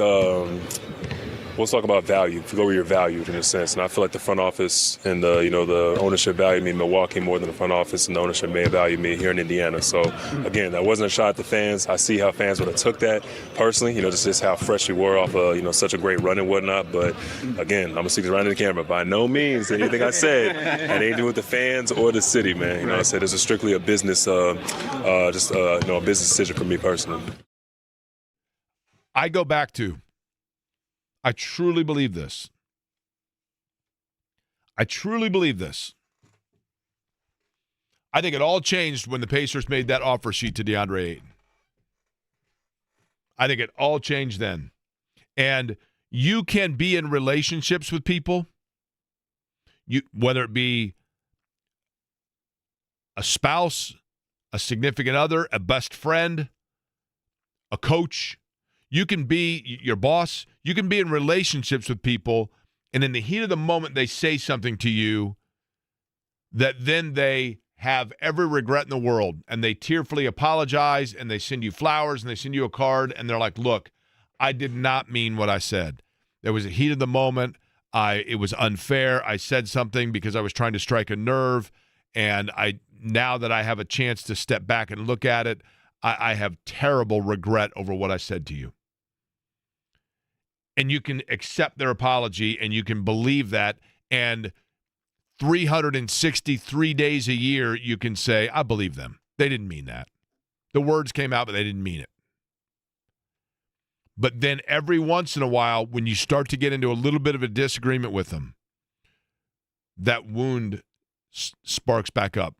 let's talk about value. If you go where you're valued in a sense, and I feel like the front office and the ownership valued me in Milwaukee more than the front office and the ownership may have valued me here in Indiana. So again, that wasn't a shot at the fans. I see how fans would have took that personally. Just how fresh we were off of such a great run and whatnot. But again, I'm gonna see this right in the camera. By no means anything I said had anything with the fans or the city, man. I said this is strictly a business, a business decision for me personally. I go back to, I truly believe this. I truly believe this. I think it all changed when the Pacers made that offer sheet to DeAndre Ayton. I think it all changed then. And you can be in relationships with people, whether it be a spouse, a significant other, a best friend, a coach. You can be your boss. You can be in relationships with people, and in the heat of the moment, they say something to you that then they have every regret in the world, and they tearfully apologize, and they send you flowers, and they send you a card, and they're like, look, I did not mean what I said. There was a heat of the moment. It was unfair. I said something because I was trying to strike a nerve, and now that I have a chance to step back and look at it, I have terrible regret over what I said to you. And you can accept their apology, and you can believe that, and 363 days a year, you can say, I believe them. They didn't mean that. The words came out, but they didn't mean it. But then every once in a while, when you start to get into a little bit of a disagreement with them, that wound sparks back up.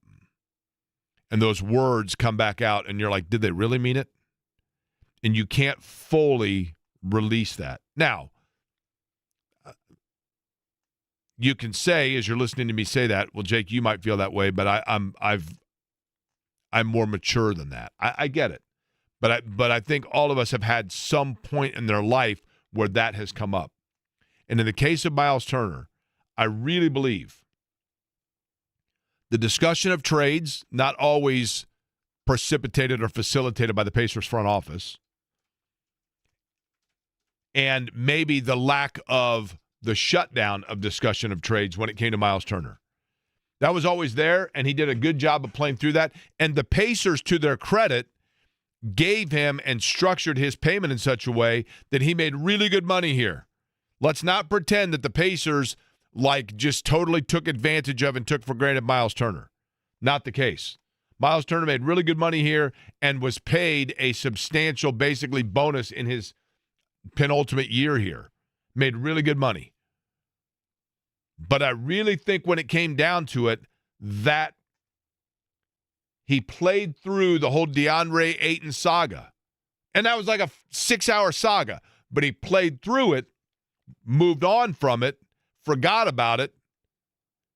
And those words come back out, and you're like, did they really mean it? And you can't fully release that. Now, you can say, as you're listening to me say that, well, Jake, you might feel that way, but I'm more mature than that. I get it. But I think all of us have had some point in their life where that has come up. And in the case of Myles Turner, I really believe the discussion of trades, not always precipitated or facilitated by the Pacers front office, and maybe the lack of the shutdown of discussion of trades when it came to Myles Turner. That was always there, and he did a good job of playing through that. And the Pacers, to their credit, gave him and structured his payment in such a way that he made really good money here. Let's not pretend that the Pacers just totally took advantage of and took for granted Myles Turner. Not the case. Myles Turner made really good money here and was paid a substantial, basically, bonus in his penultimate year here. Made really good money. But I really think when it came down to it, that he played through the whole DeAndre Ayton saga. And that was like a 6-hour saga. But he played through it, moved on from it, forgot about it,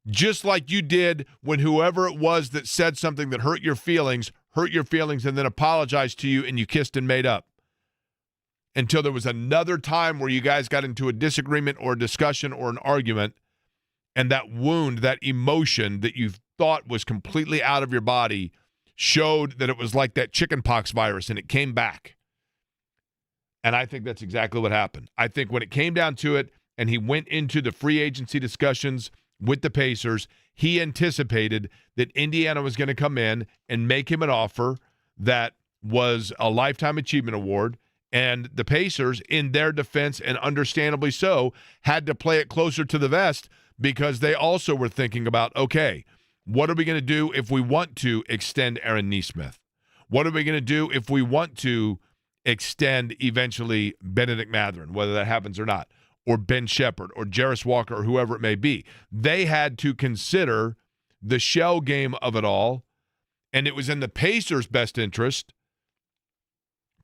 just like you did when whoever it was that said something that hurt your feelings, and then apologized to you, and you kissed and made up. Until there was another time where you guys got into a disagreement or a discussion or an argument, and that wound, that emotion that you thought was completely out of your body, showed that it was like that chickenpox virus and it came back. And I think that's exactly what happened. I think when it came down to it and he went into the free agency discussions with the Pacers, he anticipated that Indiana was going to come in and make him an offer that was a Lifetime Achievement Award. And the Pacers, in their defense, and understandably so, had to play it closer to the vest because they also were thinking about, okay, what are we going to do if we want to extend Aaron Nesmith? What are we going to do if we want to extend eventually Benedict Mathurin, whether that happens or not, or Ben Shepherd, or Jarris Walker, or whoever it may be? They had to consider the shell game of it all, and it was in the Pacers' best interest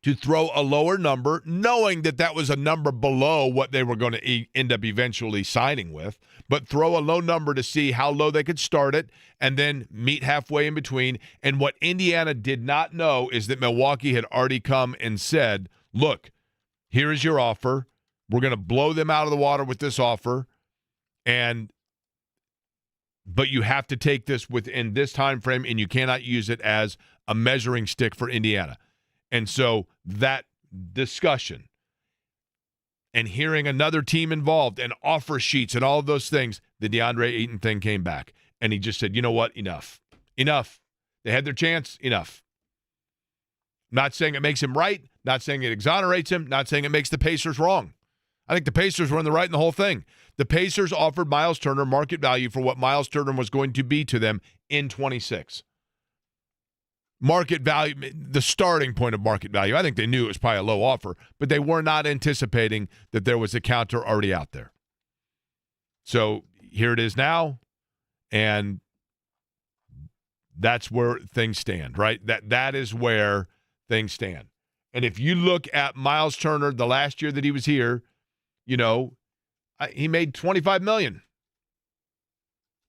to throw a lower number, knowing that that was a number below what they were going to end up eventually signing with, but throw a low number to see how low they could start it and then meet halfway in between. And what Indiana did not know is that Milwaukee had already come and said, look, here is your offer. We're going to blow them out of the water with this offer, but you have to take this within this time frame, and you cannot use it as a measuring stick for Indiana. And so that discussion and hearing another team involved and offer sheets and all of those things, the DeAndre Ayton thing came back. And he just said, you know what? Enough. Enough. They had their chance. Enough. Not saying it makes him right. Not saying it exonerates him. Not saying it makes the Pacers wrong. I think the Pacers were in the right in the whole thing. The Pacers offered Myles Turner market value for what Myles Turner was going to be to them in 26. Market value, the starting point of market value, I think they knew it was probably a low offer, but they were not anticipating that there was a counter already out there. So here it is now, and that's where things stand, right? That is where things stand. And if you look at Myles Turner, the last year that he was here, you know, he made $25 million.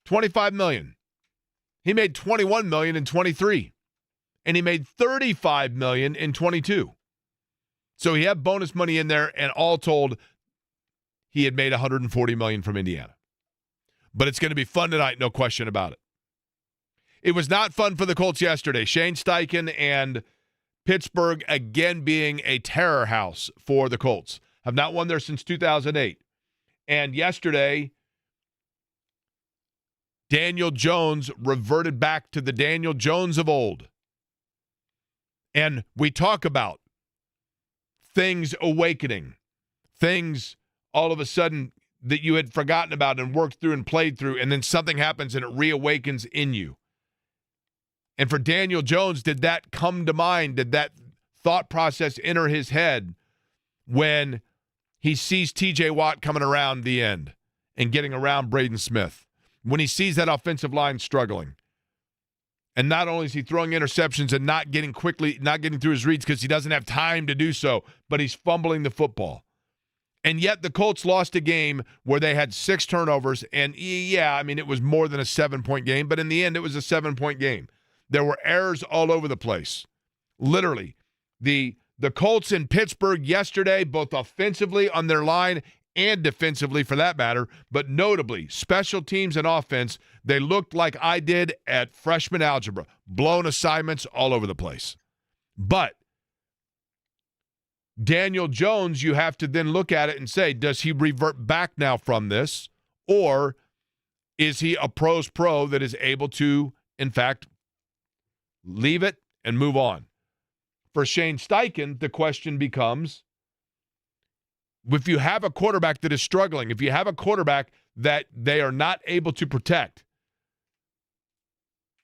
$25 million. He made $21 million in 23. And he made $35 million in 22. So he had bonus money in there, and all told, he had made $140 million from Indiana. But it's going to be fun tonight, no question about it. It was not fun for the Colts yesterday. Shane Steichen and Pittsburgh again being a terror house for the Colts. Have not won there since 2008. And yesterday, Daniel Jones reverted back to the Daniel Jones of old. And we talk about things awakening, things all of a sudden that you had forgotten about and worked through and played through, and then something happens and it reawakens in you. And for Daniel Jones, did that come to mind? Did that thought process enter his head when he sees T.J. Watt coming around the end and getting around Braden Smith? When he sees that offensive line struggling? And not only is he throwing interceptions and not getting through his reads because he doesn't have time to do so, but he's fumbling the football. And yet the Colts lost a game where they had 6 turnovers. And, yeah, I mean, it was more than a 7-point game, but in the end, it was a 7-point game. There were errors all over the place. Literally. The Colts in Pittsburgh yesterday, both offensively on their line and defensively for that matter, but notably special teams and offense, they looked like I did at freshman algebra, blown assignments all over the place. But Daniel Jones, you have to then look at it and say, does he revert back now from this, or is he a pro's pro that is able to, in fact, leave it and move on? For Shane Steichen, the question becomes, if you have a quarterback that is struggling, if you have a quarterback that they are not able to protect,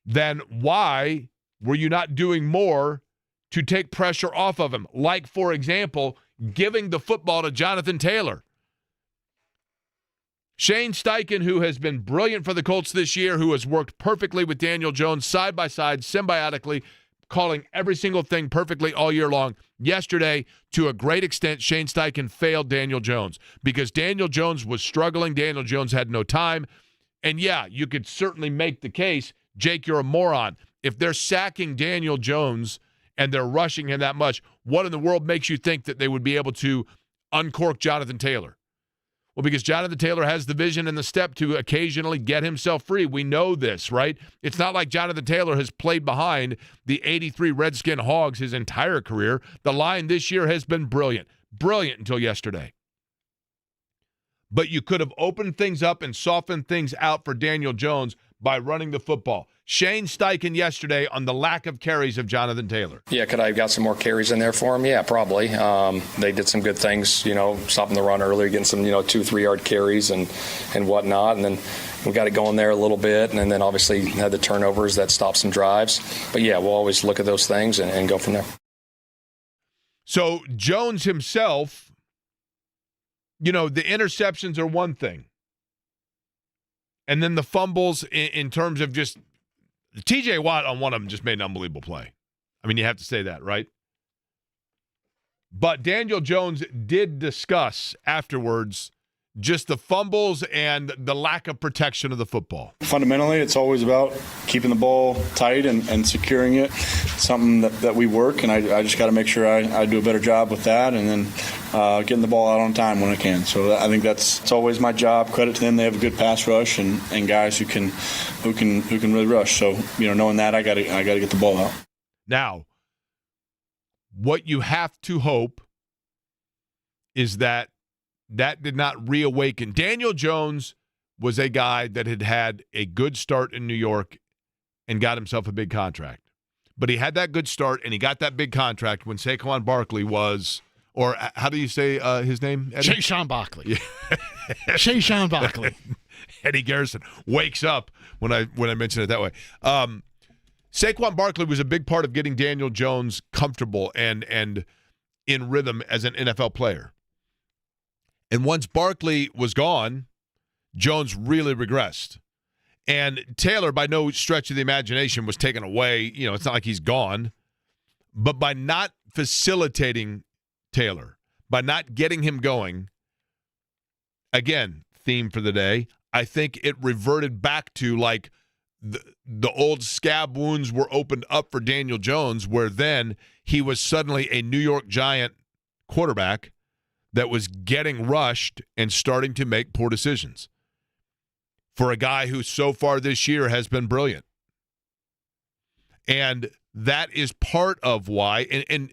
then why were you not doing more to take pressure off of him? Like, for example, giving the football to Jonathan Taylor. Shane Steichen, who has been brilliant for the Colts this year, who has worked perfectly with Daniel Jones side by side, symbiotically, calling every single thing perfectly all year long. Yesterday, to a great extent, Shane Steichen failed Daniel Jones because Daniel Jones was struggling. Daniel Jones had no time. And yeah, you could certainly make the case, Jake, you're a moron. If they're sacking Daniel Jones and they're rushing him that much, what in the world makes you think that they would be able to uncork Jonathan Taylor? Well, because Jonathan Taylor has the vision and the step to occasionally get himself free. We know this, right? It's not like Jonathan Taylor has played behind the 83 Redskin Hogs his entire career. The line this year has been brilliant. Brilliant until yesterday. But you could have opened things up and softened things out for Daniel Jones by running the football. Shane Steichen yesterday on the lack of carries of Jonathan Taylor. Yeah, could I have got some more carries in there for him? Yeah, probably. They did some good things, stopping the run earlier, getting some, 2-3 yard carries and whatnot. And then we got it going there a little bit. And then obviously had the turnovers that stopped some drives. But yeah, we'll always look at those things and go from there. So Jones himself, the interceptions are one thing. And then the fumbles in terms of just TJ Watt on one of them just made an unbelievable play. I mean, you have to say that, right? But Daniel Jones did discuss afterwards just the fumbles and the lack of protection of the football. Fundamentally, it's always about keeping the ball tight and securing it. It's something that we work, and I just got to make sure I do a better job with that, and then getting the ball out on time when I can. So I think it's always my job. Credit to them; they have a good pass rush and guys who can really rush. So knowing that, I got to get the ball out. Now, what you have to hope is that did not reawaken. Daniel Jones was a guy that had a good start in New York and got himself a big contract. But he had that good start, and he got that big contract when Saquon Barkley was, or how do you say his name? Saquon Barkley. Saquon Barkley. Eddie Garrison wakes up when I mention it that way. Saquon Barkley was a big part of getting Daniel Jones comfortable and in rhythm as an NFL player. And once Barkley was gone, Jones really regressed. And Taylor, by no stretch of the imagination, was taken away. It's not like he's gone. But by not facilitating Taylor, by not getting him going, again, theme for the day, I think it reverted back to like the old scab wounds were opened up for Daniel Jones, where then he was suddenly a New York Giant quarterback that was getting rushed and starting to make poor decisions for a guy who so far this year has been brilliant. And that is part of why. And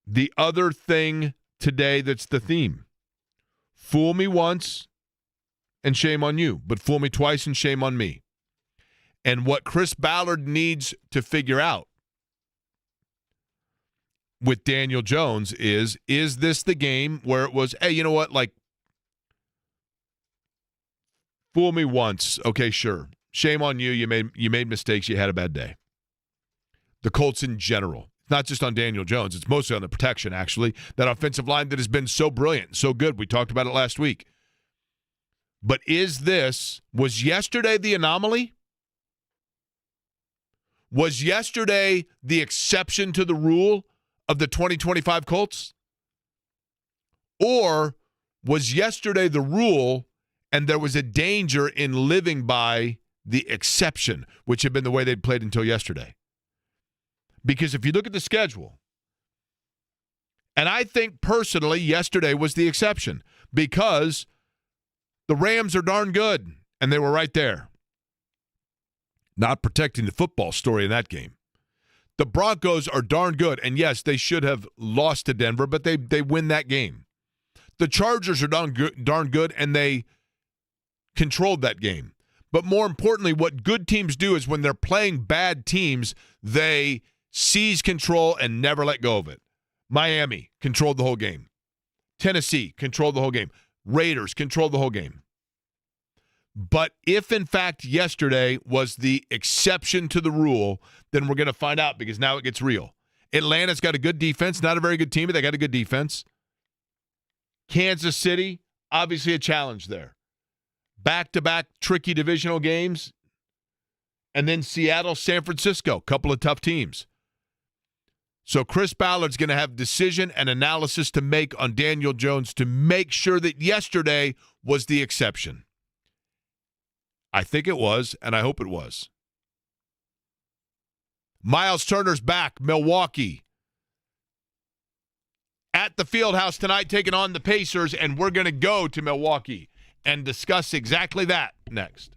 the other thing today that's the theme, fool me once and shame on you, but fool me twice and shame on me. And what Chris Ballard needs to figure out with Daniel Jones is this the game where it was, hey, you know what, like, fool me once, okay, sure. Shame on you, you made mistakes, you had a bad day. The Colts in general. It's not just on Daniel Jones, it's mostly on the protection, actually. That offensive line that has been so brilliant, so good. We talked about it last week. But was yesterday the anomaly? Was yesterday the exception to the rule of the 2025 Colts? Or was yesterday the rule and there was a danger in living by the exception, which had been the way they'd played until yesterday? Because if you look at the schedule, and I think personally yesterday was the exception because the Rams are darn good, and they were right there. Not protecting the football story in that game. The Broncos are darn good, and yes, they should have lost to Denver, but they win that game. The Chargers are darn good, and they controlled that game. But more importantly, what good teams do is when they're playing bad teams, they seize control and never let go of it. Miami controlled the whole game. Tennessee controlled the whole game. Raiders controlled the whole game. But if, in fact, yesterday was the exception to the rule, then we're going to find out because now it gets real. Atlanta's got a good defense, not a very good team, but they got a good defense. Kansas City, obviously a challenge there. Back-to-back tricky divisional games. And then Seattle, San Francisco, a couple of tough teams. So Chris Ballard's going to have decision and analysis to make on Daniel Jones to make sure that yesterday was the exception. I think it was, and I hope it was. Myles Turner's back, Milwaukee. At the Fieldhouse tonight taking on the Pacers, and we're going to go to Milwaukee and discuss exactly that next.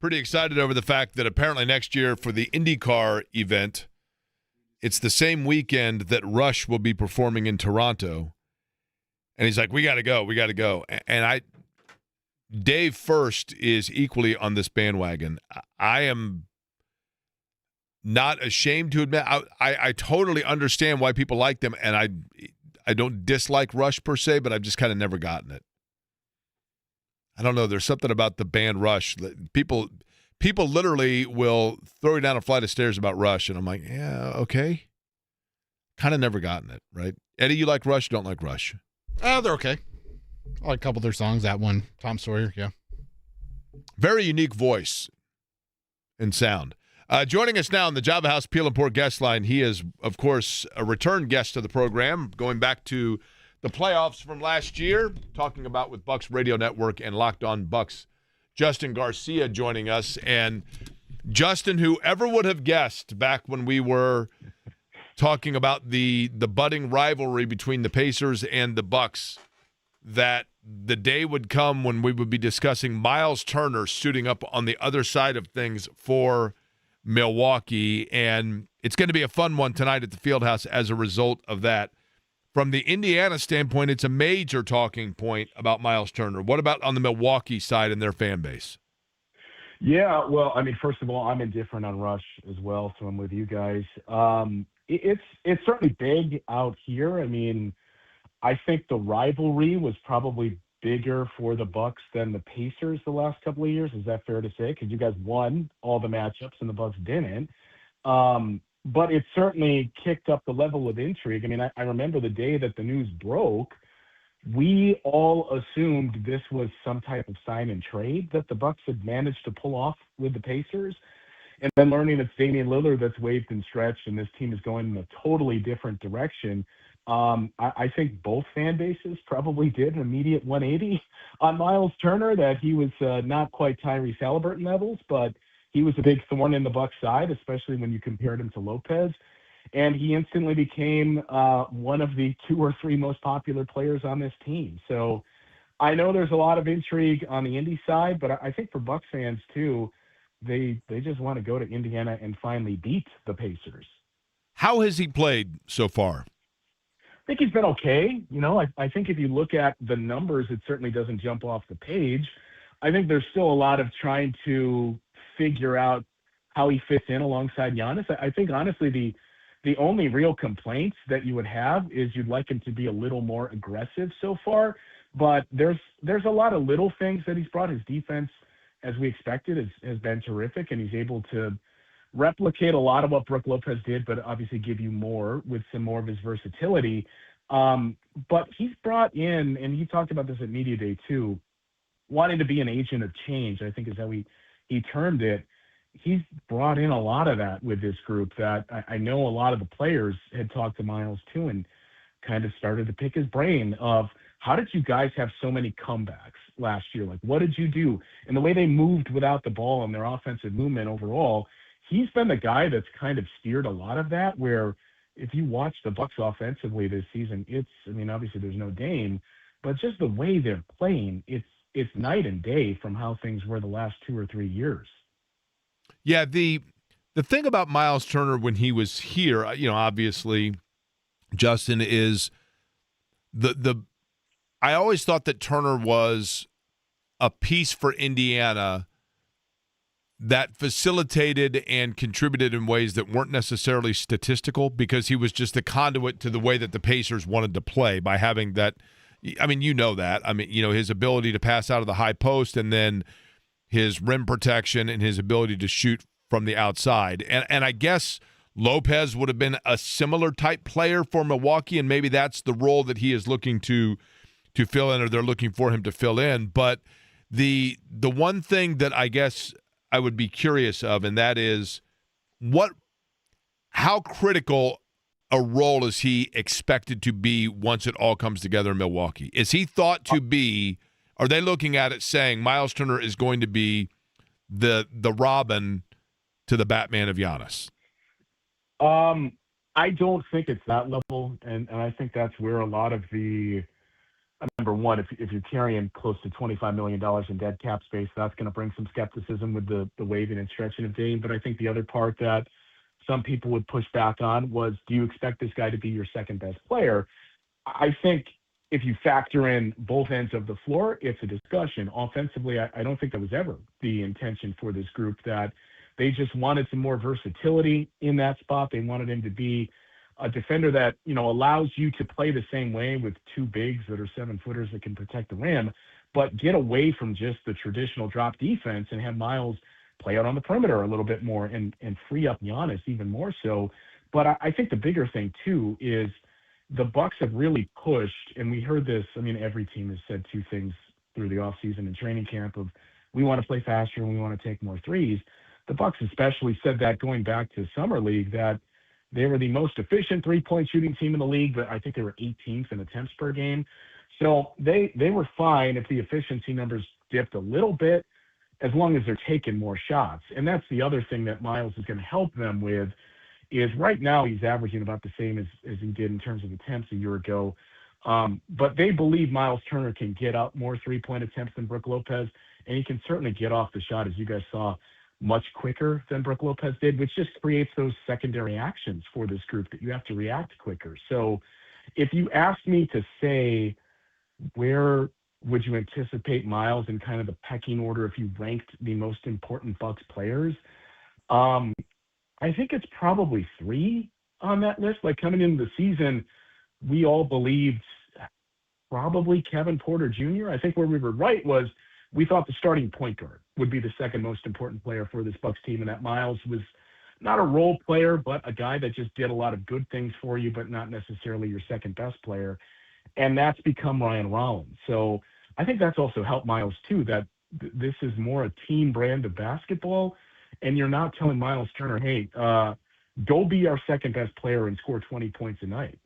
pretty excited over the fact that apparently next year for the IndyCar event, it's the same weekend that Rush will be performing in Toronto. And he's like, we got to go. We got to go. And Dave First is equally on this bandwagon. I am not ashamed to admit, I totally understand why people like them, and I don't dislike Rush per se, but I've just kind of never gotten it. I don't know. There's something about the band Rush. People literally will throw you down a flight of stairs about Rush, and I'm like, yeah, okay. Kind of never gotten it, right? Eddie, you like Rush? Don't like Rush? They're okay. I like a couple of their songs. That one, Tom Sawyer, yeah. Very unique voice and sound. Joining us now on the Java House Peel and Pour guest line, he is, of course, a return guest to the program, going back to the playoffs from last year, talking about with Bucks Radio Network and Locked On Bucks. Justin Garcia joining us. And Justin, whoever would have guessed back when we were talking about the budding rivalry between the Pacers and the Bucks, that the day would come when we would be discussing Myles Turner suiting up on the other side of things for Milwaukee. And it's going to be a fun one tonight at the Fieldhouse as a result of that. From the Indiana standpoint, it's a major talking point about Myles Turner. What about on the Milwaukee side and their fan base? Yeah, well, I mean, first of all, I'm indifferent on Rush as well, so I'm with you guys. It's certainly big out here. I mean, I think the rivalry was probably bigger for the Bucks than the Pacers the last couple of years. Is that fair to say? Because you guys won all the matchups and the Bucks didn't. But it certainly kicked up the level of intrigue. I mean, I remember the day that the news broke, we all assumed this was some type of sign and trade that the Bucks had managed to pull off with the Pacers. And then learning it's Damian Lillard that's waved and stretched and this team is going in a totally different direction. I think both fan bases probably did an immediate 180 on Myles Turner, that he was not quite Tyrese Halliburton levels, but he was a big thorn in the Bucks' side, especially when you compared him to Lopez. And he instantly became one of the 2 or 3 most popular players on this team. So I know there's a lot of intrigue on the Indy side, but I think for Bucks fans too, they just want to go to Indiana and finally beat the Pacers. How has he played so far? I think he's been okay. You know, I think if you look at the numbers, it certainly doesn't jump off the page. I think there's still a lot of trying to figure out how he fits in alongside Giannis. I think, honestly, the only real complaints that you would have is you'd like him to be a little more aggressive so far. But there's a lot of little things that he's brought. His defense, as we expected, has been terrific, and he's able to replicate a lot of what Brook Lopez did, but obviously give you more with some more of his versatility. But he's brought in, and he talked about this at Media Day too, wanting to be an agent of change, I think is how he termed it. He's brought in a lot of that with this group that I know a lot of the players had talked to Myles too and kind of started to pick his brain of, how did you guys have so many comebacks last year? Like, what did you do? And the way they moved without the ball and their offensive movement overall, he's been the guy that's kind of steered a lot of that, where if you watch the Bucks offensively this season, obviously there's no Dame, but just the way they're playing, it's night and day from how things were the last 2 or 3 years. Yeah, the thing about Myles Turner when he was here, obviously, Justin, is I always thought that Turner was a piece for Indiana that facilitated and contributed in ways that weren't necessarily statistical, because he was just the conduit to the way that the Pacers wanted to play by having that. I mean, his ability to pass out of the high post, and then his rim protection and his ability to shoot from the outside. And I guess Lopez would have been a similar type player for Milwaukee, and maybe that's the role that he is looking to fill in, or they're looking for him to fill in. But the one thing that I guess I would be curious of, and that is how critical a role is he expected to be once it all comes together in Milwaukee? Is he thought to be, are they looking at it saying Myles Turner is going to be the Robin to the Batman of Giannis? I don't think it's that level, and I think that's where a lot of the number one, if you're carrying close to $25 million in dead cap space, that's going to bring some skepticism with the waiving and stretching of Dame. But I think the other part that some people would push back on was, do you expect this guy to be your second best player? I think if you factor in both ends of the floor, it's a discussion. Offensively, I don't think that was ever the intention for this group, that they just wanted some more versatility in that spot. They wanted him to be a defender that, allows you to play the same way with two bigs that are 7-footers that can protect the rim, but get away from just the traditional drop defense and have Myles play out on the perimeter a little bit more and free up Giannis even more so. But I think the bigger thing too is the Bucks have really pushed, and we heard this, every team has said two things through the offseason and training camp of, we want to play faster and we want to take more threes. The Bucks especially said that going back to Summer League, that they were the most efficient three-point shooting team in the league, but I think they were 18th in attempts per game. So they were fine if the efficiency numbers dipped a little bit, as long as they're taking more shots. And that's the other thing that Myles is going to help them with, is right now he's averaging about the same as he did in terms of attempts a year ago. But they believe Myles Turner can get up more three-point attempts than Brook Lopez, and he can certainly get off the shot, as you guys saw, much quicker than Brook Lopez did, which just creates those secondary actions for this group that you have to react quicker. So if you asked me to say, where would you anticipate Myles in kind of the pecking order if you ranked the most important Bucks players? I think it's probably 3 on that list. Like, coming into the season, we all believed probably Kevin Porter Jr. I think where we were right was we thought the starting point guard would be the second most important player for this Bucks team, and that Myles was not a role player, but a guy that just did a lot of good things for you, but not necessarily your second best player. And that's become Ryan Rollins. So I think that's also helped Myles too, that this is more a team brand of basketball, and you're not telling Myles Turner, hey, go be our second best player and score 20 points a night.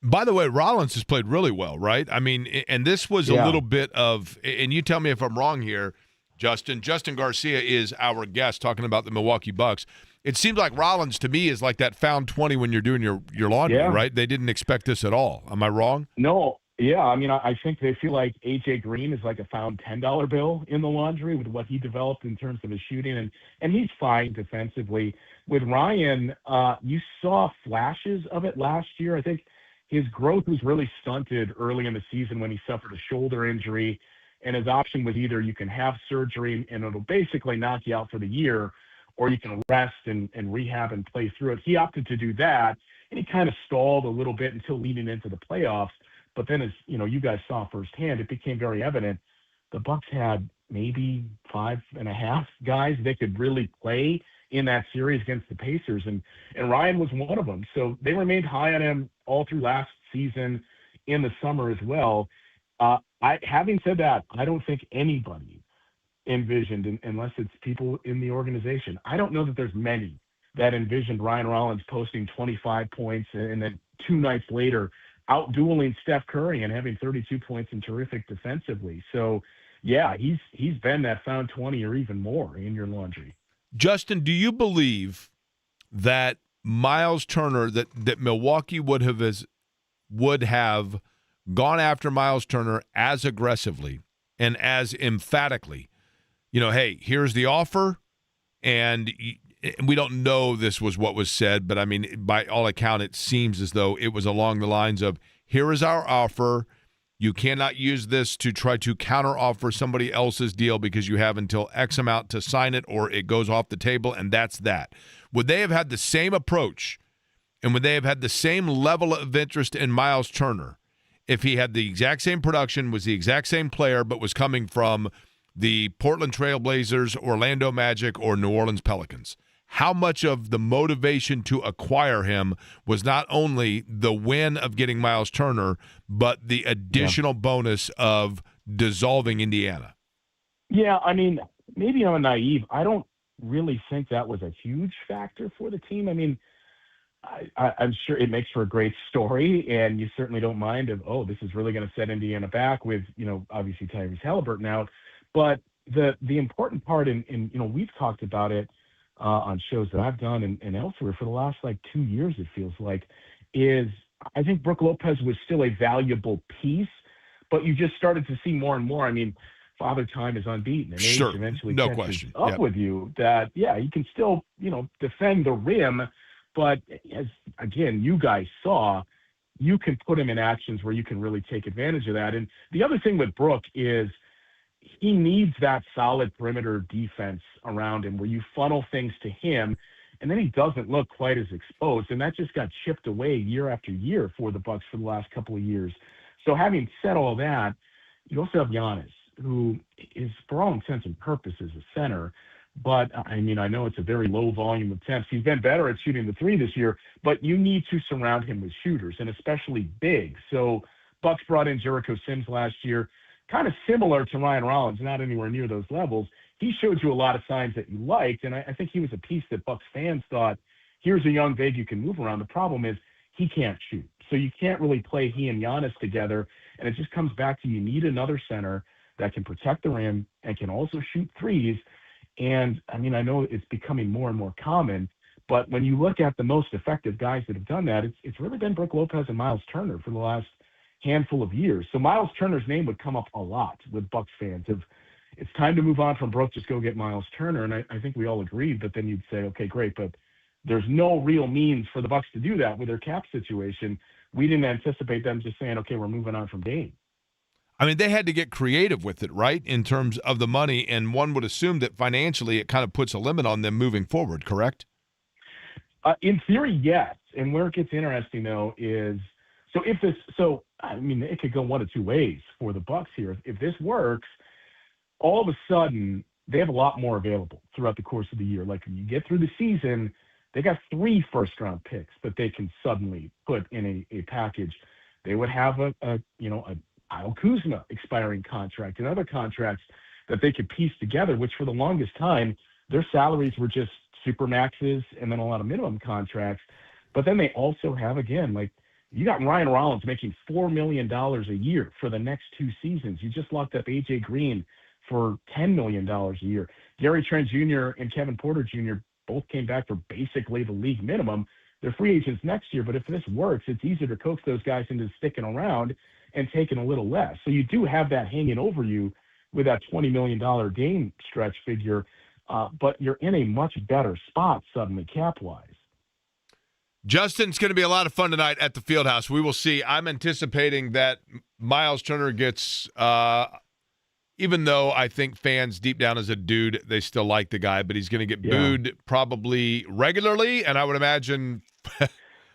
By the way, Rollins has played really well, right? I mean, and this was a little bit of, and you tell me if I'm wrong here, Justin. Justin Garcia is our guest talking about the Milwaukee Bucks. It seems like Rollins to me is like that found 20 when you're doing your laundry, right? They didn't expect this at all. Am I wrong? No. Yeah, I think they feel like A.J. Green is like a found $10 bill in the laundry with what he developed in terms of his shooting, and he's fine defensively. With Ryan, you saw flashes of it last year. I think his growth was really stunted early in the season when he suffered a shoulder injury, and his option was either you can have surgery and it'll basically knock you out for the year, or you can rest and rehab and play through it. He opted to do that, and he kind of stalled a little bit until leading into the playoffs. But then, as you guys saw firsthand, it became very evident the Bucks had maybe 5.5 guys that could really play in that series against the Pacers, and Ryan was one of them. So they remained high on him all through last season, in the summer as well. Having said that, I don't think anybody envisioned, unless it's people in the organization, I don't know that there's many that envisioned Ryan Rollins posting 25 points and then 2 nights later out-dueling Steph Curry and having 32 points and terrific defensively. So, yeah, he's been that found 20 or even more in your laundry. Justin, do you believe that Myles Turner, that Milwaukee would have gone after Myles Turner as aggressively and as emphatically? Hey, here's the offer, and we don't know this was what was said, but I mean, by all account, it seems as though it was along the lines of, here is our offer. You cannot use this to try to counteroffer somebody else's deal because you have until X amount to sign it or it goes off the table, and that's that. Would they have had the same approach, and would they have had the same level of interest in Myles Turner if he had the exact same production, was the exact same player, but was coming from the Portland Trail Blazers, Orlando Magic, or New Orleans Pelicans? How much of the motivation to acquire him was not only the win of getting Myles Turner, but the additional bonus of dissolving Indiana? Yeah, I mean, maybe I'm naive. I don't really think that was a huge factor for the team. I mean, I'm sure it makes for a great story, and you certainly don't mind this is really going to set Indiana back with, obviously Tyrese Halliburton out. But the important part, and we've talked about it on shows that I've done and elsewhere for the last 2 years, it feels like, is I think Brook Lopez was still a valuable piece, but you just started to see more and more. I mean, Father Time is unbeaten, and Sure. age eventually No catches question. up Yep. with you. That he can still defend the rim, but as again you guys saw, you can put him in actions where you can really take advantage of that. And the other thing with Brook is he needs that solid perimeter defense around him where you funnel things to him, and then he doesn't look quite as exposed. And that just got chipped away year after year for the Bucks for the last couple of years. So having said all that, you also have Giannis, who is, for all intents and purposes, a center. But, I mean, I know it's a very low volume of attempts. He's been better at shooting the three this year, but you need to surround him with shooters, and especially big. So Bucks brought in Jericho Sims last year, kind of similar to Ryan Rollins, not anywhere near those levels. He showed you a lot of signs that you liked, and I think he was a piece that Bucks fans thought, here's a young big you can move around. The problem is he can't shoot. So you can't really play he and Giannis together, and it just comes back to you need another center that can protect the rim and can also shoot threes. And, I mean, I know it's becoming more and more common, but when you look at the most effective guys that have done that, it's really been Brook Lopez and Myles Turner for the last handful of years. So Myles Turner's name would come up a lot with Bucks fans. If it's time to move on from Brook, just go get Myles Turner. And I think we all agreed, but then you'd say, okay, great, but there's no real means for the Bucks to do that with their cap situation. We didn't anticipate them just saying, okay, we're moving on from Dame. I mean, they had to get creative with it, right, in terms of the money, and one would assume that financially it kind of puts a limit on them moving forward, correct? In theory, yes. And where it gets interesting, though, is I mean, it could go one of two ways for the Bucks here. If this works, all of a sudden they have a lot more available throughout the course of the year. Like when you get through the season, they got 3 first-round picks that they can suddenly put in a package. They would have a Kyle Kuzma expiring contract and other contracts that they could piece together, which for the longest time, their salaries were just super maxes and then a lot of minimum contracts. But then they also have, again, like you got Ryan Rollins making $4 million a year for the next 2 seasons. You just locked up A.J. Green for $10 million a year. Gary Trent Jr. and Kevin Porter Jr. both came back for basically the league minimum. They're free agents next year, but if this works, it's easier to coax those guys into sticking around and taking a little less. So you do have that hanging over you with that $20 million Dame stretch figure, but you're in a much better spot suddenly cap-wise. Justin, it's going to be a lot of fun tonight at the Fieldhouse. We will see. I'm anticipating that Myles Turner gets, even though I think fans deep down as a dude, they still like the guy, but he's going to get booed probably regularly, and I would imagine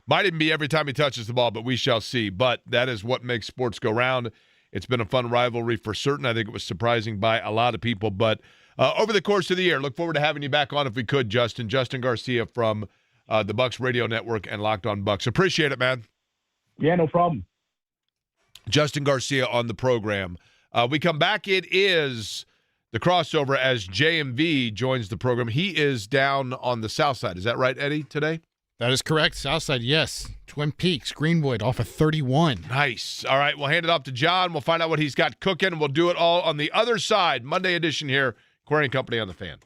might even be every time he touches the ball, but we shall see. But that is what makes sports go round. It's been a fun rivalry for certain. I think it was surprising by a lot of people. But over the course of the year, look forward to having you back on if we could, Justin. Justin Garcia from the Bucks Radio Network and Locked On Bucks. Appreciate it, man. Yeah, no problem. Justin Garcia on the program. We come back. It is the crossover as JMV joins the program. He is down on the south side. Is that right, Eddie, today? That is correct. Southside, yes. Twin Peaks, Greenwood, off of 31. Nice. All right, we'll hand it off to John. We'll find out what he's got cooking. We'll do it all on the other side. Monday edition here, Aquarian Company on the Fan.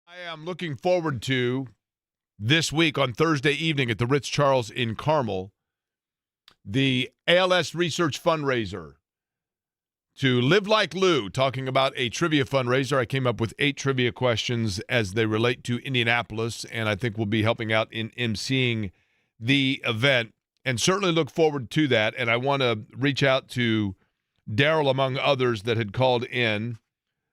I am looking forward to this week on Thursday evening at the Ritz-Charles in Carmel, the ALS Research Fundraiser to Live Like Lou, talking about a trivia fundraiser. I came up with 8 trivia questions as they relate to Indianapolis, and I think we'll be helping out in emceeing the event, and certainly look forward to that. And I want to reach out to Daryl, among others, that had called in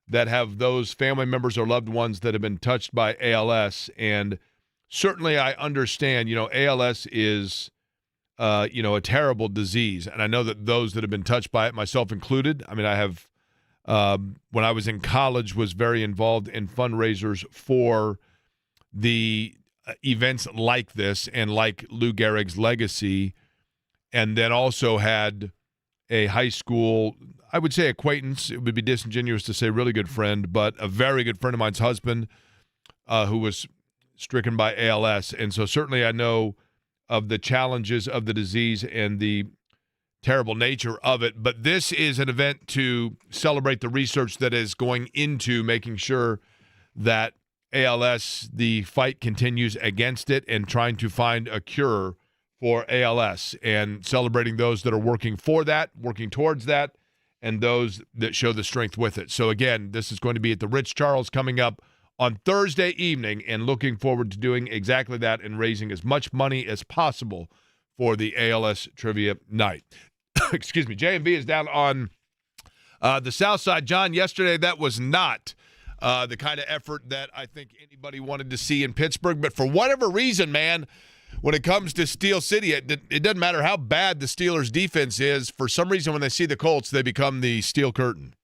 that have those family members or loved ones that have been touched by ALS. And certainly I understand, ALS is a terrible disease. And I know that those that have been touched by it, myself included, I mean, I have, when I was in college, was very involved in fundraisers for the events like this and like Lou Gehrig's legacy, and then also had a high school, I would say acquaintance, it would be disingenuous to say really good friend, but a very good friend of mine's husband who was stricken by ALS. And so certainly I know of the challenges of the disease and the terrible nature of it. But this is an event to celebrate the research that is going into making sure that ALS, the fight continues against it and trying to find a cure for ALS, and celebrating those that are working for that, working towards that, and those that show the strength with it. So again, this is going to be at the Ritz-Charles coming up on Thursday evening, and looking forward to doing exactly that and raising as much money as possible for the ALS Trivia Night. Excuse me. J&B is down on the south side. John, yesterday that was not the kind of effort that I think anybody wanted to see in Pittsburgh. But for whatever reason, man, when it comes to Steel City, it doesn't matter how bad the Steelers' defense is. For some reason, when they see the Colts, they become the Steel Curtain.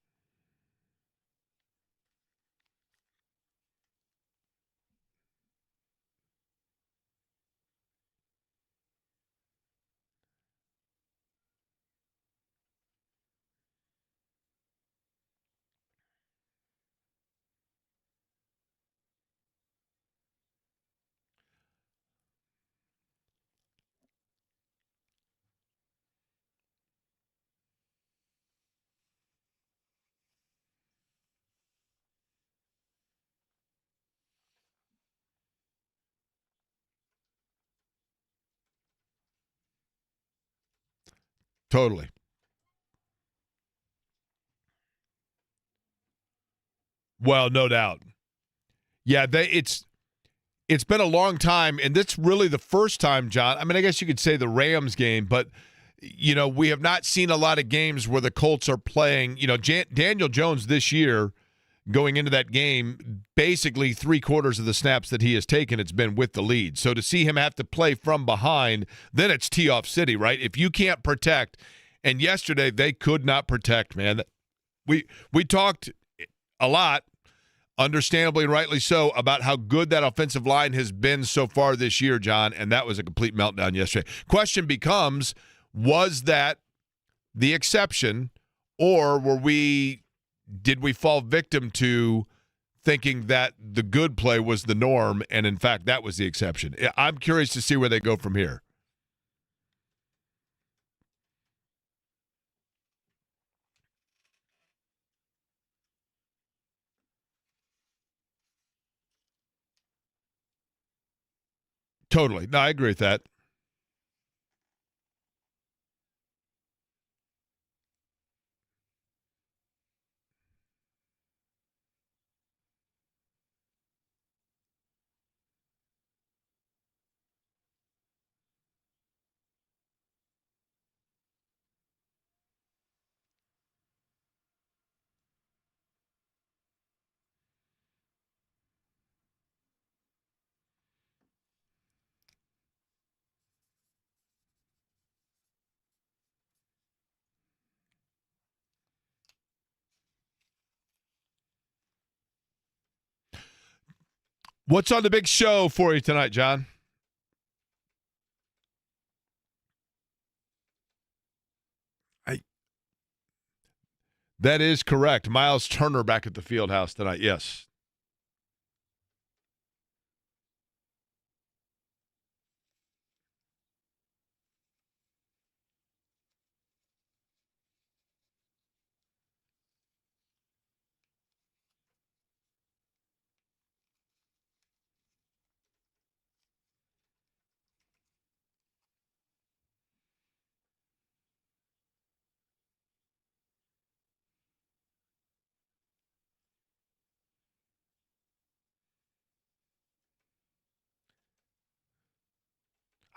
Totally. Well, no doubt. Yeah, it's been a long time, and that's really the first time, John. I mean, I guess you could say the Rams game, but we have not seen a lot of games where the Colts are playing. Daniel Jones this year, going into that game, basically 3/4 of the snaps that he has taken, it's been with the lead. So to see him have to play from behind, then it's tee-off city, right? If you can't protect, and yesterday they could not protect, man. We talked a lot, understandably and rightly so, about how good that offensive line has been so far this year, John, and that was a complete meltdown yesterday. Question becomes, was that the exception, or did we fall victim to thinking that the good play was the norm, and in fact that was the exception? I'm curious to see where they go from here. Totally. No, I agree with that. What's on the big show for you tonight, John? That is correct. Myles Turner back at the field house tonight, yes.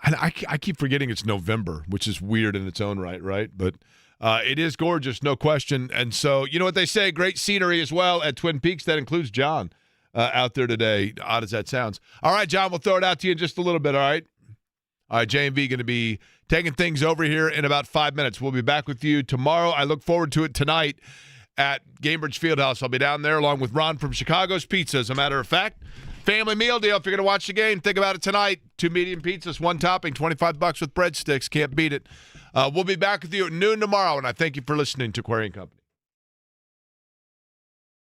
I keep forgetting it's November, which is weird in its own right? But it is gorgeous, no question. And so, you know what they say, great scenery as well at Twin Peaks. That includes John out there today, odd as that sounds. All right, John, we'll throw it out to you in just a little bit, all right? All right, J&V going to be taking things over here in about 5 minutes. We'll be back with you tomorrow. I look forward to it tonight at Gamebridge Fieldhouse. I'll be down there along with Ron from Chicago's Pizza, as a matter of fact. Family meal deal. If you're going to watch the game, think about it tonight. 2 medium pizzas, 1 topping, $25 with breadsticks. Can't beat it. We'll be back with you at noon tomorrow, and I thank you for listening to Query & Company.